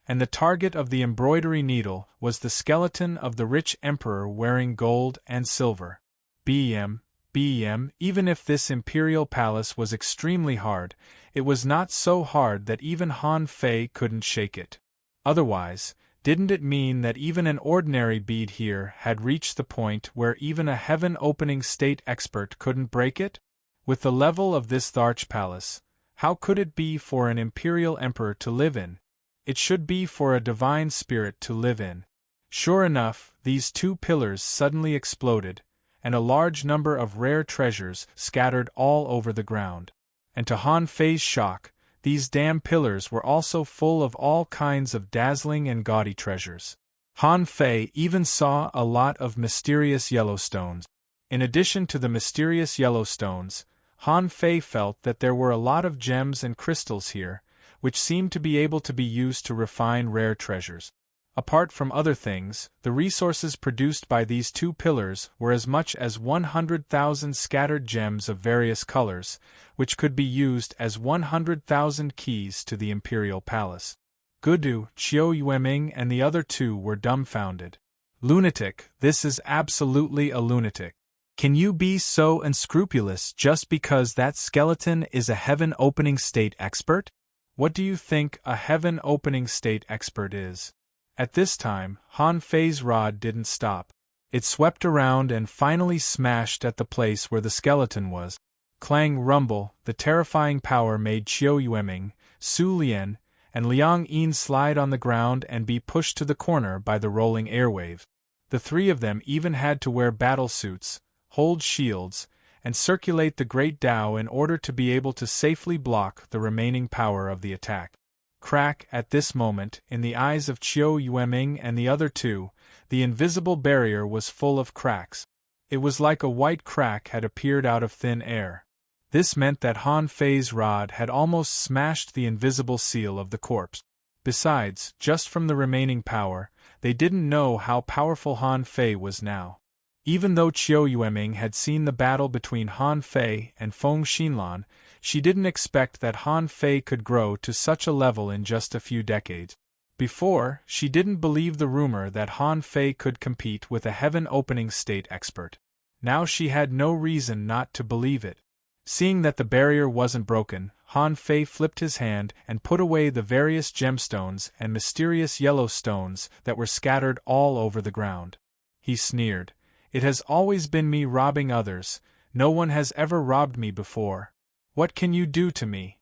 Speaker 1: And the target of the embroidery needle was the skeleton of the rich emperor wearing gold and silver. Even if this imperial palace was extremely hard, it was not so hard that even Han Fei couldn't shake it. Otherwise, didn't it mean that even an ordinary bead here had reached the point where even a heaven-opening state expert couldn't break it? With the level of this large palace, how could it be for an imperial emperor to live in? It should be for a divine spirit to live in. Sure enough, these 2 pillars suddenly exploded, and a large number of rare treasures scattered all over the ground. And to Han Fei's shock, these damn pillars were also full of all kinds of dazzling and gaudy treasures. Han Fei even saw a lot of mysterious yellow stones. In addition to the mysterious yellow stones, Han Fei felt that there were a lot of gems and crystals here, which seemed to be able to be used to refine rare treasures. Apart from other things, the resources produced by these 2 pillars were as much as 100,000 scattered gems of various colors, which could be used as 100,000 keys to the imperial palace. Gudu, Chiu Yueming and the other two were dumbfounded. Lunatic, this is absolutely a lunatic. Can you be so unscrupulous just because that skeleton is a heaven-opening state expert? What do you think a heaven-opening state expert is? At this time, Han Fei's rod didn't stop. It swept around and finally smashed at the place where the skeleton was. Clang rumble, the terrifying power made Chiu Yueming, Su Lian, and Liang Yin slide on the ground and be pushed to the corner by the rolling airwave. The three of them even had to wear battle suits, hold shields, and circulate the Great Tao in order to be able to safely block the remaining power of the attack. Crack, at this moment, in the eyes of Chiu Yueming and the other two, the invisible barrier was full of cracks. It was like a white crack had appeared out of thin air. This meant that Han Fei's rod had almost smashed the invisible seal of the corpse. Besides, just from the remaining power, they didn't know how powerful Han Fei was now. Even though Chiu Yueming had seen the battle between Han Fei and Feng Xinlan, she didn't expect that Han Fei could grow to such a level in just a few decades. Before, she didn't believe the rumor that Han Fei could compete with a heaven-opening state expert. Now she had no reason not to believe it. Seeing that the barrier wasn't broken, Han Fei flipped his hand and put away the various gemstones and mysterious yellow stones that were scattered all over the ground. He sneered. It has always been me robbing others, no one has ever robbed me before. What can you do to me?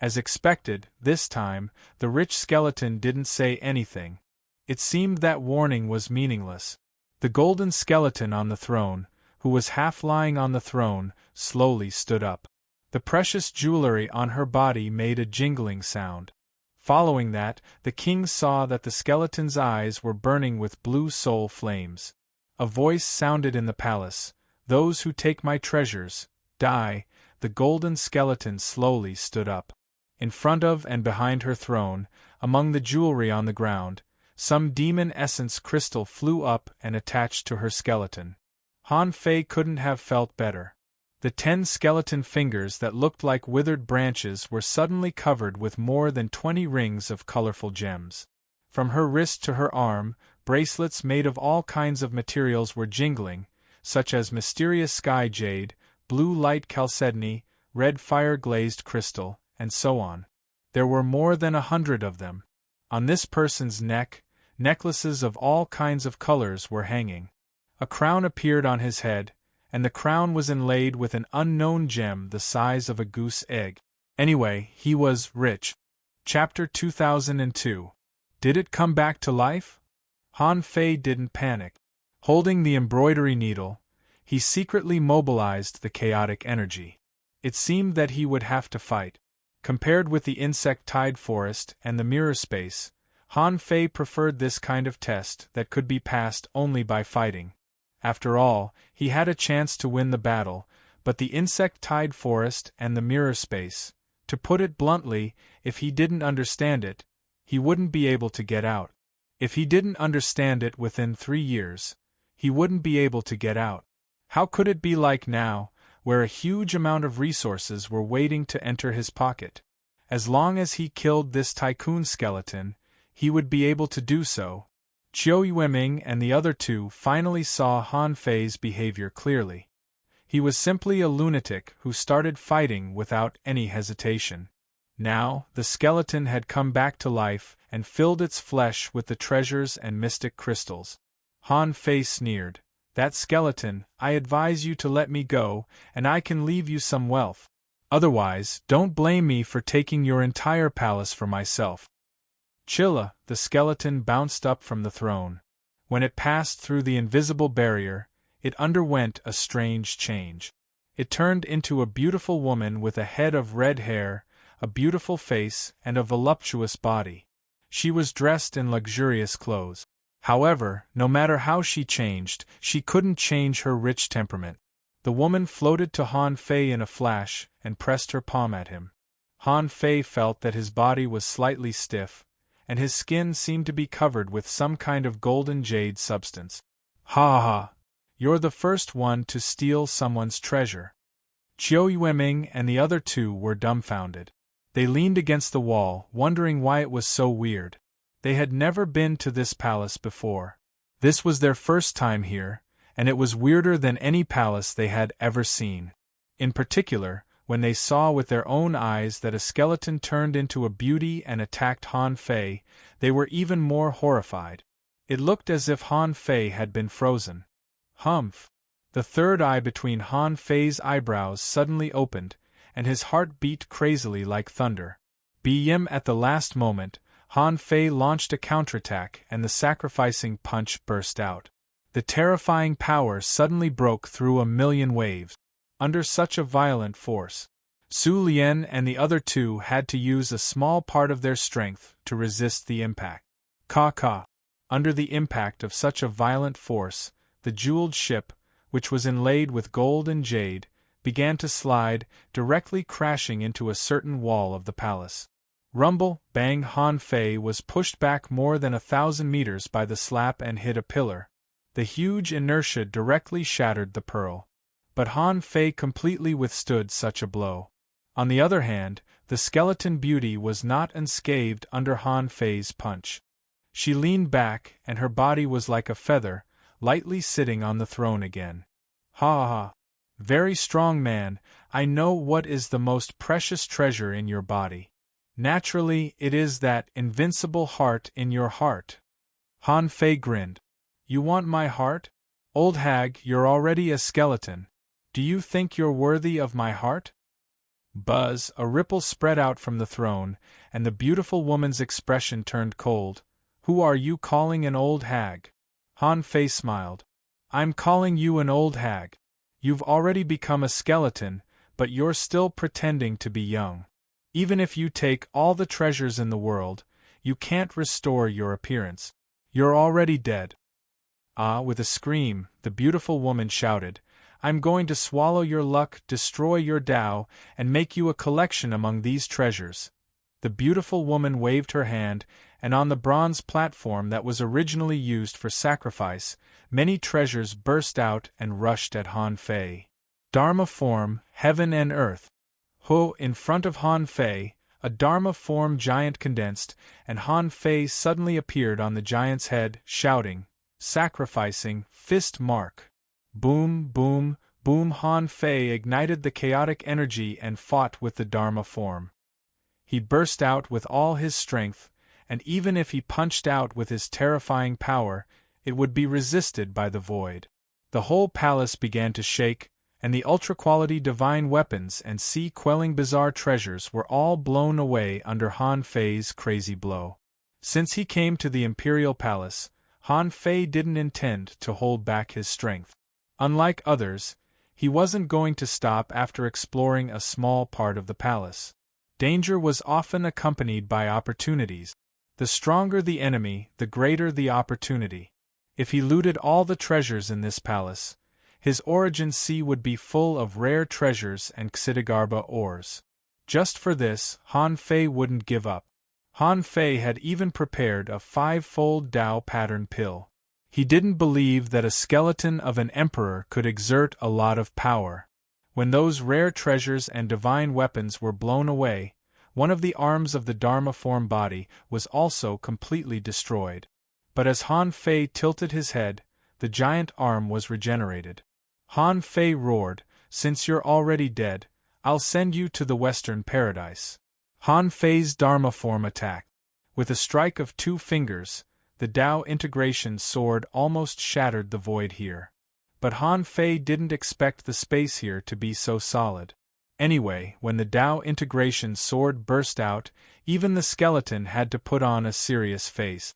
Speaker 1: As expected, this time, the rich skeleton didn't say anything. It seemed that warning was meaningless. The golden skeleton on the throne, who was half lying on the throne, slowly stood up. The precious jewelry on her body made a jingling sound. Following that, the king saw that the skeleton's eyes were burning with blue soul flames. A voice sounded in the palace, "Those who take my treasures, die." The golden skeleton slowly stood up. In front of and behind her throne, among the jewelry on the ground, some demon essence crystal flew up and attached to her skeleton. Han Fei couldn't have felt better. The 10 skeleton fingers that looked like withered branches were suddenly covered with more than 20 rings of colorful gems. From her wrist to her arm, bracelets made of all kinds of materials were jingling, such as mysterious sky jade, blue light chalcedony, red fire-glazed crystal, and so on. There were more than 100 of them. On this person's neck, necklaces of all kinds of colors were hanging. A crown appeared on his head, and the crown was inlaid with an unknown gem the size of a goose egg. Anyway, he was rich. Chapter 2002. Did it come back to life? Han Fei didn't panic. Holding the embroidery needle, he secretly mobilized the chaotic energy. It seemed that he would have to fight. Compared with the insect tide forest and the mirror space, Han Fei preferred this kind of test that could be passed only by fighting. After all, he had a chance to win the battle, but the insect tide forest and the mirror space, to put it bluntly, if he didn't understand it, he wouldn't be able to get out. If he didn't understand it within 3 years, he wouldn't be able to get out. How could it be like now, where a huge amount of resources were waiting to enter his pocket? As long as he killed this tycoon skeleton, he would be able to do so. Chiu Yueming and the other two finally saw Han Fei's behavior clearly. He was simply a lunatic who started fighting without any hesitation. Now, the skeleton had come back to life and filled its flesh with the treasures and mystic crystals. Han Fei sneered, "That skeleton, I advise you to let me go, and I can leave you some wealth. Otherwise, don't blame me for taking your entire palace for myself." Chilla, the skeleton bounced up from the throne. When it passed through the invisible barrier, it underwent a strange change. It turned into a beautiful woman with a head of red hair, a beautiful face, and a voluptuous body. She was dressed in luxurious clothes. However, no matter how she changed, she couldn't change her rich temperament. The woman floated to Han Fei in a flash and pressed her palm at him. Han Fei felt that his body was slightly stiff, and his skin seemed to be covered with some kind of golden jade substance. "Ha ha! You're the first one to steal someone's treasure." Chiu Yueming and the other two were dumbfounded. They leaned against the wall, wondering why it was so weird. They had never been to this palace before. This was their first time here, and it was weirder than any palace they had ever seen. In particular, when they saw with their own eyes that a skeleton turned into a beauty and attacked Han Fei, they were even more horrified. It looked as if Han Fei had been frozen. Humph! The third eye between Han Fei's eyebrows suddenly opened, and his heart beat crazily like thunder. At the last moment, Han Fei launched a counterattack and the sacrificing punch burst out. The terrifying power suddenly broke through a million waves. Under such a violent force, Su Lian and the other two had to use a small part of their strength to resist the impact. Ka. Under the impact of such a violent force, the jeweled ship, which was inlaid with gold and jade, began to slide, directly crashing into a certain wall of the palace. Rumble, bang! Han Fei was pushed back more than 1,000 meters by the slap and hit a pillar. The huge inertia directly shattered the pearl. But Han Fei completely withstood such a blow. On the other hand, the skeleton beauty was not unscathed under Han Fei's punch. She leaned back, and her body was like a feather, lightly sitting on the throne again. Ha! Very strong man, I know what is the most precious treasure in your body. Naturally, it is that invincible heart in your heart. Han Fei grinned. You want my heart? Old hag, you're already a skeleton. Do you think you're worthy of my heart? Buzz, a ripple spread out from the throne, and the beautiful woman's expression turned cold. Who are you calling an old hag? Han Fei smiled. I'm calling you an old hag. You've already become a skeleton, but you're still pretending to be young. Even if you take all the treasures in the world, you can't restore your appearance. You're already dead. Ah! With a scream, the beautiful woman shouted, I'm going to swallow your luck, destroy your Tao, and make you a collection among these treasures. The beautiful woman waved her hand, and on the bronze platform that was originally used for sacrifice, many treasures burst out and rushed at Han Fei. Dharma form, heaven and earth. In front of Han Fei, a Dharma form giant condensed, and Han Fei suddenly appeared on the giant's head, shouting, sacrificing, fist mark. Boom, boom, boom! Han Fei ignited the chaotic energy and fought with the Dharma form. He burst out with all his strength, and even if he punched out with his terrifying power, it would be resisted by the void. The whole palace began to shake, and the ultra-quality divine weapons and sea-quelling bizarre treasures were all blown away under Han Fei's crazy blow. Since he came to the imperial palace, Han Fei didn't intend to hold back his strength. Unlike others, he wasn't going to stop after exploring a small part of the palace. Danger was often accompanied by opportunities. The stronger the enemy, the greater the opportunity. If he looted all the treasures in this palace, his origin sea would be full of rare treasures and Xidigarba ores. Just for this, Han Fei wouldn't give up. Han Fei had even prepared a 5-fold Tao pattern pill. He didn't believe that a skeleton of an emperor could exert a lot of power. When those rare treasures and divine weapons were blown away, one of the arms of the Dharma form body was also completely destroyed. But as Han Fei tilted his head, the giant arm was regenerated. Han Fei roared, since you're already dead, I'll send you to the Western Paradise. Han Fei's Dharma form attacked. With a strike of 2 fingers, the Tao integration sword almost shattered the void here. But Han Fei didn't expect the space here to be so solid. Anyway, when the Tao integration sword burst out, even the skeleton had to put on a serious face.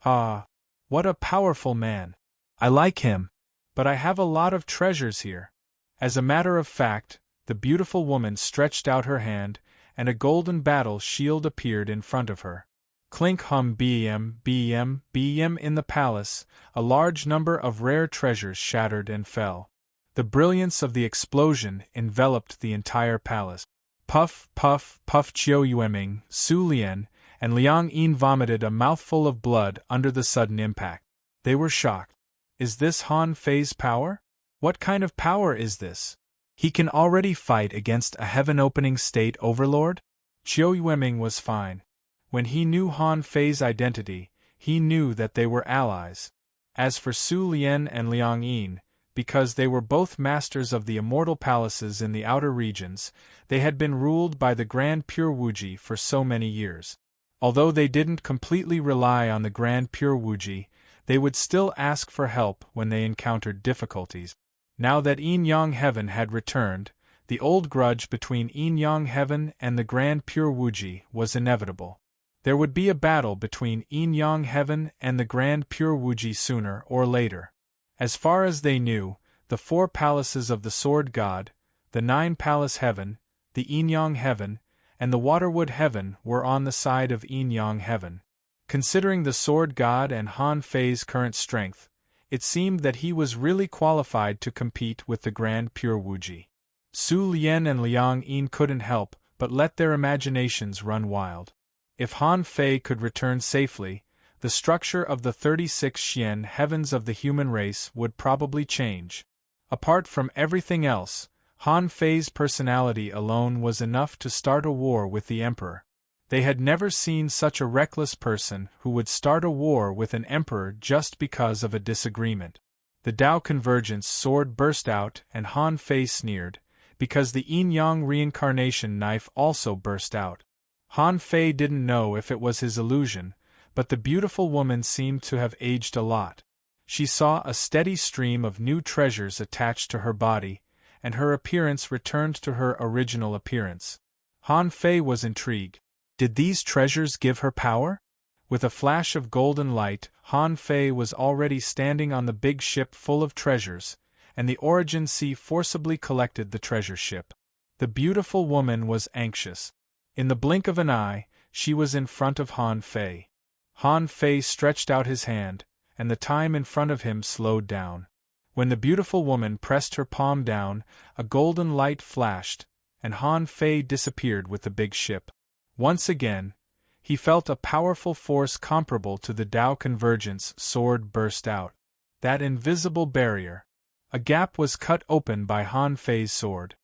Speaker 1: Ah, what a powerful man. I like him. But I have a lot of treasures here. As a matter of fact, the beautiful woman stretched out her hand, and a golden battle shield appeared in front of her. Clink bam in the palace, a large number of rare treasures shattered and fell. The brilliance of the explosion enveloped the entire palace. Puff, puff, puff! Chiu Yueming, Su Lian, and Liang Yin vomited a mouthful of blood under the sudden impact. They were shocked. Is this Han Fei's power? What kind of power is this? He can already fight against a heaven-opening state overlord? Qiu Yueming was fine. When he knew Han Fei's identity, he knew that they were allies. As for Su Lian and Liang Yin, because they were both masters of the immortal palaces in the outer regions, they had been ruled by the Grand Pure Wuji for so many years. Although they didn't completely rely on the Grand Pure Wuji, they would still ask for help when they encountered difficulties. Now that Yin Yang Heaven had returned, the old grudge between Yin Yang Heaven and the Grand Pure Wuji was inevitable. There would be a battle between Yin Yang Heaven and the Grand Pure Wuji sooner or later. As far as they knew, the 4 palaces of the Sword God, the 9 Palace Heaven, the Yin Yang Heaven, and the Waterwood Heaven were on the side of Yin Yang Heaven. Considering the Sword God and Han Fei's current strength, it seemed that he was really qualified to compete with the Grand Pure Wuji. Su Lian and Liang Yin couldn't help but let their imaginations run wild. If Han Fei could return safely, the structure of the 36 Xian heavens of the human race would probably change. Apart from everything else, Han Fei's personality alone was enough to start a war with the Emperor. They had never seen such a reckless person who would start a war with an emperor just because of a disagreement. The Tao Convergence sword burst out and Han Fei sneered, because the Yin-Yang reincarnation knife also burst out. Han Fei didn't know if it was his illusion, but the beautiful woman seemed to have aged a lot. She saw a steady stream of new treasures attached to her body, and her appearance returned to her original appearance. Han Fei was intrigued. Did these treasures give her power? With a flash of golden light, Han Fei was already standing on the big ship full of treasures, and the Origin Sea forcibly collected the treasure ship. The beautiful woman was anxious. In the blink of an eye, she was in front of Han Fei. Han Fei stretched out his hand, and the time in front of him slowed down. When the beautiful woman pressed her palm down, a golden light flashed, and Han Fei disappeared with the big ship. Once again, he felt a powerful force comparable to the Tao Convergence sword burst out. That invisible barrier. A gap was cut open by Han Fei's sword.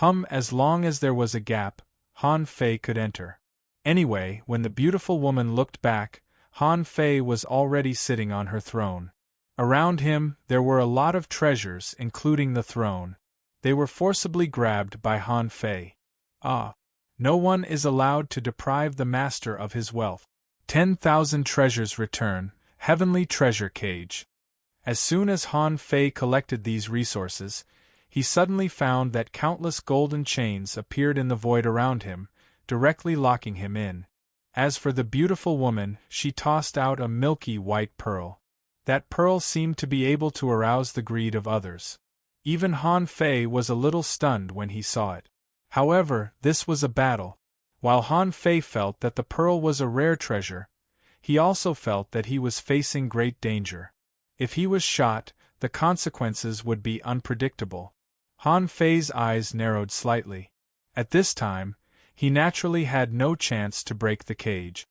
Speaker 1: As long as there was a gap, Han Fei could enter. Anyway, when the beautiful woman looked back, Han Fei was already sitting on her throne. Around him, there were a lot of treasures, including the throne. They were forcibly grabbed by Han Fei. No one is allowed to deprive the master of his wealth. 10,000 treasures return, heavenly treasure cage. As soon as Han Fei collected these resources, he suddenly found that countless golden chains appeared in the void around him, directly locking him in. As for the beautiful woman, she tossed out a milky white pearl. That pearl seemed to be able to arouse the greed of others. Even Han Fei was a little stunned when he saw it. However, this was a battle. While Han Fei felt that the pearl was a rare treasure, he also felt that he was facing great danger. If he was shot, the consequences would be unpredictable. Han Fei's eyes narrowed slightly. At this time, he naturally had no chance to break the cage.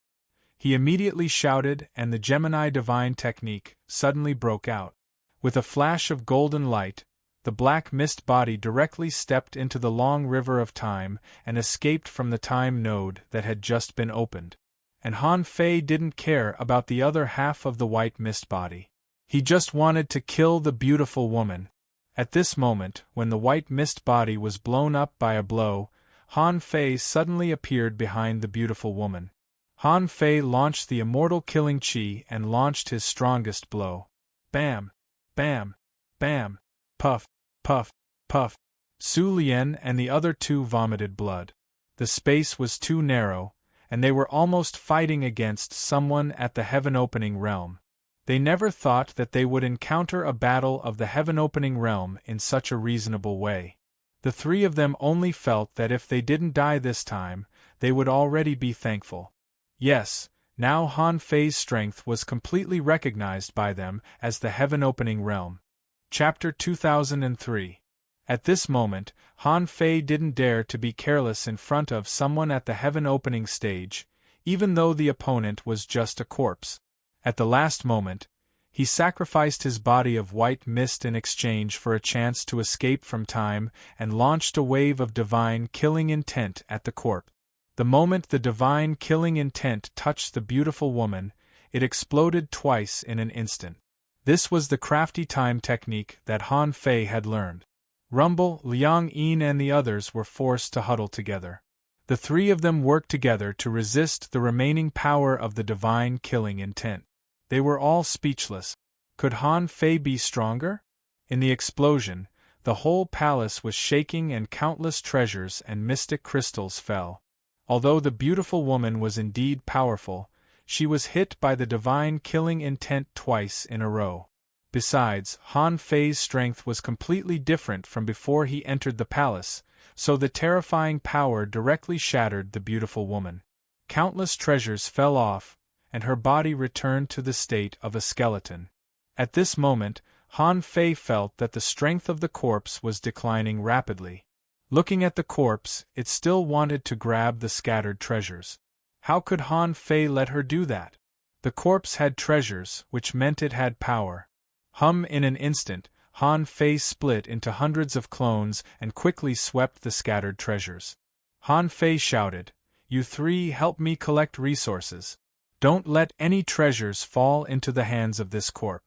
Speaker 1: He immediately shouted, and the Gemini Divine Technique suddenly broke out. With a flash of golden light, the black mist body directly stepped into the long river of time and escaped from the time node that had just been opened. And Han Fei didn't care about the other half of the white mist body. He just wanted to kill the beautiful woman. At this moment, when the white mist body was blown up by a blow, Han Fei suddenly appeared behind the beautiful woman. Han Fei launched the immortal killing chi and launched his strongest blow. Bam! Bam! Bam! Puff! Puff! Puff! Su Lian and the other two vomited blood. The space was too narrow, and they were almost fighting against someone at the heaven-opening realm. They never thought that they would encounter a battle of the heaven-opening realm in such a reasonable way. The three of them only felt that if they didn't die this time, they would already be thankful. Yes, now Han Fei's strength was completely recognized by them as the heaven-opening realm. Chapter 2003. At this moment, Han Fei didn't dare to be careless in front of someone at the heaven-opening stage, even though the opponent was just a corpse. At the last moment, he sacrificed his body of white mist in exchange for a chance to escape from time and launched a wave of divine killing intent at the corpse. The moment the divine killing intent touched the beautiful woman, it exploded twice in an instant. This was the crafty time technique that Han Fei had learned. Rumble, Liang Yin and the others were forced to huddle together. The three of them worked together to resist the remaining power of the divine killing intent. They were all speechless. Could Han Fei be stronger? In the explosion, the whole palace was shaking and countless treasures and mystic crystals fell. Although the beautiful woman was indeed powerful, she was hit by the divine killing intent twice in a row. Besides, Han Fei's strength was completely different from before he entered the palace, so the terrifying power directly shattered the beautiful woman. Countless treasures fell off, and her body returned to the state of a skeleton. At this moment, Han Fei felt that the strength of the corpse was declining rapidly. Looking at the corpse, it still wanted to grab the scattered treasures. How could Han Fei let her do that? The corpse had treasures, which meant it had power. In an instant, Han Fei split into hundreds of clones and quickly swept the scattered treasures. Han Fei shouted, "You three help me collect resources. Don't let any treasures fall into the hands of this corpse."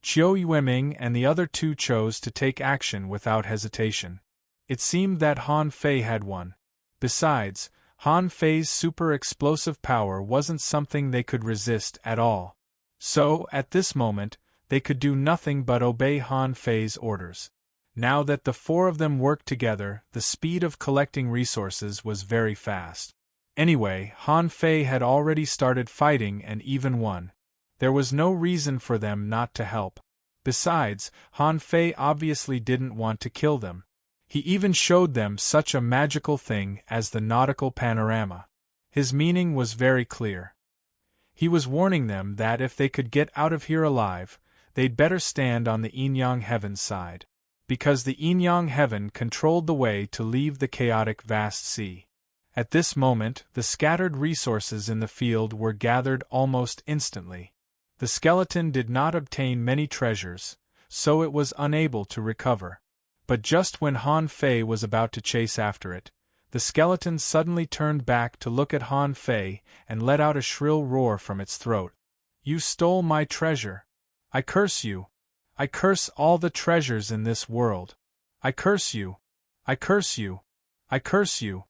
Speaker 1: Qiu Yueming and the other two chose to take action without hesitation. It seemed that Han Fei had won. Besides, Han Fei's super explosive power wasn't something they could resist at all. So, at this moment, they could do nothing but obey Han Fei's orders. Now that the four of them worked together, the speed of collecting resources was very fast. Anyway, Han Fei had already started fighting and even won. There was no reason for them not to help. Besides, Han Fei obviously didn't want to kill them. He even showed them such a magical thing as the nautical panorama. His meaning was very clear. He was warning them that if they could get out of here alive, they'd better stand on the yin-yang heaven's side. Because the yin-yang heaven controlled the way to leave the chaotic vast sea. At this moment, the scattered resources in the field were gathered almost instantly. The skeleton did not obtain many treasures, so it was unable to recover. But just when Han Fei was about to chase after it, the skeleton suddenly turned back to look at Han Fei and let out a shrill roar from its throat. "You stole my treasure! I curse you! I curse all the treasures in this world! I curse you! I curse you! I curse you!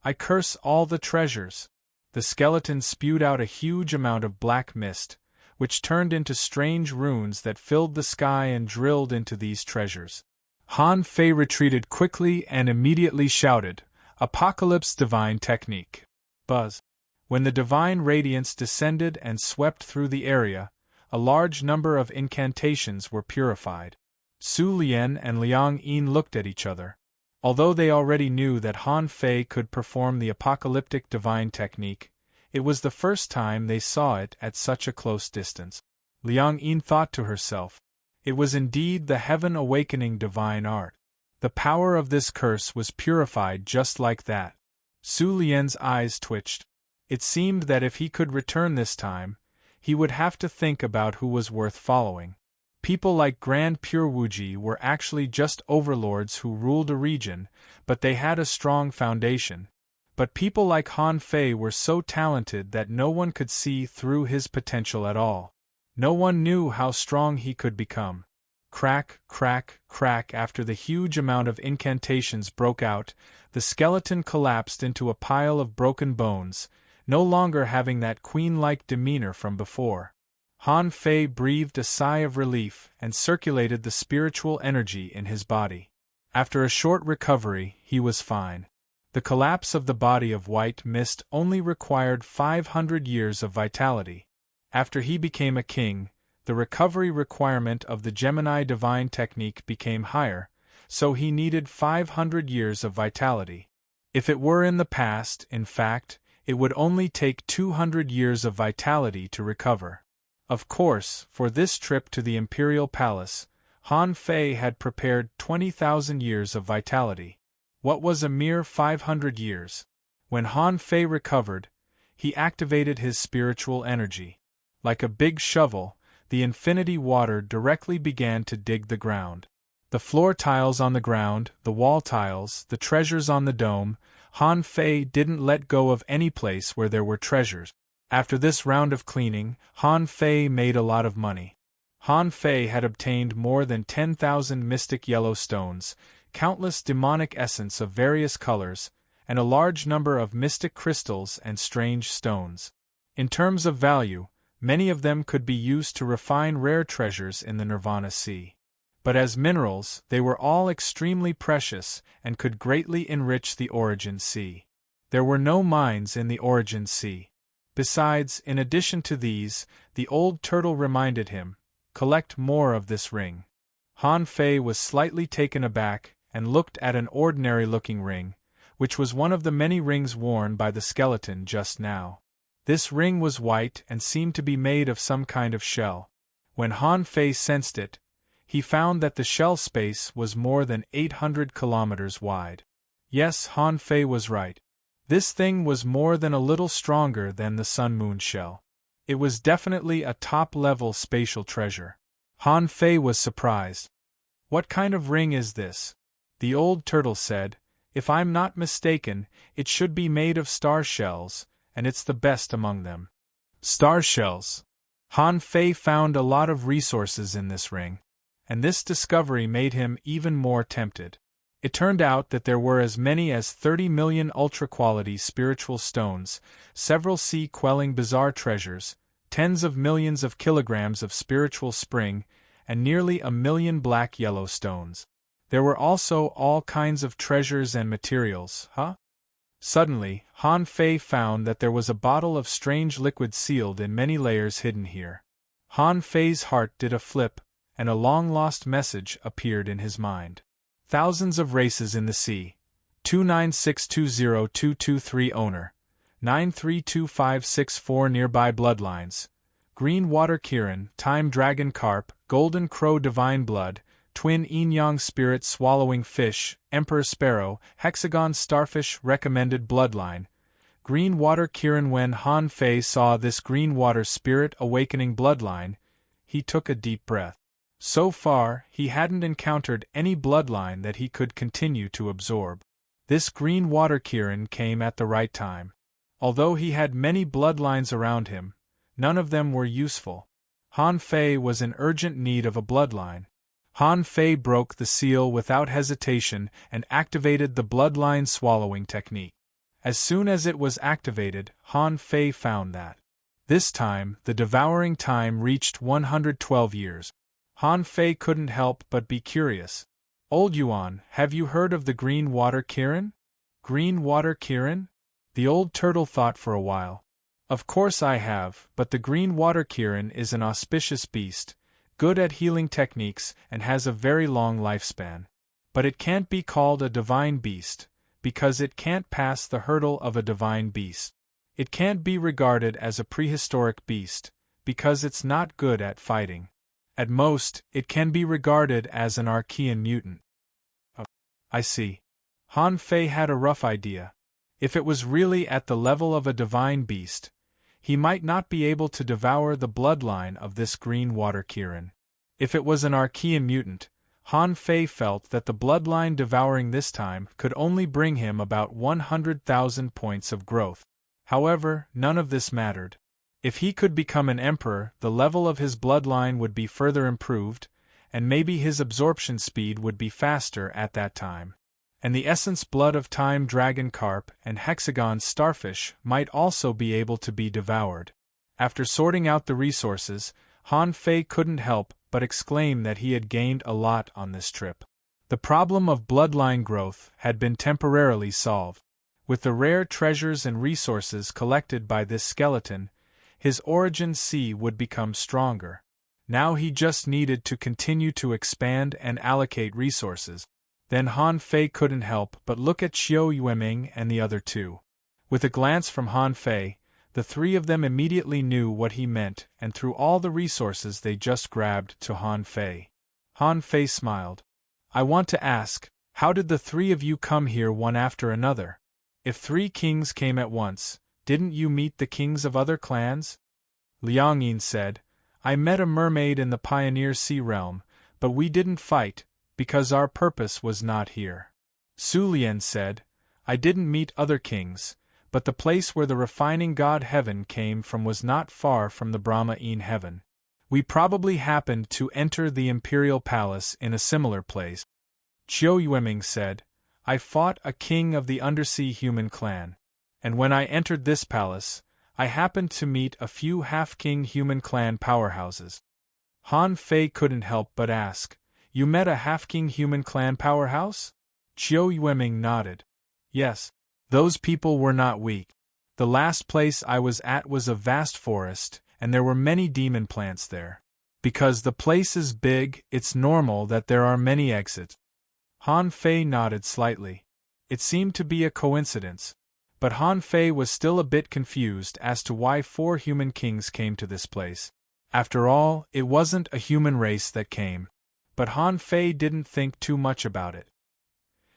Speaker 1: I curse all the treasures!" The skeleton spewed out a huge amount of black mist, which turned into strange runes that filled the sky and drilled into these treasures. Han Fei retreated quickly and immediately shouted, "Apocalypse divine technique!" Buzz. When the divine radiance descended and swept through the area, a large number of incantations were purified. Su Lian and Liang Yin looked at each other. Although they already knew that Han Fei could perform the apocalyptic divine technique, it was the first time they saw it at such a close distance. Liang Yin thought to herself, it was indeed the heaven-awakening divine art. The power of this curse was purified just like that. Su Lian's eyes twitched. It seemed that if he could return this time, he would have to think about who was worth following. People like Grand Pure Wuji were actually just overlords who ruled a region, but they had a strong foundation. But people like Han Fei were so talented that no one could see through his potential at all. No one knew how strong he could become. Crack, crack, crack. After the huge amount of incantations broke out, the skeleton collapsed into a pile of broken bones, no longer having that queen-like demeanor from before. Han Fei breathed a sigh of relief and circulated the spiritual energy in his body. After a short recovery, he was fine. The collapse of the body of white mist only required 500 years of vitality. After he became a king, the recovery requirement of the Gemini divine technique became higher, so he needed 500 years of vitality. If it were in the past, in fact, it would only take 200 years of vitality to recover. Of course, for this trip to the Imperial Palace, Han Fei had prepared 20,000 years of vitality. What was a mere 500 years? When Han Fei recovered, he activated his spiritual energy. Like a big shovel, the infinity water directly began to dig the ground. The floor tiles on the ground, the wall tiles, the treasures on the dome, Han Fei didn't let go of any place where there were treasures. After this round of cleaning, Han Fei made a lot of money. Han Fei had obtained more than 10,000 mystic yellow stones, countless demonic essence of various colors, and a large number of mystic crystals and strange stones. In terms of value, many of them could be used to refine rare treasures in the Nirvana Sea. But as minerals, they were all extremely precious and could greatly enrich the Origin Sea. There were no mines in the Origin Sea. Besides, in addition to these, the old turtle reminded him, "Collect more of this ring." Han Fei was slightly taken aback and looked at an ordinary-looking ring, which was one of the many rings worn by the skeleton just now. This ring was white and seemed to be made of some kind of shell. When Han Fei sensed it, he found that the shell space was more than 800 kilometers wide. Yes, Han Fei was right. This thing was more than a little stronger than the Sun-Moon shell. It was definitely a top-level spatial treasure. Han Fei was surprised. "What kind of ring is this?" The old turtle said, "If I'm not mistaken, it should be made of star shells, and it's the best among them." Star shells. Han Fei found a lot of resources in this ring, and this discovery made him even more tempted. It turned out that there were as many as 30 million ultra-quality spiritual stones, several sea-quelling bizarre treasures, tens of millions of kilograms of spiritual spring, and nearly 1,000,000 black-yellow stones. There were also all kinds of treasures and materials, Suddenly, Han Fei found that there was a bottle of strange liquid sealed in many layers hidden here. Han Fei's heart did a flip, and a long-lost message appeared in his mind. Thousands of races in the sea. 296202223 owner. 932564 nearby bloodlines. Green water Kirin, time dragon carp, golden crow divine blood, twin yin-yang spirit swallowing fish, emperor sparrow, hexagon starfish recommended bloodline. Green water Kirin. When Han Fei saw this green water spirit awakening bloodline, he took a deep breath. So far, he hadn't encountered any bloodline that he could continue to absorb. This green water Kirin came at the right time. Although he had many bloodlines around him, none of them were useful. Han Fei was in urgent need of a bloodline. Han Fei broke the seal without hesitation and activated the bloodline swallowing technique. As soon as it was activated, Han Fei found that this time, the devouring time reached 112 years. Han Fei couldn't help but be curious. "Old Yuan, have you heard of the green water Kirin?" "Green water Kirin?" The old turtle thought for a while. "Of course I have, but the green water Kirin is an auspicious beast, good at healing techniques and has a very long lifespan. But it can't be called a divine beast, because it can't pass the hurdle of a divine beast. It can't be regarded as a prehistoric beast, because it's not good at fighting. At most, it can be regarded as an Archean mutant." "Oh, I see." Han Fei had a rough idea. If it was really at the level of a divine beast, he might not be able to devour the bloodline of this green water Kirin. If it was an Archean mutant, Han Fei felt that the bloodline devouring this time could only bring him about 100,000 points of growth. However, none of this mattered. If he could become an emperor, the level of his bloodline would be further improved, and maybe his absorption speed would be faster at that time. And the essence blood of time dragon carp and hexagon starfish might also be able to be devoured. After sorting out the resources, Han Fei couldn't help but exclaim that he had gained a lot on this trip. The problem of bloodline growth had been temporarily solved. With the rare treasures and resources collected by this skeleton, his Origin Sea would become stronger. Now he just needed to continue to expand and allocate resources. Then Han Fei couldn't help but look at Xiao Yueming and the other two. With a glance from Han Fei, the three of them immediately knew what he meant and threw all the resources they just grabbed to Han Fei. Han Fei smiled. "I want to ask, how did the three of you come here one after another? If 3 kings came at once, didn't you meet the kings of other clans?" Liang Yin said, "I met a mermaid in the Pioneer Sea realm, but we didn't fight, because our purpose was not here." Su Lian said, I didn't meet other kings, but the place where the refining god heaven came from was not far from the Brahma-ine heaven. We probably happened to enter the imperial palace in a similar place. Chiu Yueming said, I fought a king of the undersea human clan. And when I entered this palace, I happened to meet a few half-king human clan powerhouses. Han Fei couldn't help but ask, You met a half-king human clan powerhouse? Chiu Yueming nodded. Yes. Those people were not weak. The last place I was at was a vast forest, and there were many demon plants there. Because the place is big, it's normal that there are many exits. Han Fei nodded slightly. It seemed to be a coincidence. But Han Fei was still a bit confused as to why 4 human kings came to this place. After all, it wasn't a human race that came. But Han Fei didn't think too much about it.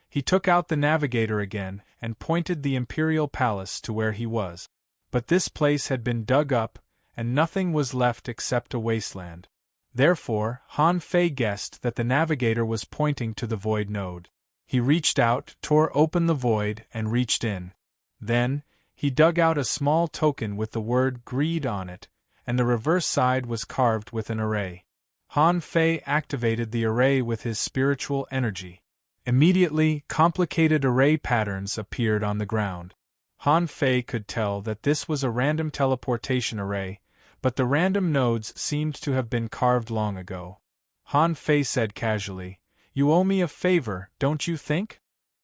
Speaker 1: He took out the navigator again and pointed the imperial palace to where he was. But this place had been dug up, and nothing was left except a wasteland. Therefore, Han Fei guessed that the navigator was pointing to the void node. He reached out, tore open the void, and reached in. Then, he dug out a small token with the word greed on it, and the reverse side was carved with an array. Han Fei activated the array with his spiritual energy. Immediately, complicated array patterns appeared on the ground. Han Fei could tell that this was a random teleportation array, but the random nodes seemed to have been carved long ago. Han Fei said casually, You owe me a favor, don't you think?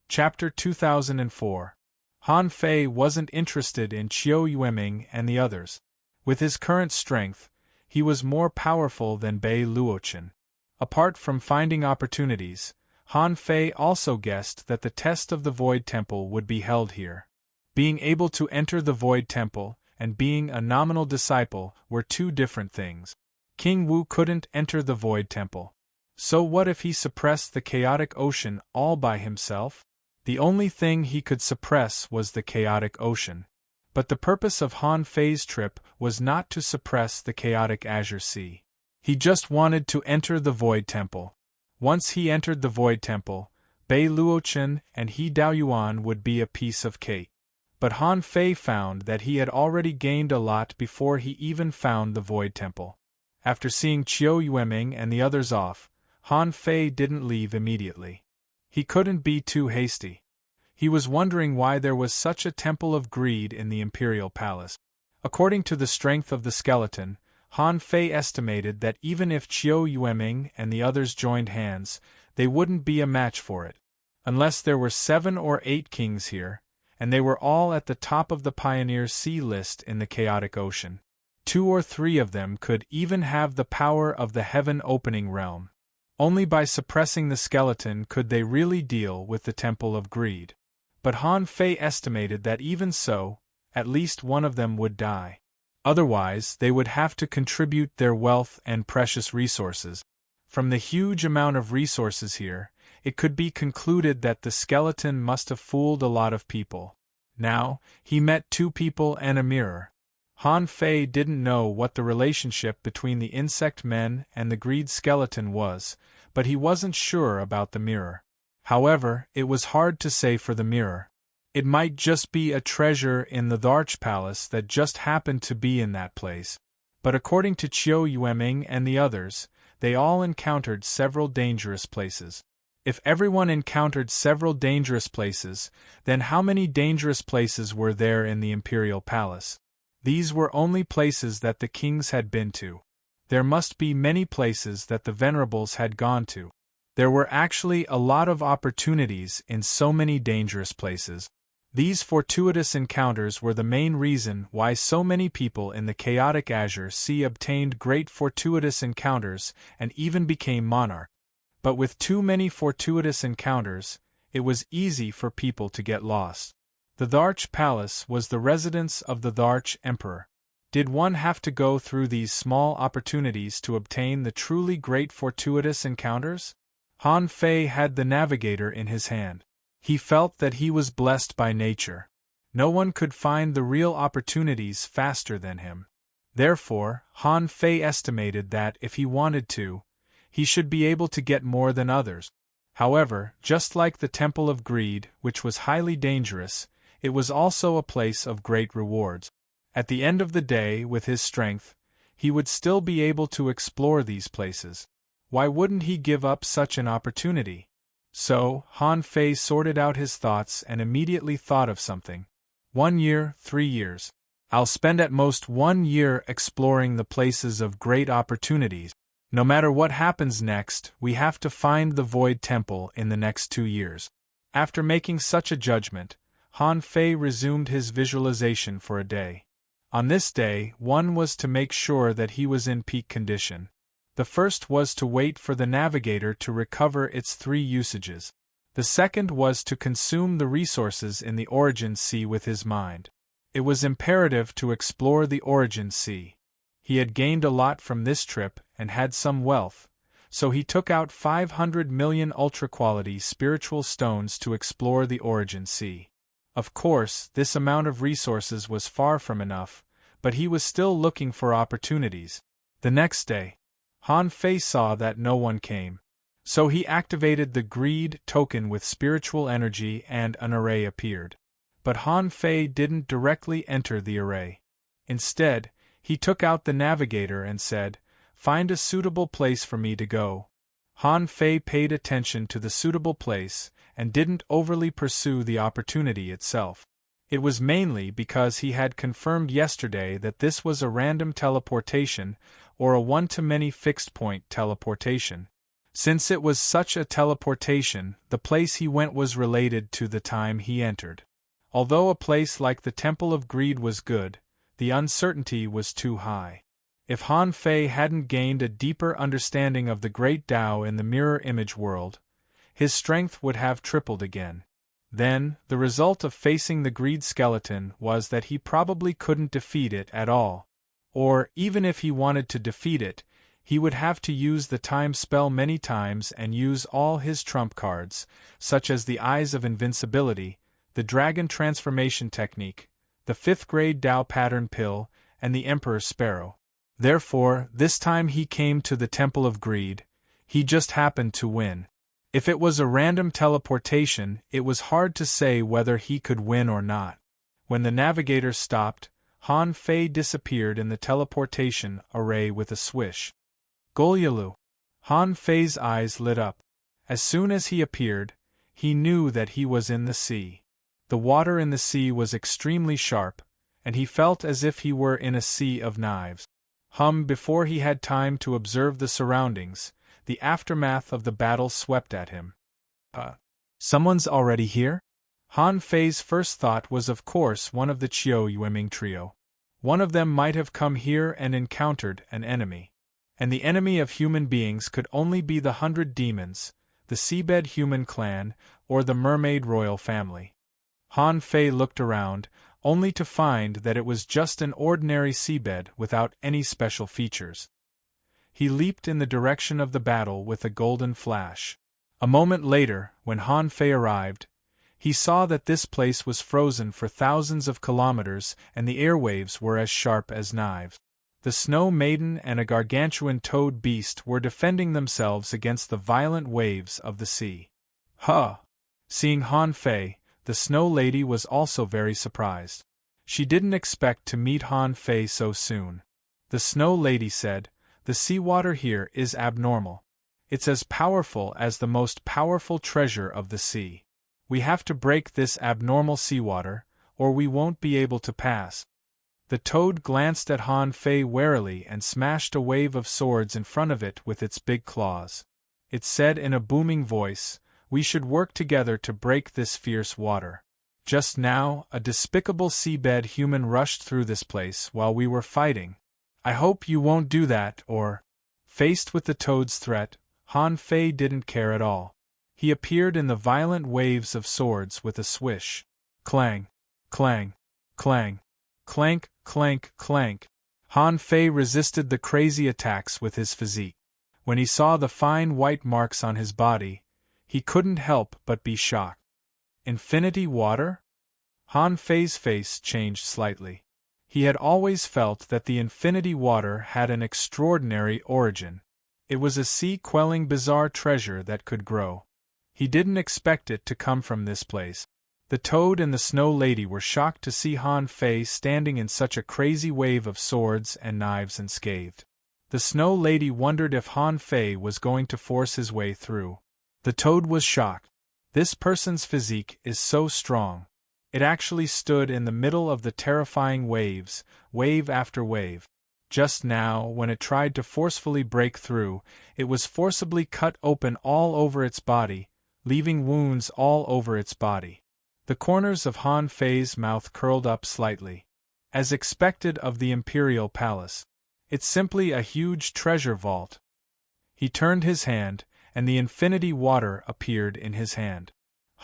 Speaker 1: Chapter 2004. Han Fei wasn't interested in Chiu Yueming and the others. With his current strength, he was more powerful than Bei Luochen. Apart from finding opportunities, Han Fei also guessed that the test of the Void Temple would be held here. Being able to enter the Void Temple and being a nominal disciple were 2 different things. King Wu couldn't enter the Void Temple. So what if he suppressed the chaotic ocean all by himself? The only thing he could suppress was the chaotic ocean. But the purpose of Han Fei's trip was not to suppress the chaotic Azure Sea. He just wanted to enter the Void Temple. Once he entered the Void Temple, Bei Luochen and He Daoyuan would be a piece of cake. But Han Fei found that he had already gained a lot before he even found the Void Temple. After seeing Chiu Yueming and the others off, Han Fei didn't leave immediately. He couldn't be too hasty. He was wondering why there was such a temple of greed in the imperial palace. According to the strength of the skeleton, Han Fei estimated that even if Chiu Yueming and the others joined hands, they wouldn't be a match for it. Unless there were 7 or 8 kings here, and they were all at the top of the Pioneer Sea list in the chaotic ocean. 2 or 3 of them could even have the power of the heaven-opening realm. Only by suppressing the skeleton could they really deal with the Temple of Greed. But Han Fei estimated that even so, at least one of them would die. Otherwise, they would have to contribute their wealth and precious resources. From the huge amount of resources here, it could be concluded that the skeleton must have fooled a lot of people. Now, he met 2 people and a mirror. Han Fei didn't know what the relationship between the insect men and the greed skeleton was, but he wasn't sure about the mirror. However, it was hard to say for the mirror. It might just be a treasure in the Dharch Palace that just happened to be in that place. But according to Chiu Yueming and the others, they all encountered several dangerous places. If everyone encountered several dangerous places, then how many dangerous places were there in the Imperial Palace? These were only places that the kings had been to. There must be many places that the venerables had gone to. There were actually a lot of opportunities in so many dangerous places. These fortuitous encounters were the main reason why so many people in the chaotic Azure Sea obtained great fortuitous encounters and even became monarch. But with too many fortuitous encounters, it was easy for people to get lost. The Dharch Palace was the residence of the Dharch Emperor. Did one have to go through these small opportunities to obtain the truly great fortuitous encounters? Han Fei had the navigator in his hand. He felt that he was blessed by nature. No one could find the real opportunities faster than him. Therefore, Han Fei estimated that if he wanted to, he should be able to get more than others. However, just like the Temple of Greed, which was highly dangerous, it was also a place of great rewards. At the end of the day, with his strength, he would still be able to explore these places. Why wouldn't he give up such an opportunity? So, Han Fei sorted out his thoughts and immediately thought of something. 1 year, 3 years. I'll spend at most 1 year exploring the places of great opportunities. No matter what happens next, we have to find the Void Temple in the next 2 years. After making such a judgment, Han Fei resumed his visualization for a day. On this day, one was to make sure that he was in peak condition. The first was to wait for the navigator to recover its 3 usages. The second was to consume the resources in the Origin Sea with his mind. It was imperative to explore the Origin Sea. He had gained a lot from this trip and had some wealth, so he took out 500 million ultra-quality spiritual stones to explore the Origin Sea. Of course, this amount of resources was far from enough, but he was still looking for opportunities. The next day, Han Fei saw that no one came. So he activated the Greed token with spiritual energy and an array appeared. But Han Fei didn't directly enter the array. Instead, he took out the navigator and said, "Find a suitable place for me to go." Han Fei paid attention to the suitable place and didn't overly pursue the opportunity itself. It was mainly because he had confirmed yesterday that this was a random teleportation or a one-to-many fixed-point teleportation. Since it was such a teleportation, the place he went was related to the time he entered. Although a place like the Temple of Greed was good, the uncertainty was too high. If Han Fei hadn't gained a deeper understanding of the great Tao in the mirror image world, his strength would have tripled again. Then, the result of facing the Greed skeleton was that he probably couldn't defeat it at all. Or, even if he wanted to defeat it, he would have to use the time spell many times and use all his trump cards, such as the Eyes of Invincibility, the Dragon Transformation Technique, the 5th grade Tao Pattern Pill, and the Emperor's Sparrow. Therefore, this time he came to the Temple of Greed, he just happened to win. If it was a random teleportation, it was hard to say whether he could win or not. When the navigator stopped, Han Fei disappeared in the teleportation array with a swish. Golyalu! Han Fei's eyes lit up. As soon as he appeared, he knew that he was in the sea. The water in the sea was extremely sharp, and he felt as if he were in a sea of knives. Before he had time to observe the surroundings, the aftermath of the battle swept at him. Someone's already here? Han Fei's first thought was of course one of the Qiu Yueming trio. One of them might have come here and encountered an enemy. And the enemy of human beings could only be the 100 demons, the seabed human clan, or the mermaid royal family. Han Fei looked around, only to find that it was just an ordinary seabed without any special features. He leaped in the direction of the battle with a golden flash. A moment later, when Han Fei arrived, he saw that this place was frozen for thousands of kilometers and the airwaves were as sharp as knives. The Snow Maiden and a gargantuan toad beast were defending themselves against the violent waves of the sea. Seeing Han Fei, the Snow Lady was also very surprised. She didn't expect to meet Han Fei so soon. The Snow Lady said, "The seawater here is abnormal. It's as powerful as the most powerful treasure of the sea. We have to break this abnormal seawater, or we won't be able to pass." The toad glanced at Han Fei warily and smashed a wave of swords in front of it with its big claws. It said in a booming voice, "We should work together to break this fierce water. Just now, a despicable seabed human rushed through this place while we were fighting. I hope you won't do that, or—" Faced with the toad's threat, Han Fei didn't care at all. He appeared in the violent waves of swords with a swish. Clang! Clang! Clang! Clank! Clank! Clank! Han Fei resisted the crazy attacks with his physique. When he saw the fine white marks on his body, he couldn't help but be shocked. Infinity water? Han Fei's face changed slightly. He had always felt that the infinity water had an extraordinary origin. It was a sea-quelling bizarre treasure that could grow. He didn't expect it to come from this place. The Toad and the Snow Lady were shocked to see Han Fei standing in such a crazy wave of swords and knives unscathed. The Snow Lady wondered if Han Fei was going to force his way through. The Toad was shocked. This person's physique is so strong. It actually stood in the middle of the terrifying waves, wave after wave. Just now, when it tried to forcefully break through, it was forcibly cut open all over its body, leaving wounds all over its body. The corners of Han Fei's mouth curled up slightly. As expected of the Imperial Palace. It's simply a huge treasure vault. He turned his hand, and the infinity water appeared in his hand.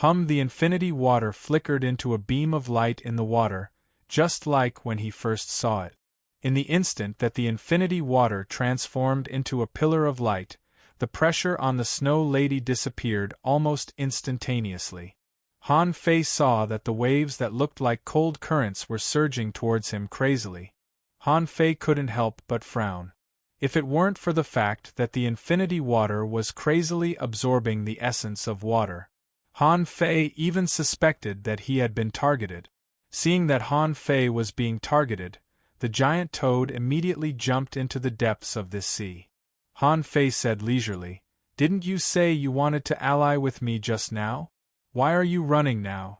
Speaker 1: The infinity water flickered into a beam of light in the water, just like when he first saw it. In the instant that the infinity water transformed into a pillar of light, the pressure on the Snow Lady disappeared almost instantaneously. Han Fei saw that the waves that looked like cold currents were surging towards him crazily. Han Fei couldn't help but frown. If it weren't for the fact that the infinity water was crazily absorbing the essence of water, Han Fei even suspected that he had been targeted. Seeing that Han Fei was being targeted, the giant toad immediately jumped into the depths of this sea. Han Fei said leisurely, "Didn't you say you wanted to ally with me just now? Why are you running now?"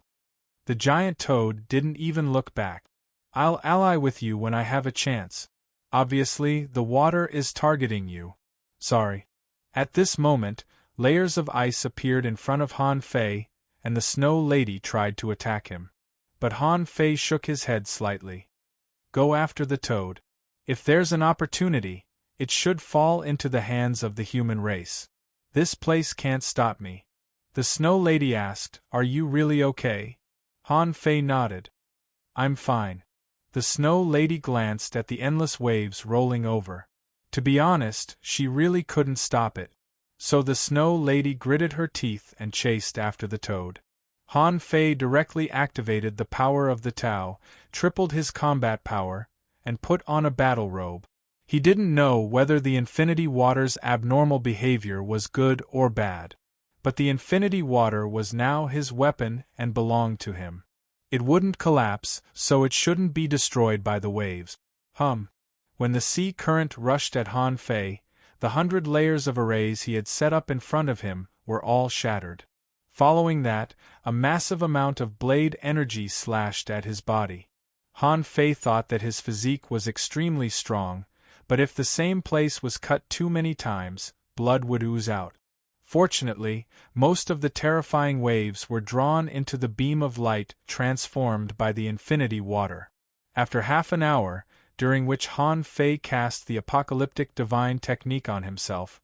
Speaker 1: The giant toad didn't even look back. "I'll ally with you when I have a chance. Obviously, the water is targeting you. Sorry." At this moment, layers of ice appeared in front of Han Fei, and the Snow Lady tried to attack him. But Han Fei shook his head slightly. "Go after the toad. If there's an opportunity, it should fall into the hands of the human race. This place can't stop me." The Snow Lady asked, "Are you really okay?" Han Fei nodded. "I'm fine." The Snow Lady glanced at the endless waves rolling over. To be honest, she really couldn't stop it. So the Snow Lady gritted her teeth and chased after the toad. Han Fei directly activated the power of the Tao, tripled his combat power, and put on a battle robe. He didn't know whether the infinity water's abnormal behavior was good or bad. But the infinity water was now his weapon and belonged to him. It wouldn't collapse, so it shouldn't be destroyed by the waves. When the sea current rushed at Han Fei, the 100 layers of arrays he had set up in front of him were all shattered. Following that, a massive amount of blade energy slashed at his body. Han Fei thought that his physique was extremely strong, but if the same place was cut too many times, blood would ooze out. Fortunately, most of the terrifying waves were drawn into the beam of light transformed by the infinity water. After half an hour, during which Han Fei cast the apocalyptic divine technique on himself,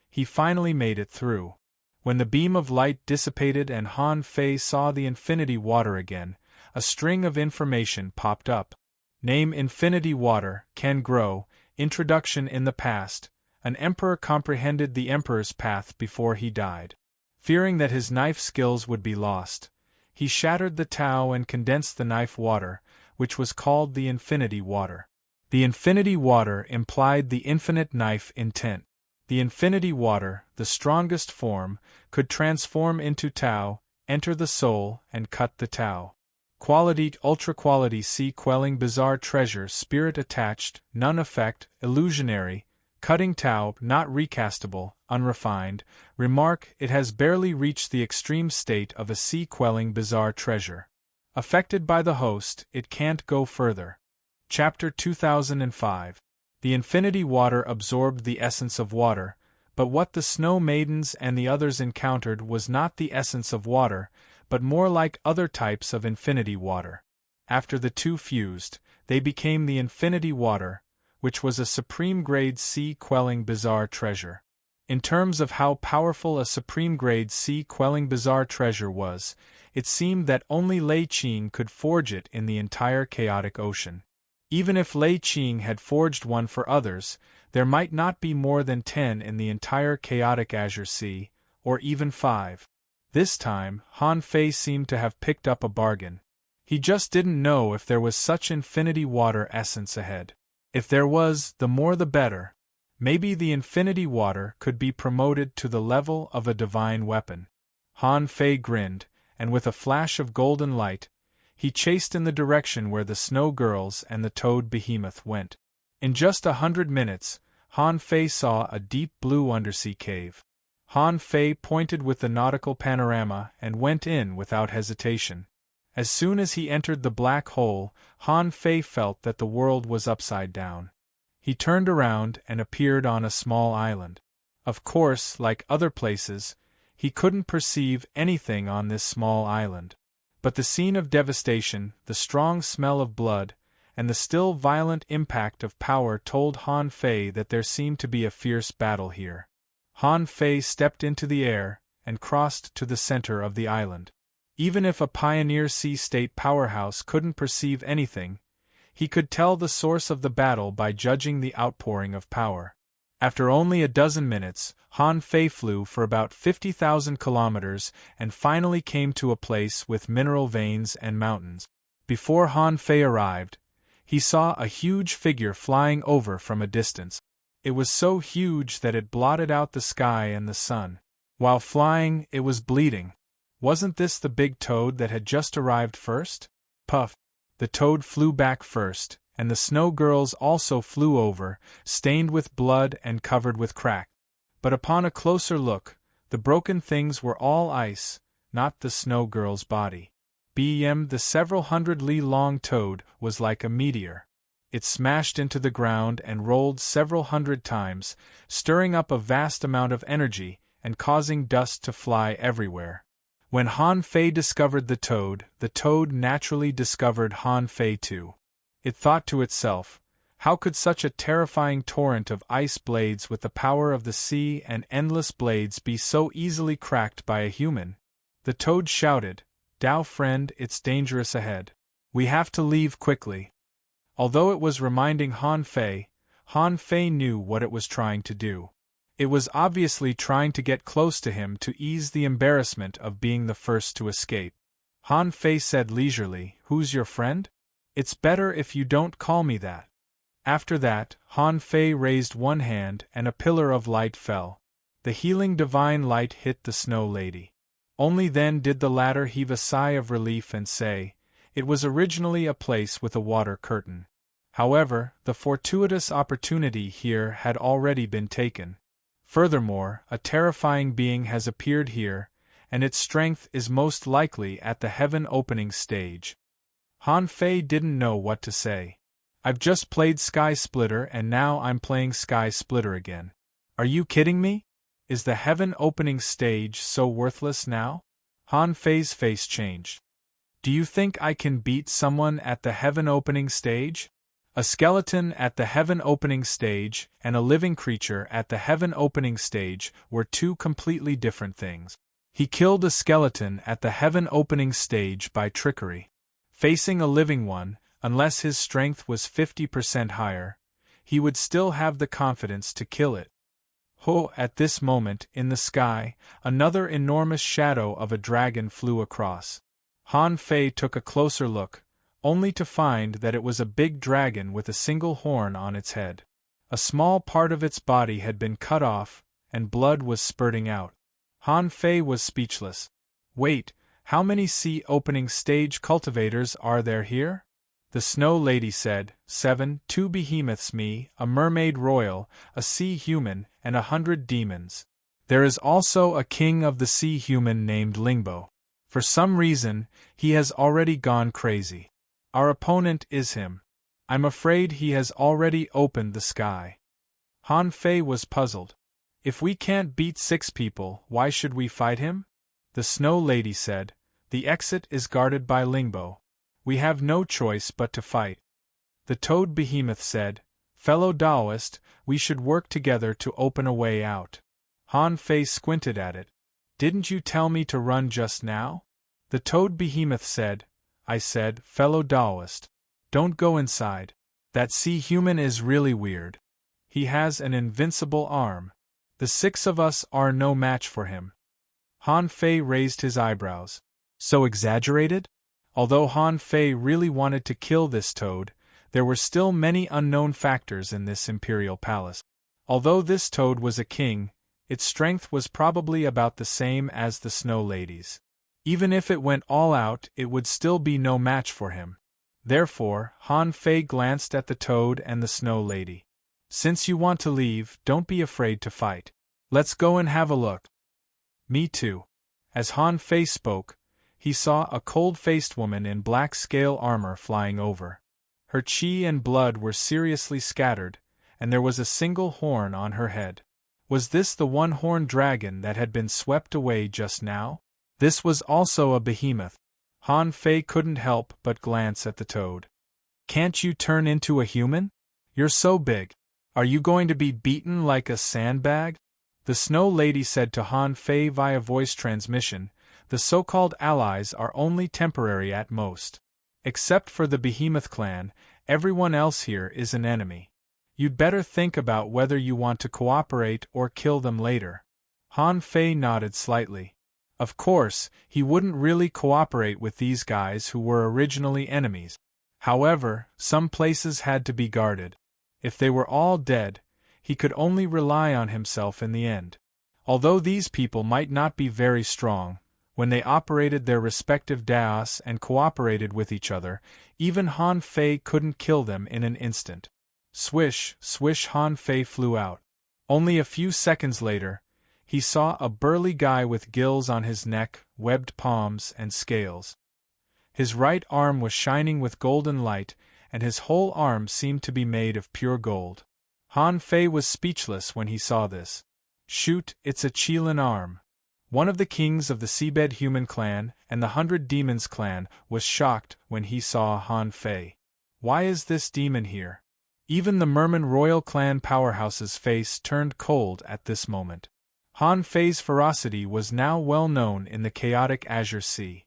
Speaker 1: he finally made it through. When the beam of light dissipated and Han Fei saw the infinity water again, a string of information popped up. Name: Infinity Water, can grow, introduction in the past. An emperor comprehended the emperor's path before he died. Fearing that his knife skills would be lost, he shattered the Tao and condensed the knife water, which was called the Infinity Water. The Infinity Water implied the infinite knife intent. The Infinity Water, the strongest form, could transform into Tao, enter the soul, and cut the Tao. Quality: ultra quality, sea quelling, bizarre treasure, spirit attached, none effect, illusionary. Cutting Tao, not recastable, unrefined. Remark: it has barely reached the extreme state of a sea-quelling bizarre treasure. Affected by the host, it can't go further. Chapter 2005. The infinity water absorbed the essence of water, but what the Snow Maidens and the others encountered was not the essence of water, but more like other types of infinity water. After the two fused, they became the infinity water, which was a supreme-grade sea-quelling bizarre treasure. In terms of how powerful a supreme-grade sea-quelling bizarre treasure was, it seemed that only Lei Qing could forge it in the entire chaotic ocean. Even if Lei Qing had forged one for others, there might not be more than 10 in the entire chaotic azure sea, or even 5. This time, Han Fei seemed to have picked up a bargain. He just didn't know if there was such infinity water essence ahead. If there was, the more the better. Maybe the infinity water could be promoted to the level of a divine weapon. Han Fei grinned, and with a flash of golden light, he chased in the direction where the snow girls and the toad behemoth went. In just 100 minutes, Han Fei saw a deep blue undersea cave. Han Fei pointed with the nautical panorama and went in without hesitation. As soon as he entered the black hole, Han Fei felt that the world was upside down. He turned around and appeared on a small island. Of course, like other places, he couldn't perceive anything on this small island. But the scene of devastation, the strong smell of blood, and the still violent impact of power told Han Fei that there seemed to be a fierce battle here. Han Fei stepped into the air and crossed to the center of the island. Even if a pioneer sea-state powerhouse couldn't perceive anything, he could tell the source of the battle by judging the outpouring of power. After only a dozen minutes, Han Fei flew for about 50,000 kilometers and finally came to a place with mineral veins and mountains. Before Han Fei arrived, he saw a huge figure flying over from a distance. It was so huge that it blotted out the sky and the sun. While flying, it was bleeding. Wasn't this the big toad that had just arrived first? Puff! The toad flew back first, and the snow girls also flew over, stained with blood and covered with crack. But upon a closer look, the broken things were all ice, not the snow girl's body. The several hundred li long toad was like a meteor. It smashed into the ground and rolled several hundred times, stirring up a vast amount of energy and causing dust to fly everywhere. When Han Fei discovered the toad naturally discovered Han Fei too. It thought to itself, how could such a terrifying torrent of ice blades with the power of the sea and endless blades be so easily cracked by a human? The toad shouted, "Dao friend, it's dangerous ahead. We have to leave quickly." Although it was reminding Han Fei knew what it was trying to do. It was obviously trying to get close to him to ease the embarrassment of being the first to escape. Han Fei said leisurely, "Who's your friend? It's better if you don't call me that." After that, Han Fei raised one hand and a pillar of light fell. The healing divine light hit the snow lady. Only then did the latter heave a sigh of relief and say, it was originally a place with a water curtain. However, the fortuitous opportunity here had already been taken. Furthermore, a terrifying being has appeared here, and its strength is most likely at the heaven-opening stage. Han Fei didn't know what to say. I've just played Sky Splitter and now I'm playing Sky Splitter again. Are you kidding me? Is the heaven-opening stage so worthless now? Han Fei's face changed. Do you think I can beat someone at the heaven-opening stage? A skeleton at the heaven-opening stage and a living creature at the heaven-opening stage were two completely different things. He killed a skeleton at the heaven-opening stage by trickery. Facing a living one, unless his strength was 50% higher, he would still have the confidence to kill it. At this moment, in the sky, another enormous shadow of a dragon flew across. Han Fei took a closer look, only to find that it was a big dragon with a single horn on its head. A small part of its body had been cut off, and blood was spurting out. Han Fei was speechless. Wait, how many sea-opening stage cultivators are there here? The Snow Lady said, 7, 2 behemoths me, a mermaid royal, a sea human, and 100 demons. There is also a king of the sea human named Lingbo. For some reason, he has already gone crazy. Our opponent is him. I'm afraid he has already opened the sky. Han Fei was puzzled. If we can't beat 6 people, why should we fight him? The Snow Lady said, the exit is guarded by Lingbo. We have no choice but to fight. The Toad Behemoth said, fellow Taoist, we should work together to open a way out. Han Fei squinted at it. Didn't you tell me to run just now? The Toad Behemoth said, I said, fellow Taoist, don't go inside. That sea human is really weird. He has an invincible arm. The 6 of us are no match for him. Han Fei raised his eyebrows. So exaggerated? Although Han Fei really wanted to kill this toad, there were still many unknown factors in this imperial palace. Although this toad was a king, Its strength was probably about the same as the Snow Lady's. Even if it went all out, it would still be no match for him. Therefore, Han Fei glanced at the toad and the Snow Lady. Since you want to leave, don't be afraid to fight. Let's go and have a look. Me too. As Han Fei spoke, he saw a cold-faced woman in black scale armor flying over. Her chi and blood were seriously scattered, and there was a single horn on her head. Was this the one-horned dragon that had been swept away just now? This was also a behemoth. Han Fei couldn't help but glance at the toad. Can't you turn into a human? You're so big. Are you going to be beaten like a sandbag? The Snow Lady said to Han Fei via voice transmission, the so-called allies are only temporary at most. Except for the Behemoth clan, everyone else here is an enemy. You'd better think about whether you want to cooperate or kill them later. Han Fei nodded slightly. Of course, he wouldn't really cooperate with these guys who were originally enemies. However, some places had to be guarded. If they were all dead, he could only rely on himself in the end. Although these people might not be very strong, when they operated their respective daos and cooperated with each other, even Han Fei couldn't kill them in an instant. Swish, swish, Han Fei flew out. Only a few seconds later, he saw a burly guy with gills on his neck, webbed palms, and scales. His right arm was shining with golden light, and his whole arm seemed to be made of pure gold. Han Fei was speechless when he saw this. Shoot, it's a Qilin arm. One of the kings of the Seabed Human clan and the 100 Demons clan was shocked when he saw Han Fei. Why is this demon here? Even the Merman royal clan powerhouse's face turned cold at this moment. Han Fei's ferocity was now well known in the chaotic Azure Sea.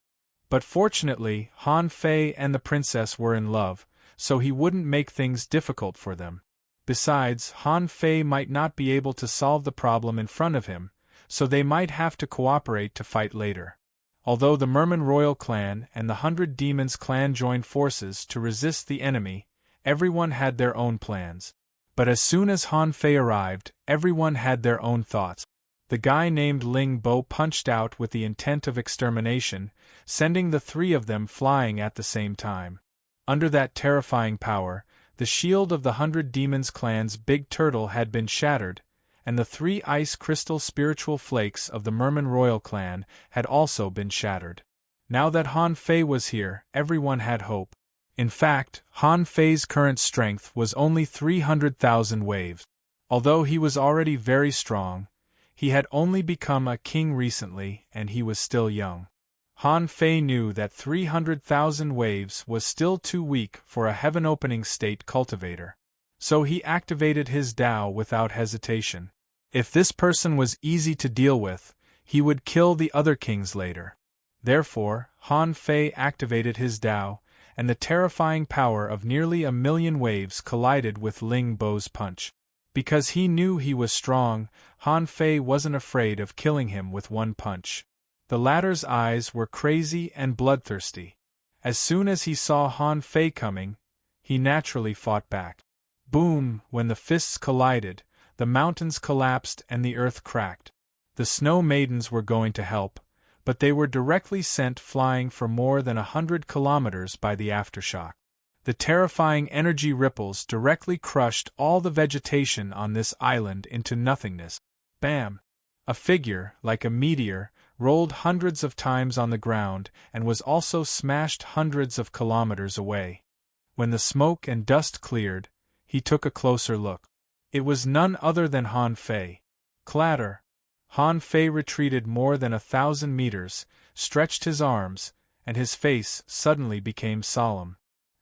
Speaker 1: But fortunately, Han Fei and the princess were in love, so he wouldn't make things difficult for them. Besides, Han Fei might not be able to solve the problem in front of him, so they might have to cooperate to fight later. Although the Merman royal clan and the 100 Demons clan joined forces to resist the enemy, everyone had their own plans. But as soon as Han Fei arrived, everyone had their own thoughts. The guy named Ling Bo punched out with the intent of extermination, sending the three of them flying at the same time. Under that terrifying power, the shield of the 100 Demons clan's big turtle had been shattered, and the 3 ice crystal spiritual flakes of the Merman royal clan had also been shattered. Now that Han Fei was here, everyone had hope. In fact, Han Fei's current strength was only 300,000 waves. Although he was already very strong, he had only become a king recently and he was still young. Han Fei knew that 300,000 waves was still too weak for a heaven-opening state cultivator. So he activated his Tao without hesitation. If this person was easy to deal with, he would kill the other kings later. Therefore, Han Fei activated his Tao, and the terrifying power of nearly 1,000,000 waves collided with Ling Bo's punch. Because he knew he was strong, Han Fei wasn't afraid of killing him with one punch. The latter's eyes were crazy and bloodthirsty. As soon as he saw Han Fei coming, he naturally fought back. Boom! When the fists collided, the mountains collapsed and the earth cracked. The Snow Maidens were going to help, but they were directly sent flying for more than 100 kilometers by the aftershock. The terrifying energy ripples directly crushed all the vegetation on this island into nothingness. Bam! A figure, like a meteor, rolled hundreds of times on the ground and was also smashed hundreds of kilometers away. When the smoke and dust cleared, he took a closer look. It was none other than Han Fei. Clatter! Han Fei retreated more than 1,000 meters, stretched his arms, and his face suddenly became solemn.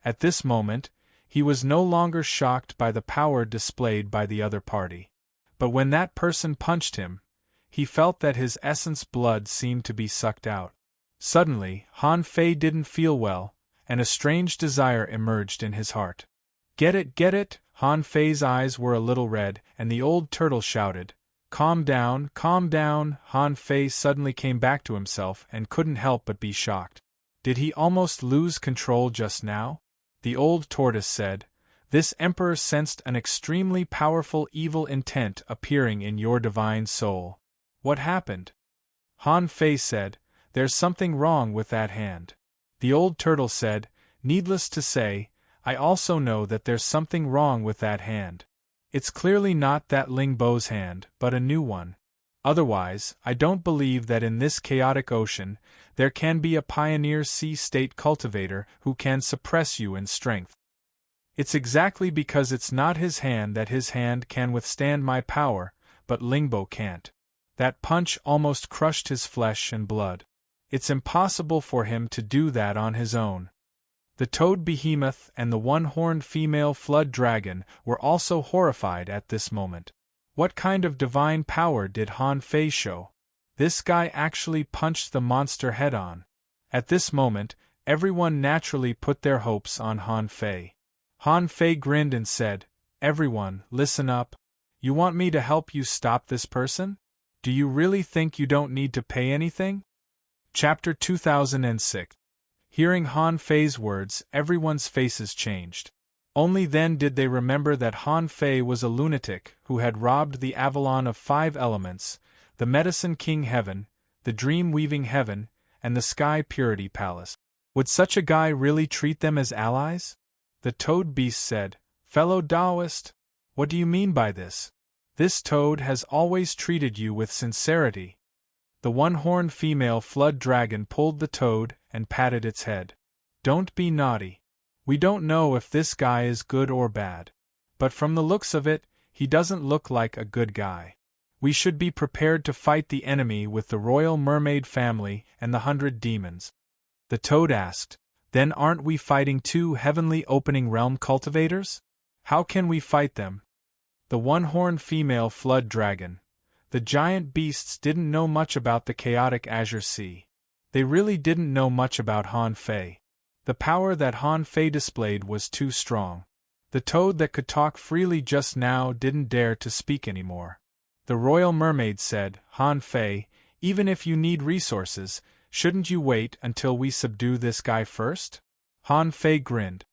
Speaker 1: At this moment, he was no longer shocked by the power displayed by the other party. But when that person punched him, he felt that his essence blood seemed to be sucked out. Suddenly, Han Fei didn't feel well, and a strange desire emerged in his heart. Get it, get it! Han Fei's eyes were a little red, and the old turtle shouted, calm down, calm down! Han Fei suddenly came back to himself and couldn't help but be shocked. Did he almost lose control just now? The old tortoise said, This emperor sensed an extremely powerful evil intent appearing in your divine soul. What happened? Han Fei said, "There's something wrong with that hand." The old turtle said, "Needless to say, I also know that there's something wrong with that hand. It's clearly not that Ling Bo's hand, but a new one. Otherwise, I don't believe that in this chaotic ocean, there can be a pioneer sea-state cultivator who can suppress you in strength. It's exactly because it's not his hand that his hand can withstand my power, but Lingbo can't. That punch almost crushed his flesh and blood. It's impossible for him to do that on his own." The toad behemoth and the one-horned female flood dragon were also horrified at this moment. What kind of divine power did Han Fei show? This guy actually punched the monster head-on. At this moment, everyone naturally put their hopes on Han Fei. Han Fei grinned and said, "Everyone, listen up. You want me to help you stop this person? Do you really think you don't need to pay anything?" Chapter 2006. Hearing Han Fei's words, everyone's faces changed. Only then did they remember that Han Fei was a lunatic who had robbed the Avalon of 5 elements, the Medicine King Heaven, the Dream-Weaving Heaven, and the Sky Purity Palace. Would such a guy really treat them as allies? The toad beast said, "Fellow Taoist, what do you mean by this? This toad has always treated you with sincerity." The one-horned female flood dragon pulled the toad and patted its head. "Don't be naughty. We don't know if this guy is good or bad. But from the looks of it, he doesn't look like a good guy. We should be prepared to fight the enemy with the Royal Mermaid family and the 100 demons." The toad asked, "Then aren't we fighting 2 heavenly opening realm cultivators? How can we fight them?" The one-horned female flood dragon. The giant beasts didn't know much about the chaotic Azure Sea. They really didn't know much about Han Fei. The power that Han Fei displayed was too strong. The toad that could talk freely just now didn't dare to speak anymore. The Royal Mermaid said, "Han Fei, even if you need resources, shouldn't you wait until we subdue this guy first?" Han Fei grinned.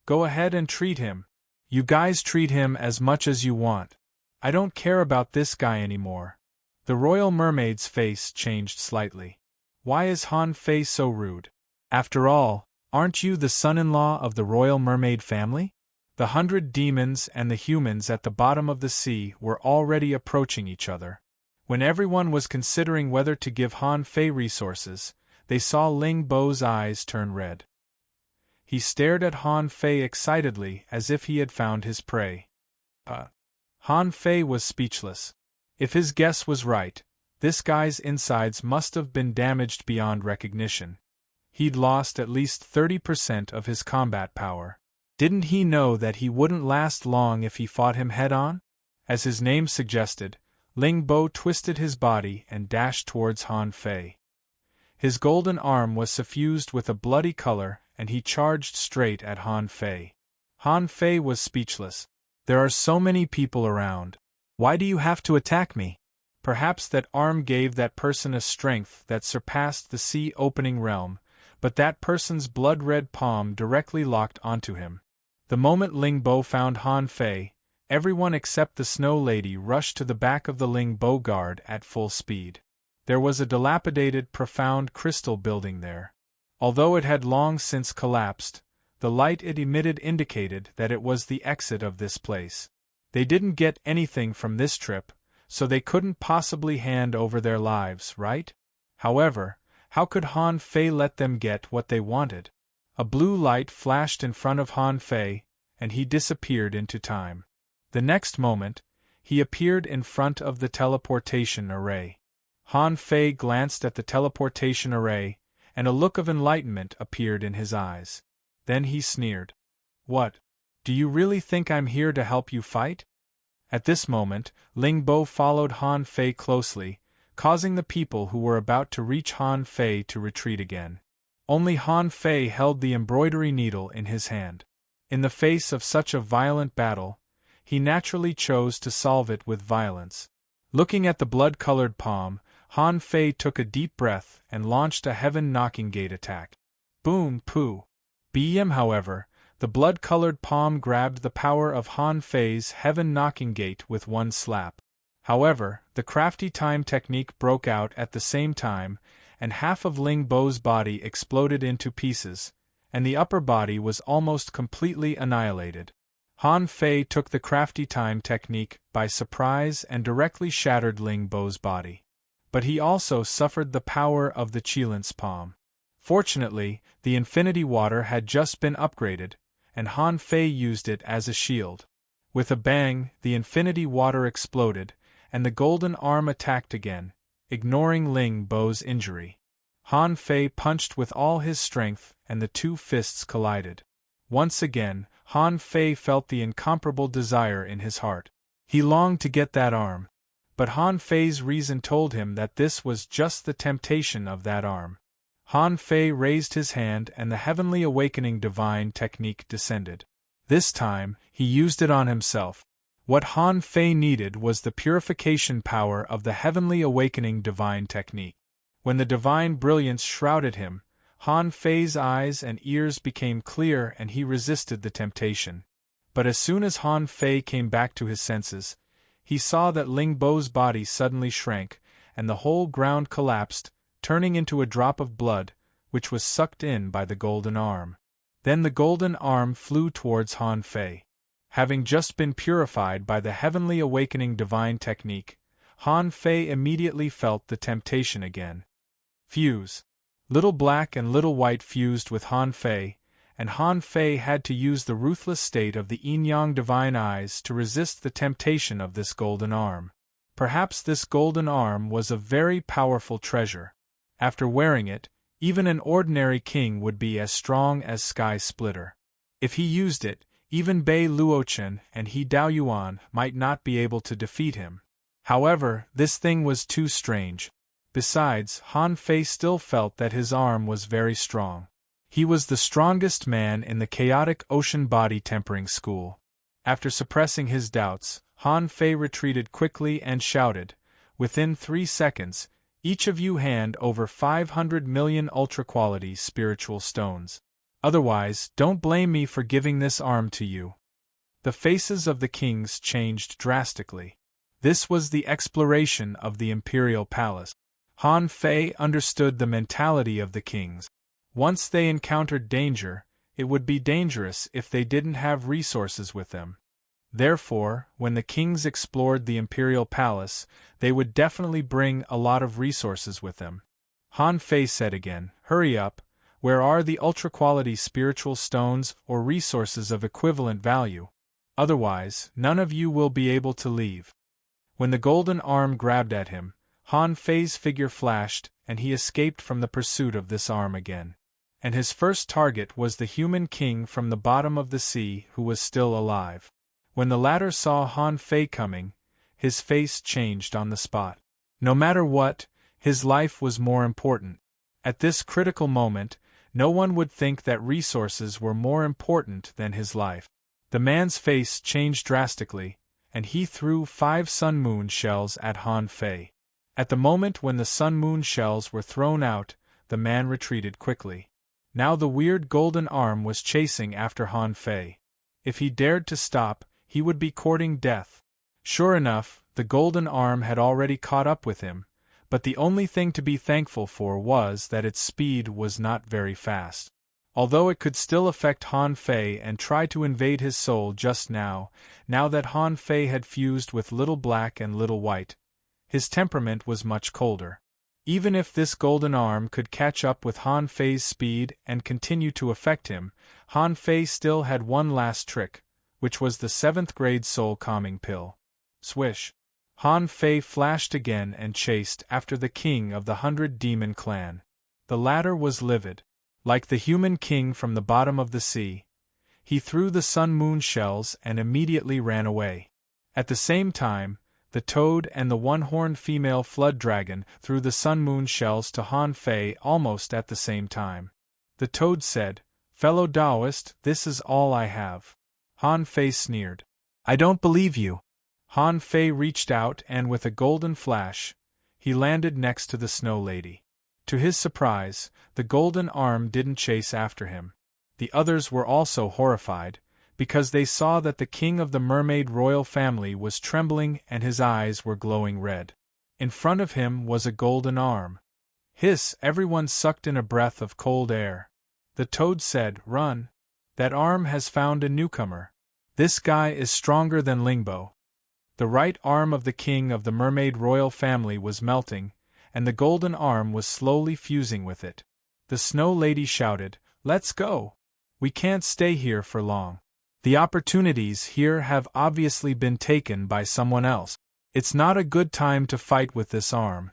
Speaker 1: "Go ahead and treat him. You guys treat him as much as you want. I don't care about this guy anymore." The Royal Mermaid's face changed slightly. "Why is Han Fei so rude? After all, aren't you the son-in-law of the Royal Mermaid family?" The 100 demons and the humans at the bottom of the sea were already approaching each other. When everyone was considering whether to give Han Fei resources, they saw Ling Bo's eyes turn red. He stared at Han Fei excitedly as if he had found his prey. Han Fei was speechless. If his guess was right, this guy's insides must have been damaged beyond recognition. He'd lost at least 30% of his combat power. Didn't he know that he wouldn't last long if he fought him head-on? As his name suggested, Ling Bo twisted his body and dashed towards Han Fei. His golden arm was suffused with a bloody color and he charged straight at Han Fei. Han Fei was speechless. "There are so many people around. Why do you have to attack me?" Perhaps that arm gave that person a strength that surpassed the sea-opening realm, but that person's blood-red palm directly locked onto him. The moment Ling Bo found Han Fei, everyone except the Snow Lady rushed to the back of the Ling Bo guard at full speed. There was a dilapidated, profound crystal building there. Although it had long since collapsed, the light it emitted indicated that it was the exit of this place. They didn't get anything from this trip, so they couldn't possibly hand over their lives, right? However, how could Han Fei let them get what they wanted? A blue light flashed in front of Han Fei, and he disappeared into time. The next moment, he appeared in front of the teleportation array. Han Fei glanced at the teleportation array, and a look of enlightenment appeared in his eyes. Then he sneered. "What? Do you really think I'm here to help you fight?" At this moment, Ling Bo followed Han Fei closely, causing the people who were about to reach Han Fei to retreat again. Only Han Fei held the embroidery needle in his hand. In the face of such a violent battle, he naturally chose to solve it with violence. Looking at the blood-colored palm, Han Fei took a deep breath and launched a heaven-knocking gate attack. Boom, poo. However, The blood-colored palm grabbed the power of Han Fei's heaven-knocking gate with one slap. However, the crafty time technique broke out at the same time, and half of Ling Bo's body exploded into pieces, and the upper body was almost completely annihilated. Han Fei took the crafty time technique by surprise and directly shattered Ling Bo's body. But he also suffered the power of the Qilin's palm. Fortunately, the infinity water had just been upgraded, and Han Fei used it as a shield. With a bang, the infinity water exploded, and the golden arm attacked again, ignoring Ling Bo's injury. Han Fei punched with all his strength, and the two fists collided. Once again, Han Fei felt the incomparable desire in his heart. He longed to get that arm. But Han Fei's reason told him that this was just the temptation of that arm. Han Fei raised his hand and the heavenly awakening divine technique descended. This time, he used it on himself. What Han Fei needed was the purification power of the heavenly awakening divine technique. When the divine brilliance shrouded him, Han Fei's eyes and ears became clear and he resisted the temptation. But as soon as Han Fei came back to his senses, he saw that Ling Bo's body suddenly shrank, and the whole ground collapsed, turning into a drop of blood, which was sucked in by the golden arm. Then the golden arm flew towards Han Fei. Having just been purified by the heavenly awakening divine technique, Han Fei immediately felt the temptation again. Fuse. Little Black and Little White fused with Han Fei, and Han Fei had to use the ruthless state of the yin-yang divine eyes to resist the temptation of this golden arm. Perhaps this golden arm was a very powerful treasure. After wearing it, even an ordinary king would be as strong as Sky Splitter. If he used it, even Bei Luochen and He Dao Yuan might not be able to defeat him. However, this thing was too strange. Besides, Han Fei still felt that his arm was very strong. He was the strongest man in the chaotic ocean body tempering school. After suppressing his doubts, Han Fei retreated quickly and shouted, "Within 3 seconds, each of you hand over 500 million ultra-quality spiritual stones. Otherwise, don't blame me for giving this arm to you." The faces of the kings changed drastically. This was the exploration of the imperial palace. Han Fei understood the mentality of the kings. Once they encountered danger, it would be dangerous if they didn't have resources with them. Therefore, when the kings explored the imperial palace, they would definitely bring a lot of resources with them. Han Fei said again, "Hurry up, where are the ultra-quality spiritual stones or resources of equivalent value? Otherwise, none of you will be able to leave." When the golden arm grabbed at him, Han Fei's figure flashed, and he escaped from the pursuit of this arm again. And his first target was the human king from the bottom of the sea who was still alive. When the latter saw Han Fei coming, his face changed on the spot. No matter what, his life was more important. At this critical moment, no one would think that resources were more important than his life. The man's face changed drastically, and he threw 5 sun-moon shells at Han Fei. At the moment when the sun-moon shells were thrown out, the man retreated quickly. Now the weird golden arm was chasing after Han Fei. If he dared to stop, he would be courting death. Sure enough, the golden arm had already caught up with him, but the only thing to be thankful for was that its speed was not very fast. Although it could still affect Han Fei and try to invade his soul just now that Han Fei had fused with Little Black and Little White, his temperament was much colder. Even if this golden arm could catch up with Han Fei's speed and continue to affect him, Han Fei still had one last trick, which was the 7th grade soul calming pill. Swish! Han Fei flashed again and chased after the king of the 100 Demon clan. The latter was livid. Like the human king from the bottom of the sea, he threw the sun-moon shells and immediately ran away. At the same time, the toad and the one-horned female flood dragon threw the sun-moon shells to Han Fei almost at the same time. The toad said, "Fellow Taoist, this is all I have." Han Fei sneered. "I don't believe you." Han Fei reached out and with a golden flash, he landed next to the Snow Lady. To his surprise, the golden arm didn't chase after him. The others were also horrified, because they saw that the king of the mermaid royal family was trembling and his eyes were glowing red. In front of him was a golden arm. Hiss! Everyone sucked in a breath of cold air. The toad said, "Run! That arm has found a newcomer. This guy is stronger than Lingbo." The right arm of the king of the mermaid royal family was melting, and the golden arm was slowly fusing with it. The Snow Lady shouted, "Let's go! We can't stay here for long. The opportunities here have obviously been taken by someone else. It's not a good time to fight with this arm."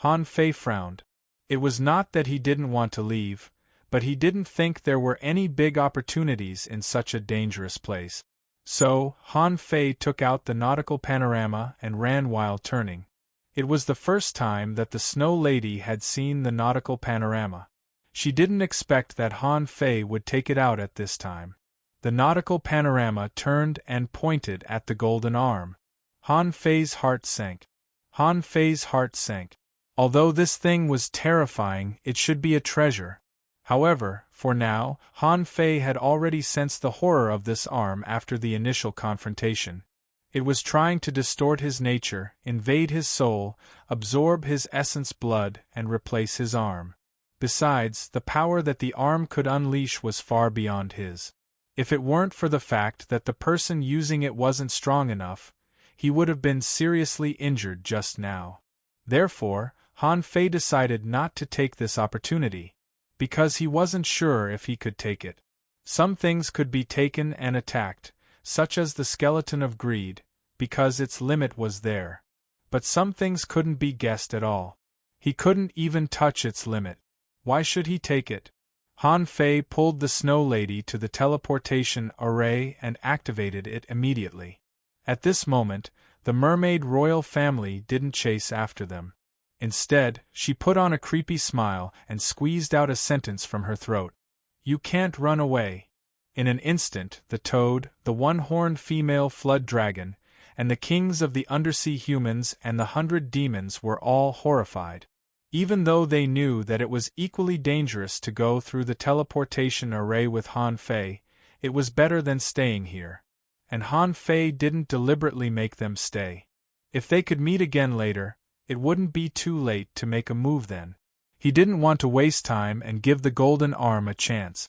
Speaker 1: Han Fei frowned. It was not that he didn't want to leave, but he didn't think there were any big opportunities in such a dangerous place. So, Han Fei took out the nautical panorama and ran while turning. It was the first time that the Snow Lady had seen the nautical panorama. She didn't expect that Han Fei would take it out at this time. The nautical panorama turned and pointed at the golden arm. Han Fei's heart sank. Han Fei's heart sank. Although this thing was terrifying, it should be a treasure. However, for now, Han Fei had already sensed the horror of this arm after the initial confrontation. It was trying to distort his nature, invade his soul, absorb his essence blood, and replace his arm. Besides, the power that the arm could unleash was far beyond his. If it weren't for the fact that the person using it wasn't strong enough, he would have been seriously injured just now. Therefore, Han Fei decided not to take this opportunity, because he wasn't sure if he could take it. Some things could be taken and attacked, such as the skeleton of greed, because its limit was there. But some things couldn't be guessed at all. He couldn't even touch its limit. Why should he take it? Han Fei pulled the Snow Lady to the teleportation array and activated it immediately. At this moment, the mermaid royal family didn't chase after them. Instead, she put on a creepy smile and squeezed out a sentence from her throat. "You can't run away." In an instant, the toad, the one-horned female flood dragon, and the kings of the undersea humans and the 100 demons were all horrified. Even though they knew that it was equally dangerous to go through the teleportation array with Han Fei, it was better than staying here. And Han Fei didn't deliberately make them stay. If they could meet again later, it wouldn't be too late to make a move then. He didn't want to waste time and give the golden arm a chance.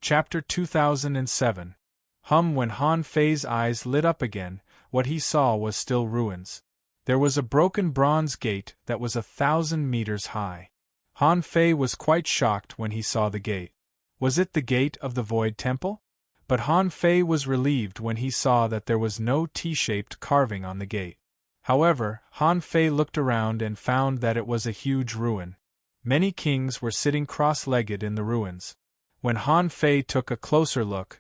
Speaker 1: Chapter 2007. When Han Fei's eyes lit up again, what he saw was still ruins. There was a broken bronze gate that was 1,000 meters high. Han Fei was quite shocked when he saw the gate. Was it the gate of the Void Temple? But Han Fei was relieved when he saw that there was no T-shaped carving on the gate. However, Han Fei looked around and found that it was a huge ruin. Many kings were sitting cross-legged in the ruins. When Han Fei took a closer look,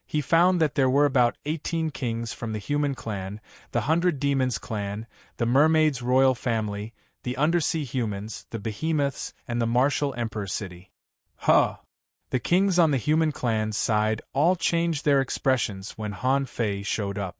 Speaker 1: he found that there were about 18 kings from the human clan, the 100 demons clan, the mermaids' royal family, the undersea humans, the behemoths, and the martial emperor city. The kings on the human clan's side all changed their expressions when Han Fei showed up.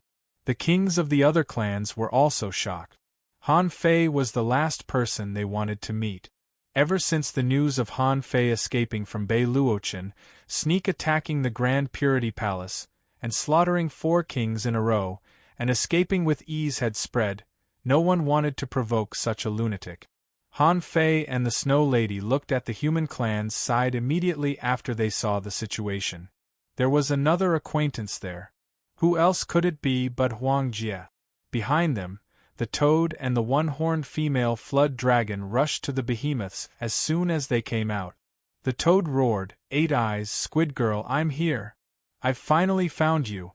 Speaker 1: The kings of the other clans were also shocked. Han Fei was the last person they wanted to meet. Ever since the news of Han Fei escaping from Bei Luochen, sneak attacking the Grand Purity Palace, and slaughtering 4 kings in a row, and escaping with ease had spread, no one wanted to provoke such a lunatic. Han Fei and the Snow Lady looked at the human clan's side immediately after they saw the situation. There was another acquaintance there. Who else could it be but Huang Jie? Behind them, the toad and the one-horned female flood dragon rushed to the behemoths as soon as they came out. The toad roared, "Eight Eyes, Squid Girl, I'm here! I've finally found you!"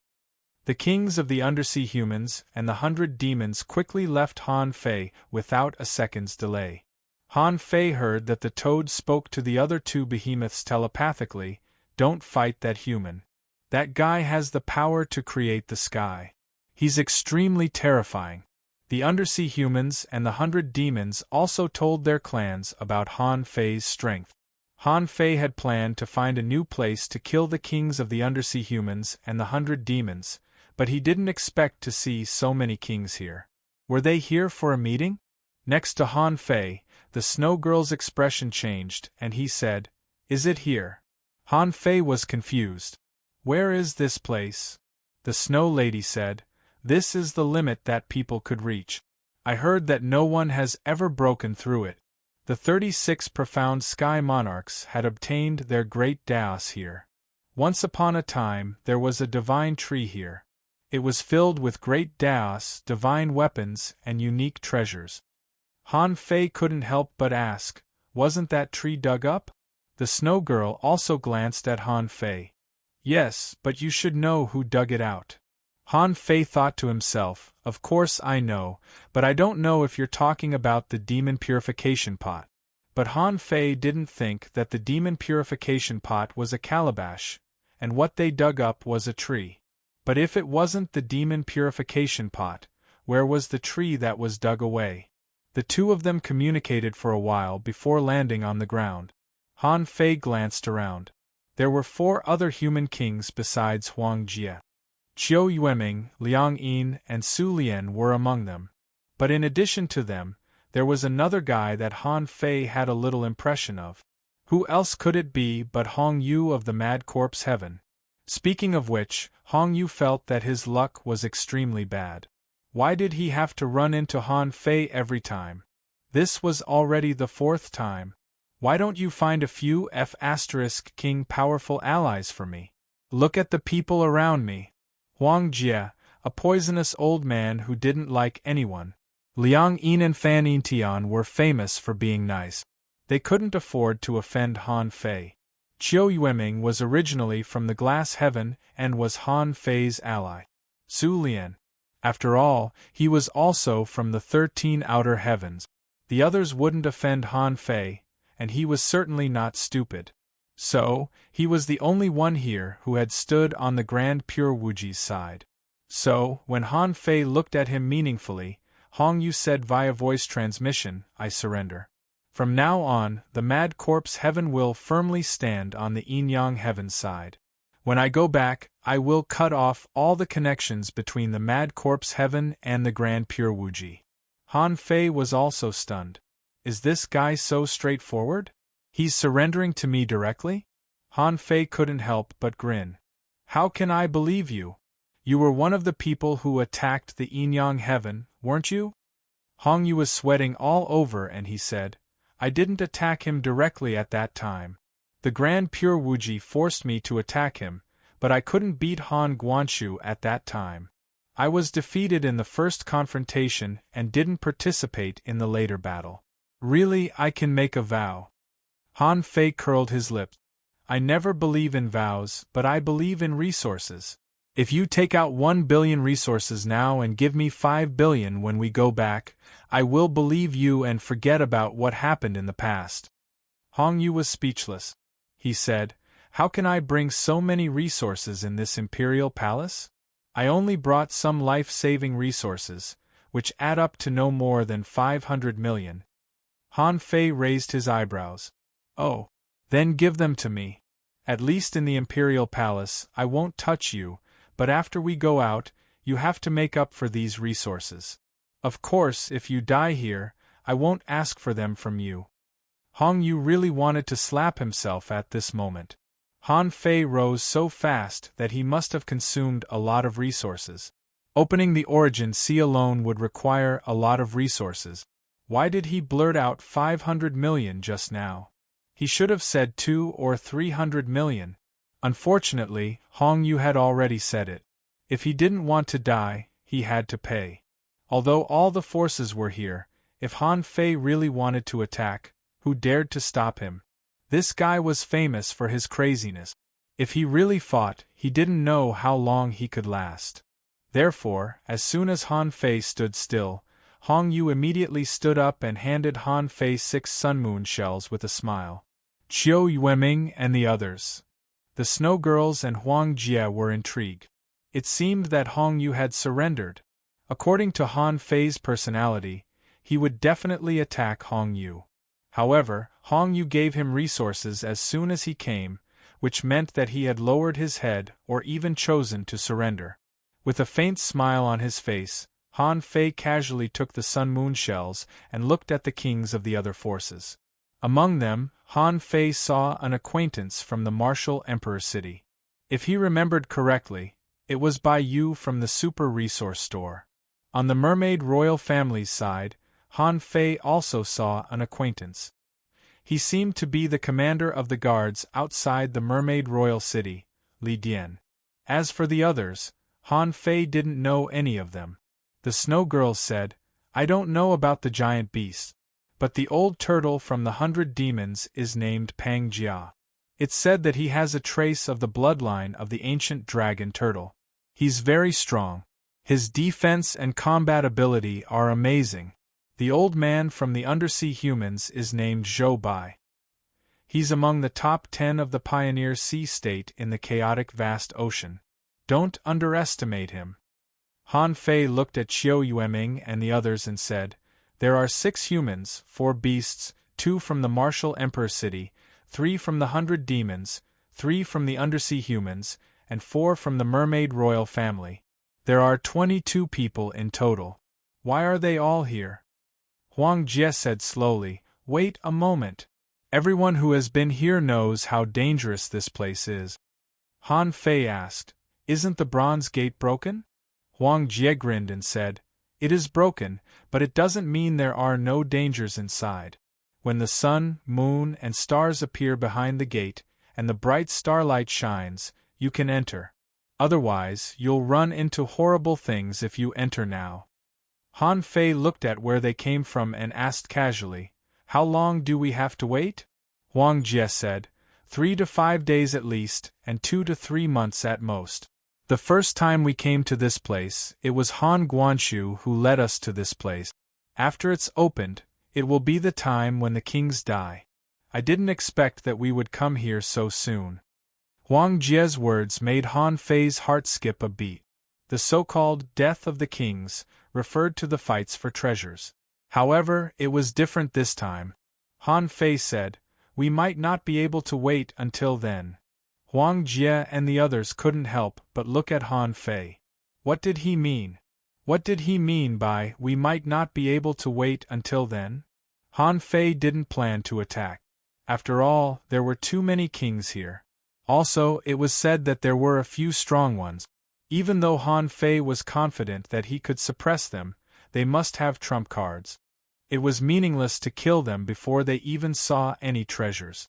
Speaker 1: The kings of the undersea humans and the 100 demons quickly left Han Fei without a second's delay. Han Fei heard that the toad spoke to the other 2 behemoths telepathically, "Don't fight that human. That guy has the power to create the sky. He's extremely terrifying." The undersea humans and the 100 demons also told their clans about Han Fei's strength. Han Fei had planned to find a new place to kill the kings of the undersea humans and the 100 demons, but he didn't expect to see so many kings here. Were they here for a meeting? Next to Han Fei, the Snow Girl's expression changed, and he said, "Is it here?" Han Fei was confused. Where is this place? The Snow Lady said, this is the limit that people could reach. I heard that no one has ever broken through it. The 36 profound sky monarchs had obtained their great daos here. Once upon a time there was a divine tree here. It was filled with great daos, divine weapons, and unique treasures. Han Fei couldn't help but ask, wasn't that tree dug up? The Snow Girl also glanced at Han Fei. Yes, but you should know who dug it out. Han Fei thought to himself, of course I know, but I don't know if you're talking about the demon purification pot. But Han Fei didn't think that the demon purification pot was a calabash, and what they dug up was a tree. But if it wasn't the demon purification pot, where was the tree that was dug away? The two of them communicated for a while before landing on the ground. Han Fei glanced around. There were 4 other human kings besides Huang Jie. Qiu Yueming, Liang Yin, and Su Lian were among them. But in addition to them, there was another guy that Han Fei had a little impression of. Who else could it be but Hong Yu of the Mad Corpse Heaven? Speaking of which, Hong Yu felt that his luck was extremely bad. Why did he have to run into Han Fei every time? This was already the 4th time. Why don't you find a few King powerful allies for me? Look at the people around me. Huang Jie, a poisonous old man who didn't like anyone. Liang Yin and Fan Yintian were famous for being nice. They couldn't afford to offend Han Fei. Qiu Yueming was originally from the Glass Heaven and was Han Fei's ally. Su Lian. After all, he was also from the 13 outer heavens. The others wouldn't offend Han Fei, and he was certainly not stupid. So, he was the only one here who had stood on the Grand Pure Wuji's side. So, when Han Fei looked at him meaningfully, Hong Yu said via voice transmission, I surrender. From now on, the Mad Corpse Heaven will firmly stand on the Yin-Yang Heaven side. When I go back, I will cut off all the connections between the Mad Corpse Heaven and the Grand Pure Wuji. Han Fei was also stunned. Is this guy so straightforward? He's surrendering to me directly? Han Fei couldn't help but grin. How can I believe you? You were one of the people who attacked the Yin-Yang Heaven, weren't you? Hong Yu was sweating all over and he said, I didn't attack him directly at that time. The Grand Pure Wuji forced me to attack him, but I couldn't beat Han Guanshu at that time. I was defeated in the first confrontation and didn't participate in the later battle. Really, I can make a vow. Han Fei curled his lips. I never believe in vows, but I believe in resources. If you take out 1 billion resources now and give me 5 billion when we go back, I will believe you and forget about what happened in the past. Hong Yu was speechless. He said, how can I bring so many resources in this imperial palace? I only brought some life-saving resources, which add up to no more than 500 million. Han Fei raised his eyebrows. Oh, then give them to me. At least in the imperial palace, I won't touch you, but after we go out, you have to make up for these resources. Of course, if you die here, I won't ask for them from you. Hong Yu really wanted to slap himself at this moment. Han Fei rose so fast that he must have consumed a lot of resources. Opening the Origin Sea alone would require a lot of resources. Why did he blurt out 500 million just now? He should have said 200 or 300 million. Unfortunately, Hong Yu had already said it. If he didn't want to die, he had to pay. Although all the forces were here, if Han Fei really wanted to attack, who dared to stop him? This guy was famous for his craziness. If he really fought, he didn't know how long he could last. Therefore, as soon as Han Fei stood still, Hong Yu immediately stood up and handed Han Fei 6 sun moon shells with a smile. Qiu Yueming and the others. The Snow Girls and Huang Jie were intrigued. It seemed that Hong Yu had surrendered. According to Han Fei's personality, he would definitely attack Hong Yu. However, Hong Yu gave him resources as soon as he came, which meant that he had lowered his head or even chosen to surrender. With a faint smile on his face, Han Fei casually took the sun moon shells and looked at the kings of the other forces. Among them, Han Fei saw an acquaintance from the martial emperor city. If he remembered correctly, it was Bai Yu from the Super Resource Store. On the mermaid royal family's side, Han Fei also saw an acquaintance. He seemed to be the commander of the guards outside the mermaid royal city, Li Dian. As for the others, Han Fei didn't know any of them. The snow girls said, "I don't know about the giant beast, but the old turtle from the 100 Demons is named Pang Jia. It's said that he has a trace of the bloodline of the ancient dragon turtle. He's very strong. His defense and combat ability are amazing. The old man from the undersea humans is named Zhou Bai. He's among the top 10 of the pioneer sea state in the chaotic vast ocean. Don't underestimate him." Han Fei looked at Qiu Yueming and the others and said, "There are 6 humans, 4 beasts, 2 from the martial emperor city, 3 from the 100 Demons, 3 from the undersea humans, and 4 from the mermaid royal family. There are 22 people in total. Why are they all here?" Huang Jie said slowly, "Wait a moment. Everyone who has been here knows how dangerous this place is." Han Fei asked, "Isn't the bronze gate broken?" Huang Jie grinned and said, "It is broken, but it doesn't mean there are no dangers inside. When the sun, moon, and stars appear behind the gate, and the bright starlight shines, you can enter. Otherwise, you'll run into horrible things if you enter now." Han Fei looked at where they came from and asked casually, "How long do we have to wait?" Huang Jie said, 3 to 5 days at least, and 2 to 3 months at most. The first time we came to this place, it was Han Guanshu who led us to this place. After it's opened, it will be the time when the kings die. I didn't expect that we would come here so soon." Huang Jie's words made Han Fei's heart skip a beat. The so-called death of the kings referred to the fights for treasures. However, it was different this time. Han Fei said, "We might not be able to wait until then." Huang Jie and the others couldn't help but look at Han Fei. What did he mean? What did he mean by, "we might not be able to wait until then"? Han Fei didn't plan to attack. After all, there were too many kings here. Also, it was said that there were a few strong ones. Even though Han Fei was confident that he could suppress them, they must have trump cards. It was meaningless to kill them before they even saw any treasures.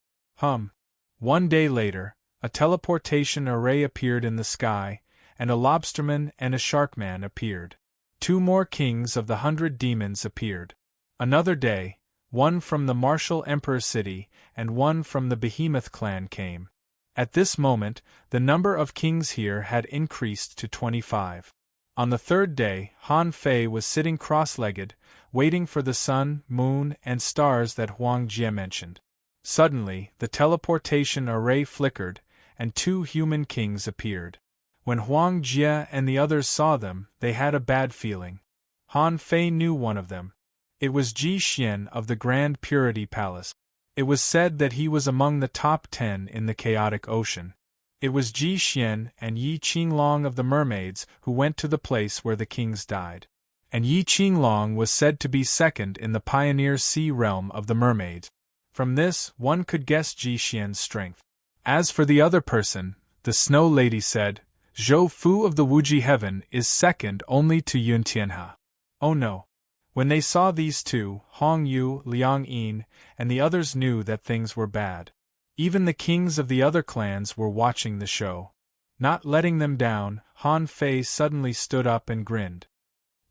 Speaker 1: One day later, a teleportation array appeared in the sky, and a lobsterman and a sharkman appeared. 2 more kings of the 100 Demons appeared. Another day, 1 from the martial emperor city and 1 from the behemoth clan came. At this moment, the number of kings here had increased to 25. On the 3rd day, Han Fei was sitting cross-legged, waiting for the sun, moon, and stars that Huang Jie mentioned. Suddenly, the teleportation array flickered, and 2 human kings appeared. When Huang Jie and the others saw them, they had a bad feeling. Han Fei knew one of them. It was Ji Xian of the Grand Purity Palace. It was said that he was among the top 10 in the chaotic ocean. It was Ji Xian and Yi Qinglong of the mermaids who went to the place where the kings died. And Yi Qinglong was said to be second in the pioneer sea realm of the mermaids. From this, one could guess Ji Xian's strength. As for the other person, the Snow Lady said, "Zhou Fu of the Wuji Heaven is second only to Yun Tianhe." Oh no. When they saw these two, Hong Yu, Liang Yin, and the others knew that things were bad. Even the kings of the other clans were watching the show. Not letting them down, Han Fei suddenly stood up and grinned.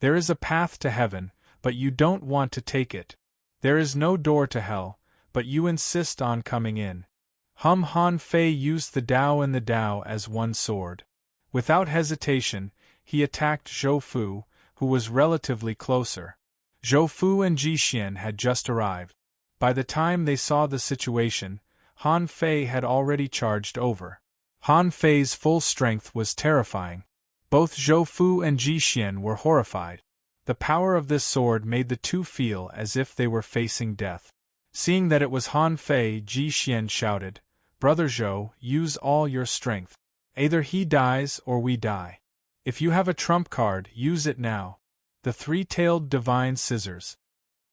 Speaker 1: "There is a path to heaven, but you don't want to take it. There is no door to hell, but you insist on coming in." Han Fei used the Dao and the Dao as one sword. Without hesitation, he attacked Zhou Fu, who was relatively closer. Zhou Fu and Ji Xian had just arrived. By the time they saw the situation, Han Fei had already charged over. Han Fei's full strength was terrifying. Both Zhou Fu and Ji Xian were horrified. The power of this sword made the two feel as if they were facing death. Seeing that it was Han Fei, Ji Xian shouted, "Brother Zhou, use all your strength. Either he dies or we die. If you have a trump card, use it now." The Three-Tailed Divine Scissors.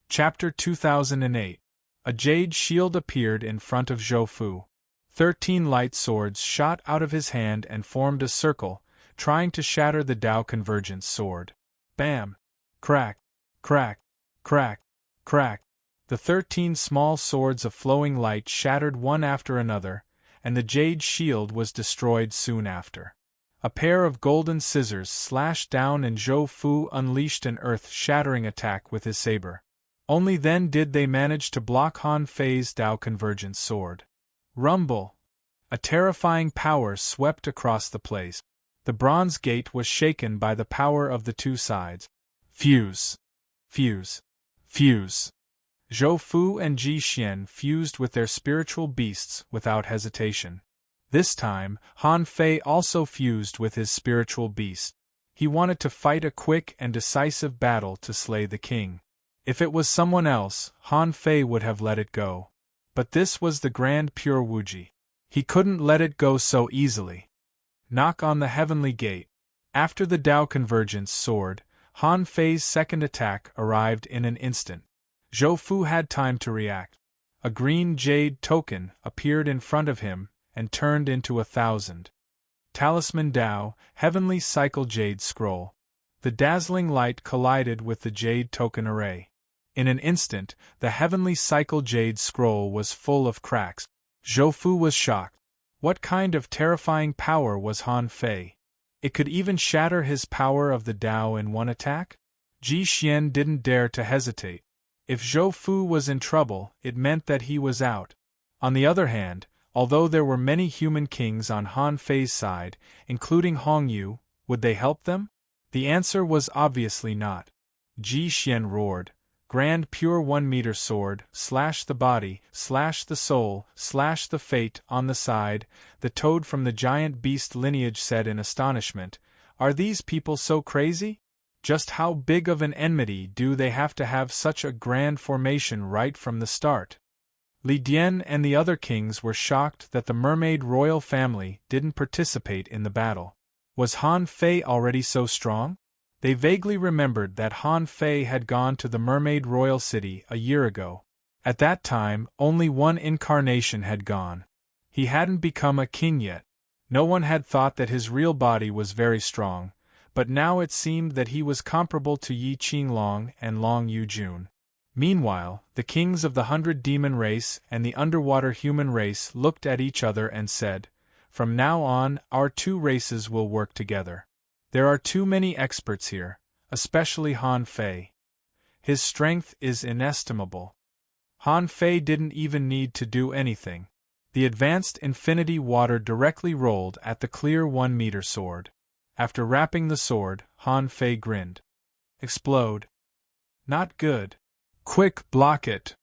Speaker 1: Chapter 2008. A jade shield appeared in front of Zhou Fu. 13 light swords shot out of his hand and formed a circle, trying to shatter the Tao Convergence sword. Bam! Crack! Crack! Crack! Crack! The 13 small swords of flowing light shattered one after another, and the jade shield was destroyed soon after. A pair of golden scissors slashed down and Zhou Fu unleashed an earth-shattering attack with his saber. Only then did they manage to block Han Fei's Tao Convergence sword. Rumble! A terrifying power swept across the place. The bronze gate was shaken by the power of the two sides. Fuse! Fuse! Fuse! Zhou Fu and Ji Xian fused with their spiritual beasts without hesitation. This time, Han Fei also fused with his spiritual beast. He wanted to fight a quick and decisive battle to slay the king. If it was someone else, Han Fei would have let it go. But this was the Grand Pure Wuji. He couldn't let it go so easily. Knock on the heavenly gate. After the Tao Convergence sword, Han Fei's second attack arrived in an instant. Zhou Fu had time to react. A green jade token appeared in front of him and turned into 1,000. Talisman Tao, Heavenly Cycle Jade Scroll. The dazzling light collided with the jade token array. In an instant, the Heavenly Cycle Jade Scroll was full of cracks. Zhou Fu was shocked. What kind of terrifying power was Han Fei? It could even shatter his power of the Tao in one attack? Ji Xian didn't dare to hesitate. If Zhou Fu was in trouble, it meant that he was out. On the other hand, although there were many human kings on Han Fei's side, including Hong Yu, would they help them? The answer was obviously not. Ji Xian roared. Grand Pure 1-meter sword, slash the body, slash the soul, slash the fate on the side, the toad from the giant beast lineage said in astonishment. Are these people so crazy? Just how big of an enmity do they have to have such a grand formation right from the start? Li Dian and the other kings were shocked that the mermaid royal family didn't participate in the battle. Was Han Fei already so strong? They vaguely remembered that Han Fei had gone to the mermaid royal city a year ago. At that time, only one incarnation had gone. He hadn't become a king yet. No one had thought that his real body was very strong, but now it seemed that he was comparable to Yi Qinglong and Long Yujun. Meanwhile, the kings of the 100-demon race and the underwater human race looked at each other and said, "From now on, our two races will work together. There are too many experts here, especially Han Fei. His strength is inestimable." Han Fei didn't even need to do anything. The advanced infinity water directly rolled at the clear 1-meter sword. After wrapping the sword, Han Fei grinned. Explode. Not good. Quick, block it.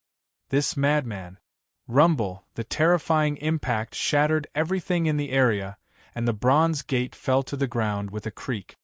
Speaker 1: This madman. Rumble, the terrifying impact shattered everything in the area, and the bronze gate fell to the ground with a creak.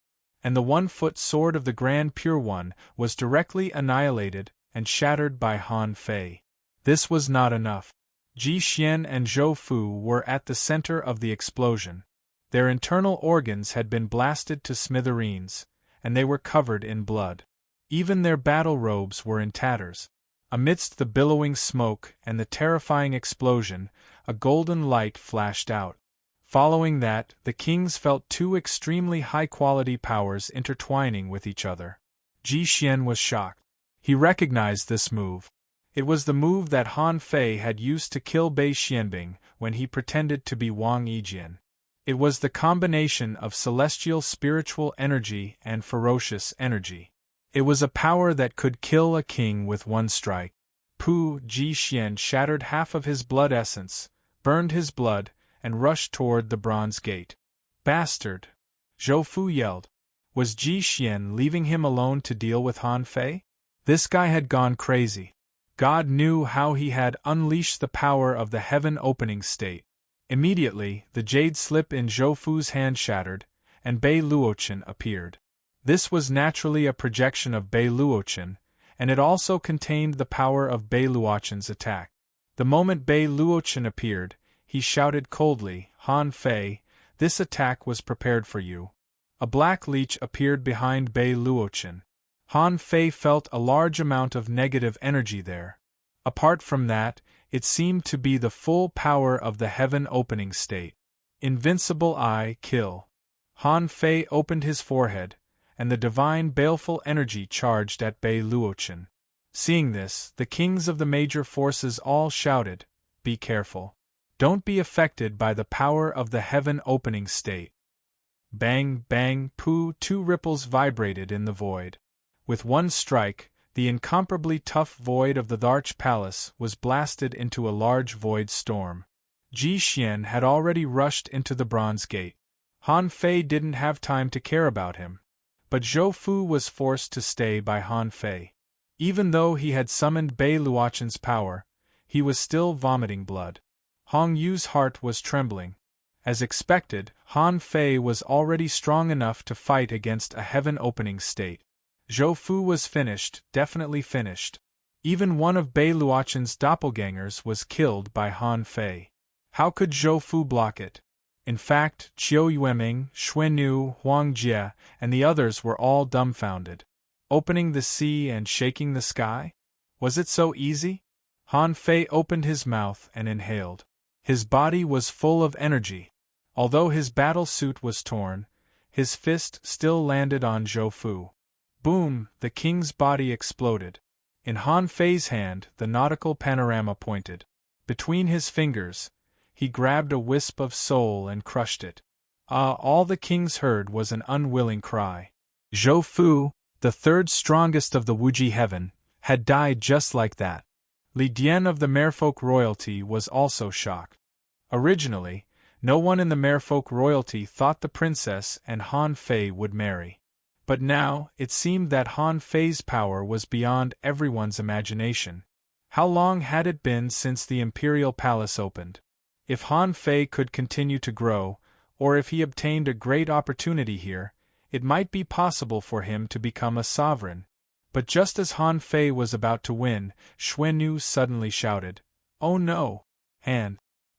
Speaker 1: And the 1-foot sword of the Grand Pure One was directly annihilated and shattered by Han Fei. This was not enough. Ji Xian and Zhou Fu were at the center of the explosion. Their internal organs had been blasted to smithereens, and they were covered in blood. Even their battle robes were in tatters. Amidst the billowing smoke and the terrifying explosion, a golden light flashed out. Following that, the kings felt two extremely high-quality powers intertwining with each other. Ji Xian was shocked. He recognized this move. It was the move that Han Fei had used to kill Bei Xianbing when he pretended to be Wang Yijian. It was the combination of celestial spiritual energy and ferocious energy. It was a power that could kill a king with one strike. Ji Xian shattered half of his blood essence, burned his blood, and rushed toward the bronze gate. Bastard! Zhou Fu yelled. Was Ji Xian leaving him alone to deal with Han Fei? This guy had gone crazy. God knew how he had unleashed the power of the heaven-opening state. Immediately, the jade slip in Zhou Fu's hand shattered, and Bei Luochen appeared. This was naturally a projection of Bei Luochen, and it also contained the power of Bei Luochen's attack. The moment Bei Luochen appeared, he shouted coldly, "Han Fei, this attack was prepared for you." A black leech appeared behind Bei Luochen. Han Fei felt a large amount of negative energy there. Apart from that, it seemed to be the full power of the heaven-opening state. Invincible eye, kill. Han Fei opened his forehead, and the divine baleful energy charged at Bei Luochen. Seeing this, the kings of the major forces all shouted, "Be careful. Don't be affected by the power of the heaven-opening state." Bang, bang, poo, two ripples vibrated in the void. With one strike, the incomparably tough void of the Larch Palace was blasted into a large void storm. Ji Xian had already rushed into the Bronze Gate. Han Fei didn't have time to care about him. But Zhou Fu was forced to stay by Han Fei. Even though he had summoned Bei Luochen's power, he was still vomiting blood. Hong Yu's heart was trembling. As expected, Han Fei was already strong enough to fight against a heaven-opening state. Zhou Fu was finished, definitely finished. Even one of Bei Luochen's doppelgangers was killed by Han Fei. How could Zhou Fu block it? In fact, Qiu Yueming, Xuannu, Huang Jie, and the others were all dumbfounded. Opening the sea and shaking the sky? Was it so easy? Han Fei opened his mouth and inhaled. His body was full of energy. Although his battle suit was torn, his fist still landed on Zhou Fu. Boom! The king's body exploded. In Han Fei's hand, the nautical panorama pointed. Between his fingers, he grabbed a wisp of soul and crushed it. All the kings heard was an unwilling cry. Zhou Fu, the third strongest of the Wuji heaven, had died just like that. Li Dian of the Merfolk royalty was also shocked. Originally, no one in the Merfolk royalty thought the princess and Han Fei would marry. But now, it seemed that Han Fei's power was beyond everyone's imagination. How long had it been since the imperial palace opened? If Han Fei could continue to grow, or if he obtained a great opportunity here, it might be possible for him to become a sovereign. But just as Han Fei was about to win, Xuannu suddenly shouted, "Oh no!" And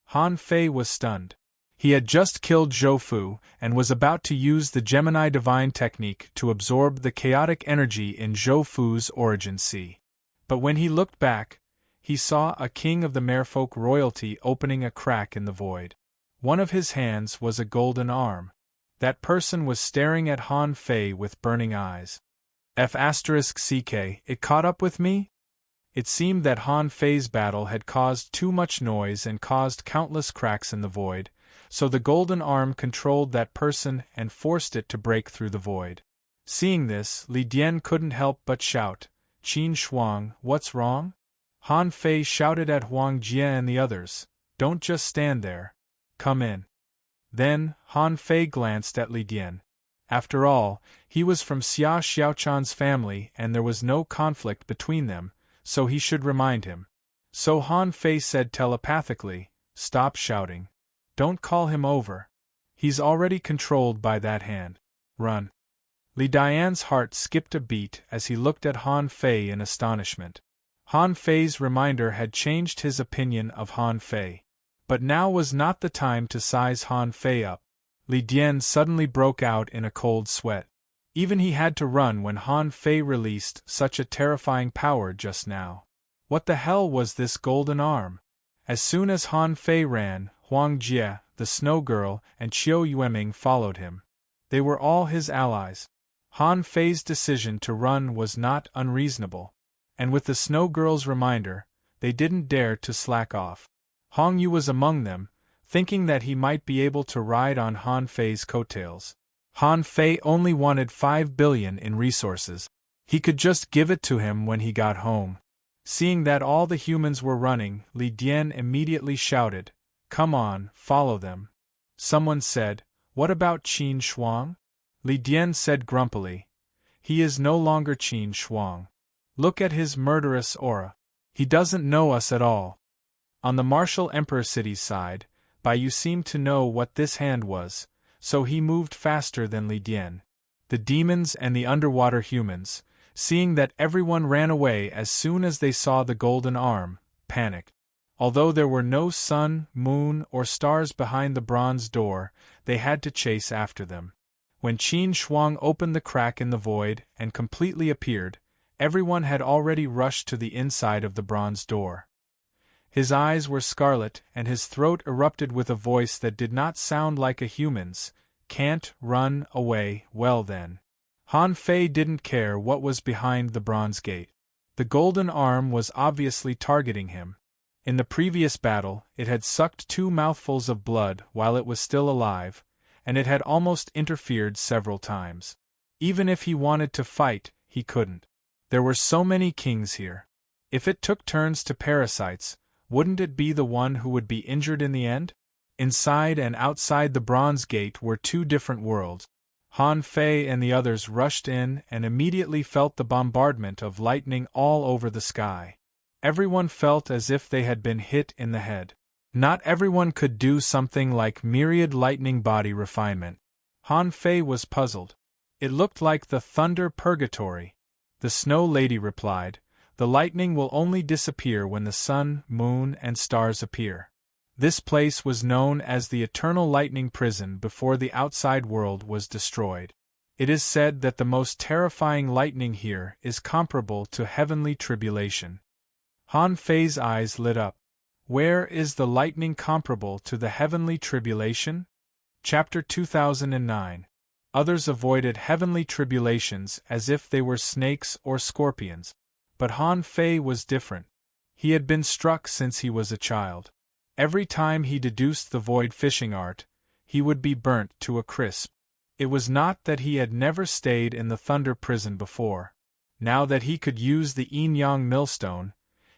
Speaker 1: Han Fei was stunned. He had just killed Zhou Fu and was about to use the Gemini Divine technique to absorb the chaotic energy in Zhou Fu's origin sea. But when he looked back, he saw a king of the Merfolk royalty opening a crack in the void. One of his hands was a golden arm. That person was staring at Han Fei with burning eyes. F***ck, it caught up with me? It seemed that Han Fei's battle had caused too much noise and caused countless cracks in the void, so the golden arm controlled that person and forced it to break through the void. Seeing this, Li Dian couldn't help but shout, "Qin Shuang, what's wrong?" Han Fei shouted at Huang Jie and the others, "Don't just stand there. Come in." Then, Han Fei glanced at Li Dian. After all, he was from Xia Xiaochan's family and there was no conflict between them, so he should remind him. So Han Fei said telepathically, "Stop shouting. Don't call him over. He's already controlled by that hand. Run." Li Dian's heart skipped a beat as he looked at Han Fei in astonishment. Han Fei's reminder had changed his opinion of Han Fei. But now was not the time to size Han Fei up. Li Dian suddenly broke out in a cold sweat. Even he had to run when Han Fei released such a terrifying power just now. What the hell was this golden arm? As soon as Han Fei ran, Huang Jie, the Snow Girl, and Qiu Yueming followed him. They were all his allies. Han Fei's decision to run was not unreasonable. And with the Snow Girl's reminder, they didn't dare to slack off. Hong Yu was among them, thinking that he might be able to ride on Han Fei's coattails. Han Fei only wanted 5 billion in resources. He could just give it to him when he got home. Seeing that all the humans were running, Li Dian immediately shouted, "Come on, follow them." Someone said, "What about Qin Shuang?" Li Dian said grumpily, "He is no longer Qin Shuang. Look at his murderous aura. He doesn't know us at all." On the martial Emperor City's side, Bai Yu seemed to know what this hand was, so he moved faster than Li Dian. The demons and the underwater humans, seeing that everyone ran away as soon as they saw the golden arm, panicked. Although there were no sun, moon, or stars behind the bronze door, they had to chase after them. When Qin Shuang opened the crack in the void and completely appeared, Everyone had already rushed to the inside of the bronze door. His eyes were scarlet, and his throat erupted with a voice that did not sound like a human's. "Can't run away, well then." Han Fei didn't care what was behind the bronze gate. The golden arm was obviously targeting him. In the previous battle, it had sucked 2 mouthfuls of blood while it was still alive, and it had almost interfered several times. Even if he wanted to fight, he couldn't. There were so many kings here. If it took turns to parasites, wouldn't it be the one who would be injured in the end? Inside and outside the bronze gate were 2 different worlds. Han Fei and the others rushed in and immediately felt the bombardment of lightning all over the sky. Everyone felt as if they had been hit in the head. Not everyone could do something like myriad lightning body refinement. Han Fei was puzzled. It looked like the thunder purgatory. The Snow Lady replied, "The lightning will only disappear when the sun, moon, and stars appear." This place was known as the Eternal Lightning Prison before the outside world was destroyed. It is said that the most terrifying lightning here is comparable to heavenly tribulation. Han Fei's eyes lit up. Where is the lightning comparable to the heavenly tribulation? Chapter 2009. Others avoided heavenly tribulations as if they were snakes or scorpions. But Han Fei was different. He had been struck since he was a child. Every time he deduced the void fishing art, he would be burnt to a crisp. It was not that he had never stayed in the thunder prison before. Now that he could use the yin-yang millstone,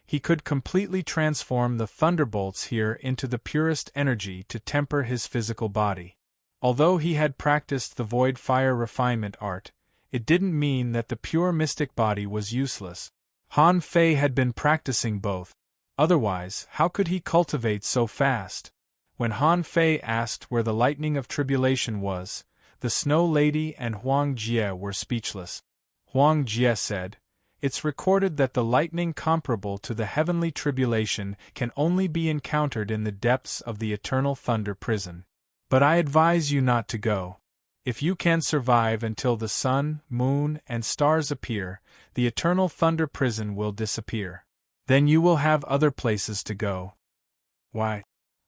Speaker 1: he could completely transform the thunderbolts here into the purest energy to temper his physical body. Although he had practiced the void fire refinement art, it didn't mean that the pure mystic body was useless. Han Fei had been practicing both. Otherwise, how could he cultivate so fast? When Han Fei asked where the lightning of tribulation was, the Snow Lady and Huang Jie were speechless. Huang Jie said, "It's recorded that the lightning comparable to the heavenly tribulation can only be encountered in the depths of the eternal thunder prison. But I advise you not to go. If you can survive until the sun, moon, and stars appear, the eternal thunder prison will disappear. Then you will have other places to go." "Why?"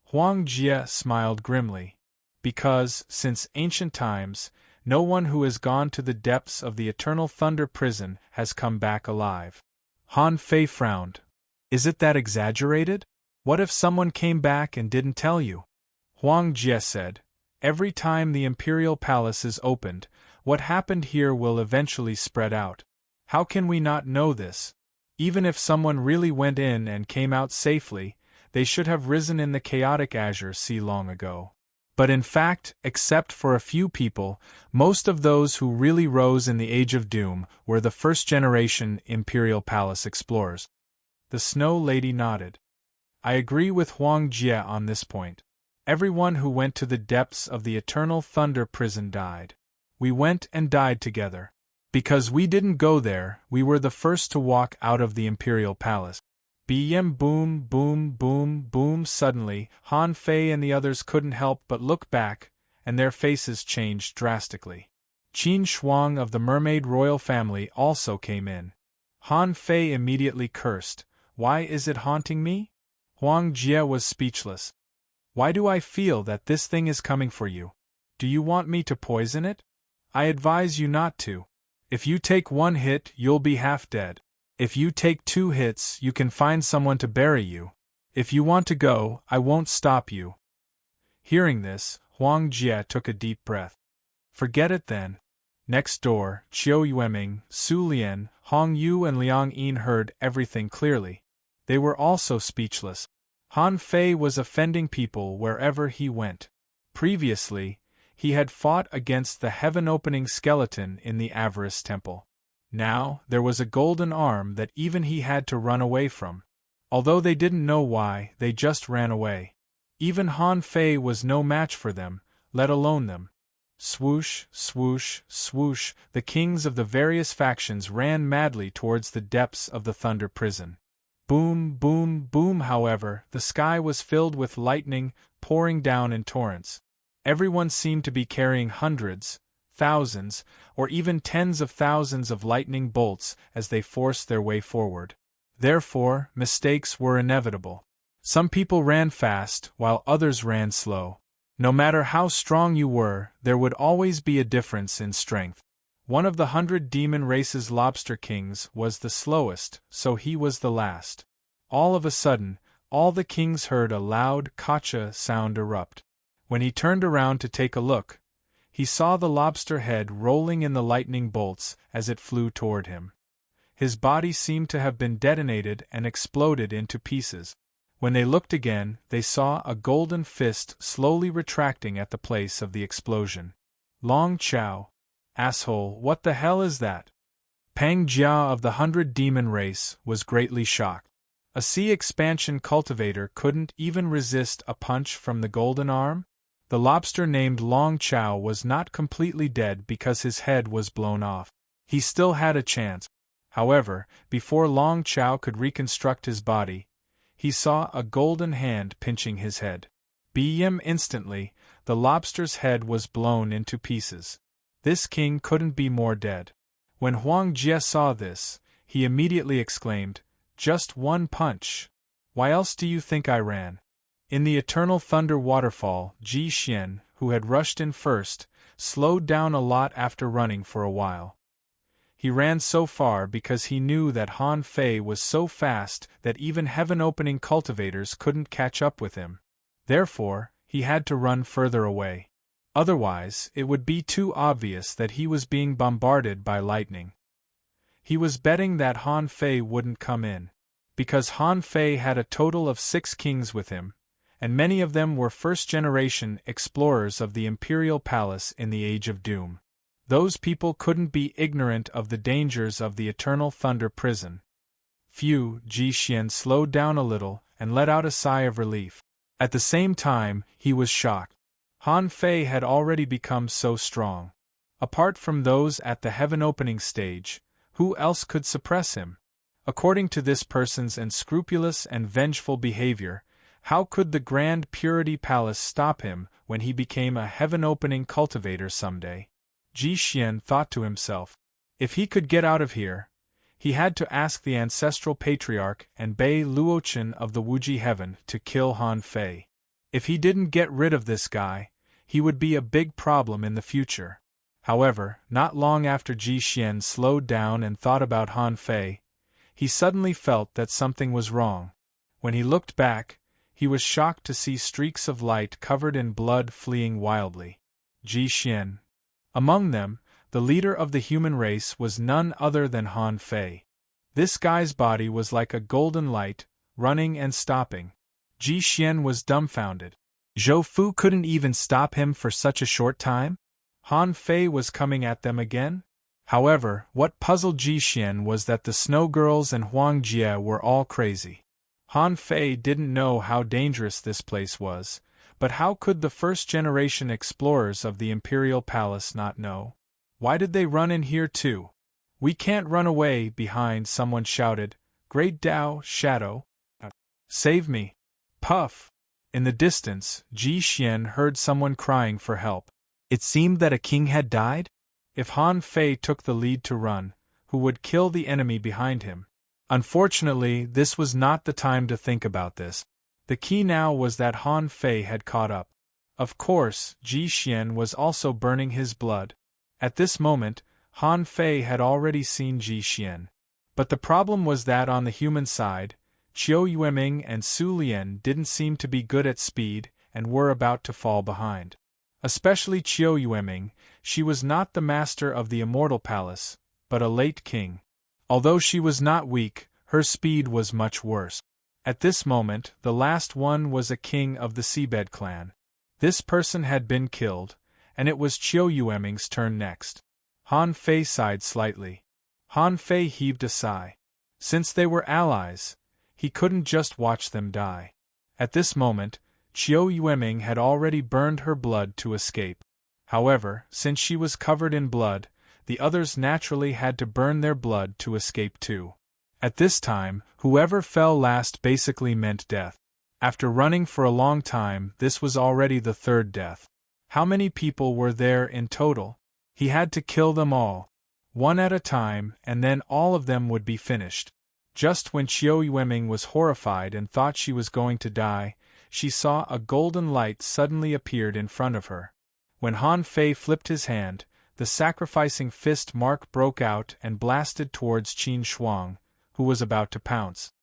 Speaker 1: Huang Jie smiled grimly. "Because, since ancient times, no one who has gone to the depths of the eternal thunder prison has come back alive." Han Fei frowned. "Is it that exaggerated? What if someone came back and didn't tell you?" Huang Jie said, "Every time the imperial palace is opened, what happened here will eventually spread out. How can we not know this? Even if someone really went in and came out safely, they should have risen in the chaotic azure sea long ago. But in fact, except for a few people, most of those who really rose in the Age of Doom were the first-generation Imperial Palace explorers." The Snow Lady nodded. "I agree with Huang Jie on this point. Everyone who went to the depths of the Eternal Thunder Prison died. We went and died together. Because we didn't go there, we were the first to walk out of the Imperial Palace." Bm boom boom boom boom. Suddenly, Han Fei and the others couldn't help but look back, and their faces changed drastically. Qin Shuang of the Mermaid Royal family also came in. Han Fei immediately cursed. "Why is it haunting me?" Huang Jie was speechless. "Why do I feel that this thing is coming for you? Do you want me to poison it? I advise you not to. If you take 1 hit, you'll be half dead. If you take 2 hits, you can find someone to bury you. If you want to go, I won't stop you." Hearing this, Huang Jie took a deep breath. "Forget it then." Next door, Qiu Yueming, Su Lian, Hong Yu and Liang Yin heard everything clearly. They were also speechless. Han Fei was offending people wherever he went. Previously, he had fought against the heaven-opening skeleton in the Avarice Temple. Now, there was a golden arm that even he had to run away from. Although they didn't know why, they just ran away. Even Han Fei was no match for them, let alone them. Swoosh, swoosh, swoosh, the kings of the various factions ran madly towards the depths of the thunder prison. Boom, boom, boom. However, the sky was filled with lightning, pouring down in torrents. Everyone seemed to be carrying hundreds, thousands, or even tens of thousands of lightning bolts as they forced their way forward. Therefore, mistakes were inevitable. Some people ran fast, while others ran slow. No matter how strong you were, there would always be a difference in strength. One of the 100 demon race's lobster kings was the slowest, so he was the last. All of a sudden, all the kings heard a loud "Kacha" sound erupt. When he turned around to take a look, he saw the lobster head rolling in the lightning bolts as it flew toward him. His body seemed to have been detonated and exploded into pieces. When they looked again, they saw a golden fist slowly retracting at the place of the explosion. Long Chao. Asshole, what the hell is that? Pang Jia of the 100 demon race was greatly shocked. A sea expansion cultivator couldn't even resist a punch from the golden arm? The lobster named Long Chao was not completely dead because his head was blown off. He still had a chance. However, before Long Chao could reconstruct his body, he saw a golden hand pinching his head. Instantly, the lobster's head was blown into pieces. This king couldn't be more dead. When Huang Jie saw this, he immediately exclaimed, "Just one punch. Why else do you think I ran?" In the eternal thunder waterfall, Ji Xian, who had rushed in first, slowed down a lot after running for a while. He ran so far because he knew that Han Fei was so fast that even heaven-opening cultivators couldn't catch up with him. Therefore, he had to run further away. Otherwise, it would be too obvious that he was being bombarded by lightning. He was betting that Han Fei wouldn't come in. Because Han Fei had a total of 6 kings with him, and many of them were first-generation explorers of the Imperial Palace in the Age of Doom. Those people couldn't be ignorant of the dangers of the Eternal Thunder Prison. Phew, Ji Xian slowed down a little and let out a sigh of relief. At the same time, he was shocked. Han Fei had already become so strong. Apart from those at the heaven-opening stage, who else could suppress him? According to this person's unscrupulous and vengeful behavior, how could the Grand Purity Palace stop him when he became a heaven-opening cultivator someday? Ji Xian thought to himself. If he could get out of here, he had to ask the ancestral patriarch and Bei Luochen of the Wuji Heaven to kill Han Fei. If he didn't get rid of this guy, he would be a big problem in the future. However, not long after Ji Xian slowed down and thought about Han Fei, he suddenly felt that something was wrong. When he looked back, he was shocked to see streaks of light covered in blood fleeing wildly. Ji Xian. Among them, the leader of the human race was none other than Han Fei. This guy's body was like a golden light, running and stopping. Ji Xian was dumbfounded. Zhou Fu couldn't even stop him for such a short time? Han Fei was coming at them again? However, what puzzled Ji Xian was that the Snow Girls and Huang Jie were all crazy. Han Fei didn't know how dangerous this place was, but how could the first-generation explorers of the Imperial Palace not know? Why did they run in here too? "We can't run away," behind someone shouted. "Great Tao, Shadow! Save me!" Puff! In the distance, Ji Xian heard someone crying for help. It seemed that a king had died? If Han Fei took the lead to run, who would kill the enemy behind him? Unfortunately, this was not the time to think about this. The key now was that Han Fei had caught up. Of course, Ji Xian was also burning his blood. At this moment, Han Fei had already seen Ji Xian. But the problem was that on the human side, Qiu Yueming and Su Lian didn't seem to be good at speed and were about to fall behind. Especially Qiu Yueming, she was not the master of the Immortal Palace, but a late king. Although she was not weak, her speed was much worse. At this moment, the last one was a king of the Seabed clan. This person had been killed, and it was Qiu Yueming's turn next. Han Fei sighed slightly. Han Fei heaved a sigh. Since they were allies, he couldn't just watch them die. At this moment, Qiu Yueming had already burned her blood to escape. However, since she was covered in blood, the others naturally had to burn their blood to escape too. At this time, whoever fell last basically meant death. After running for a long time, this was already the 3rd death. How many people were there in total? He had to kill them all, one at a time, and then all of them would be finished. Just when Qiu Yueming was horrified and thought she was going to die, she saw a golden light suddenly appeared in front of her. When Han Fei flipped his hand, the sacrificing fist mark broke out and blasted towards Qin Shuang, who was about to pounce.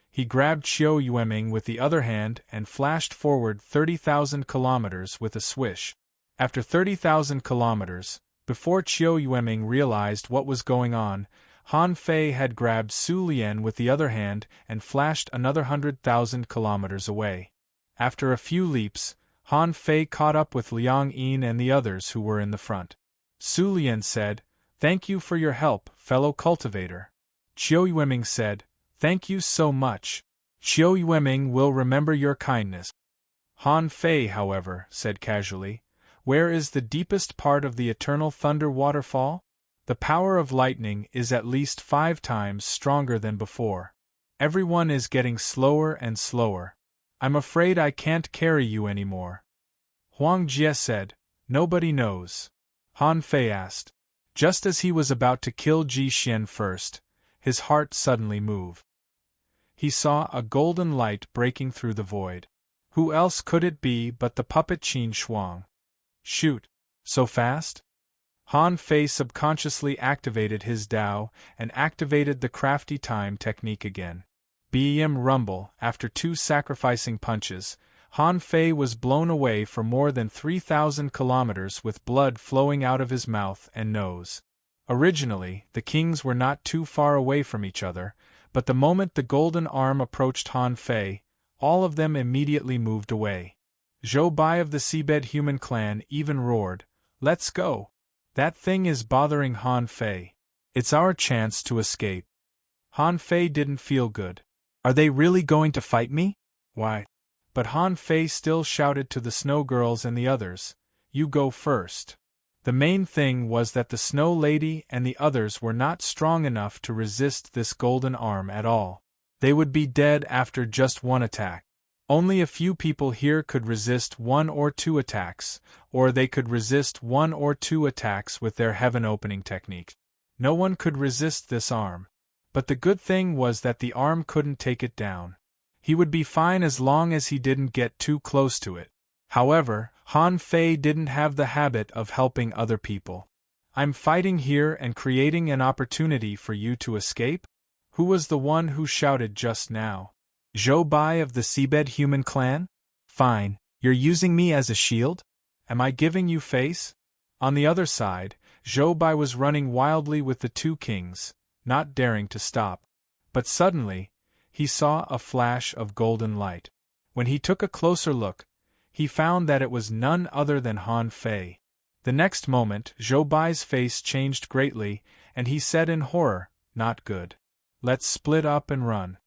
Speaker 1: He grabbed Qiu Yueming with the other hand and flashed forward 30,000 kilometers with a swish. After 30,000 kilometers, before Qiu Yueming realized what was going on, Han Fei had grabbed Su Lian with the other hand and flashed another 100,000 kilometers away. After a few leaps, Han Fei caught up with Liang Yin and the others who were in the front. Su Lian said, "Thank you for your help, fellow cultivator." Qiu Yueming said, "Thank you so much. Qiu Yueming will remember your kindness." Han Fei, however, said casually, "Where is the deepest part of the eternal thunder waterfall? The power of lightning is at least 5 times stronger than before. Everyone is getting slower and slower. I'm afraid I can't carry you anymore." Huang Jie said, "Nobody knows." Han Fei asked. Just as he was about to kill Ji Xian first, his heart suddenly moved. He saw a golden light breaking through the void. Who else could it be but the puppet Qin Shuang? Shoot! So fast? Han Fei subconsciously activated his Dao and activated the crafty time technique again. Bm rumble, after 2 sacrificing punches, Han Fei was blown away for more than 3,000 kilometers with blood flowing out of his mouth and nose. Originally, the kings were not too far away from each other, but the moment the golden arm approached Han Fei, all of them immediately moved away. Zhou Bai of the Seabed human clan even roared, "Let's go! That thing is bothering Han Fei. It's our chance to escape." Han Fei didn't feel good. Are they really going to fight me? Why? But Han Fei still shouted to the Snow Girls and the others, "You go first." The main thing was that the Snow Lady and the others were not strong enough to resist this golden arm at all. They would be dead after just 1 attack. Only a few people here could resist 1 or 2 attacks, or they could resist 1 or 2 attacks with their heaven opening technique. No one could resist this arm. But the good thing was that the arm couldn't take it down. He would be fine as long as he didn't get too close to it. However, Han Fei didn't have the habit of helping other people. "I'm fighting here and creating an opportunity for you to escape?" Who was the one who shouted just now? Zhou Bai of the Seabed human clan? Fine, you're using me as a shield? Am I giving you face? On the other side, Zhou Bai was running wildly with the 2 kings, not daring to stop. But suddenly, he saw a flash of golden light. When he took a closer look, he found that it was none other than Han Fei. The next moment, Zhou Bai's face changed greatly, and he said in horror, "Not good. Let's split up and run."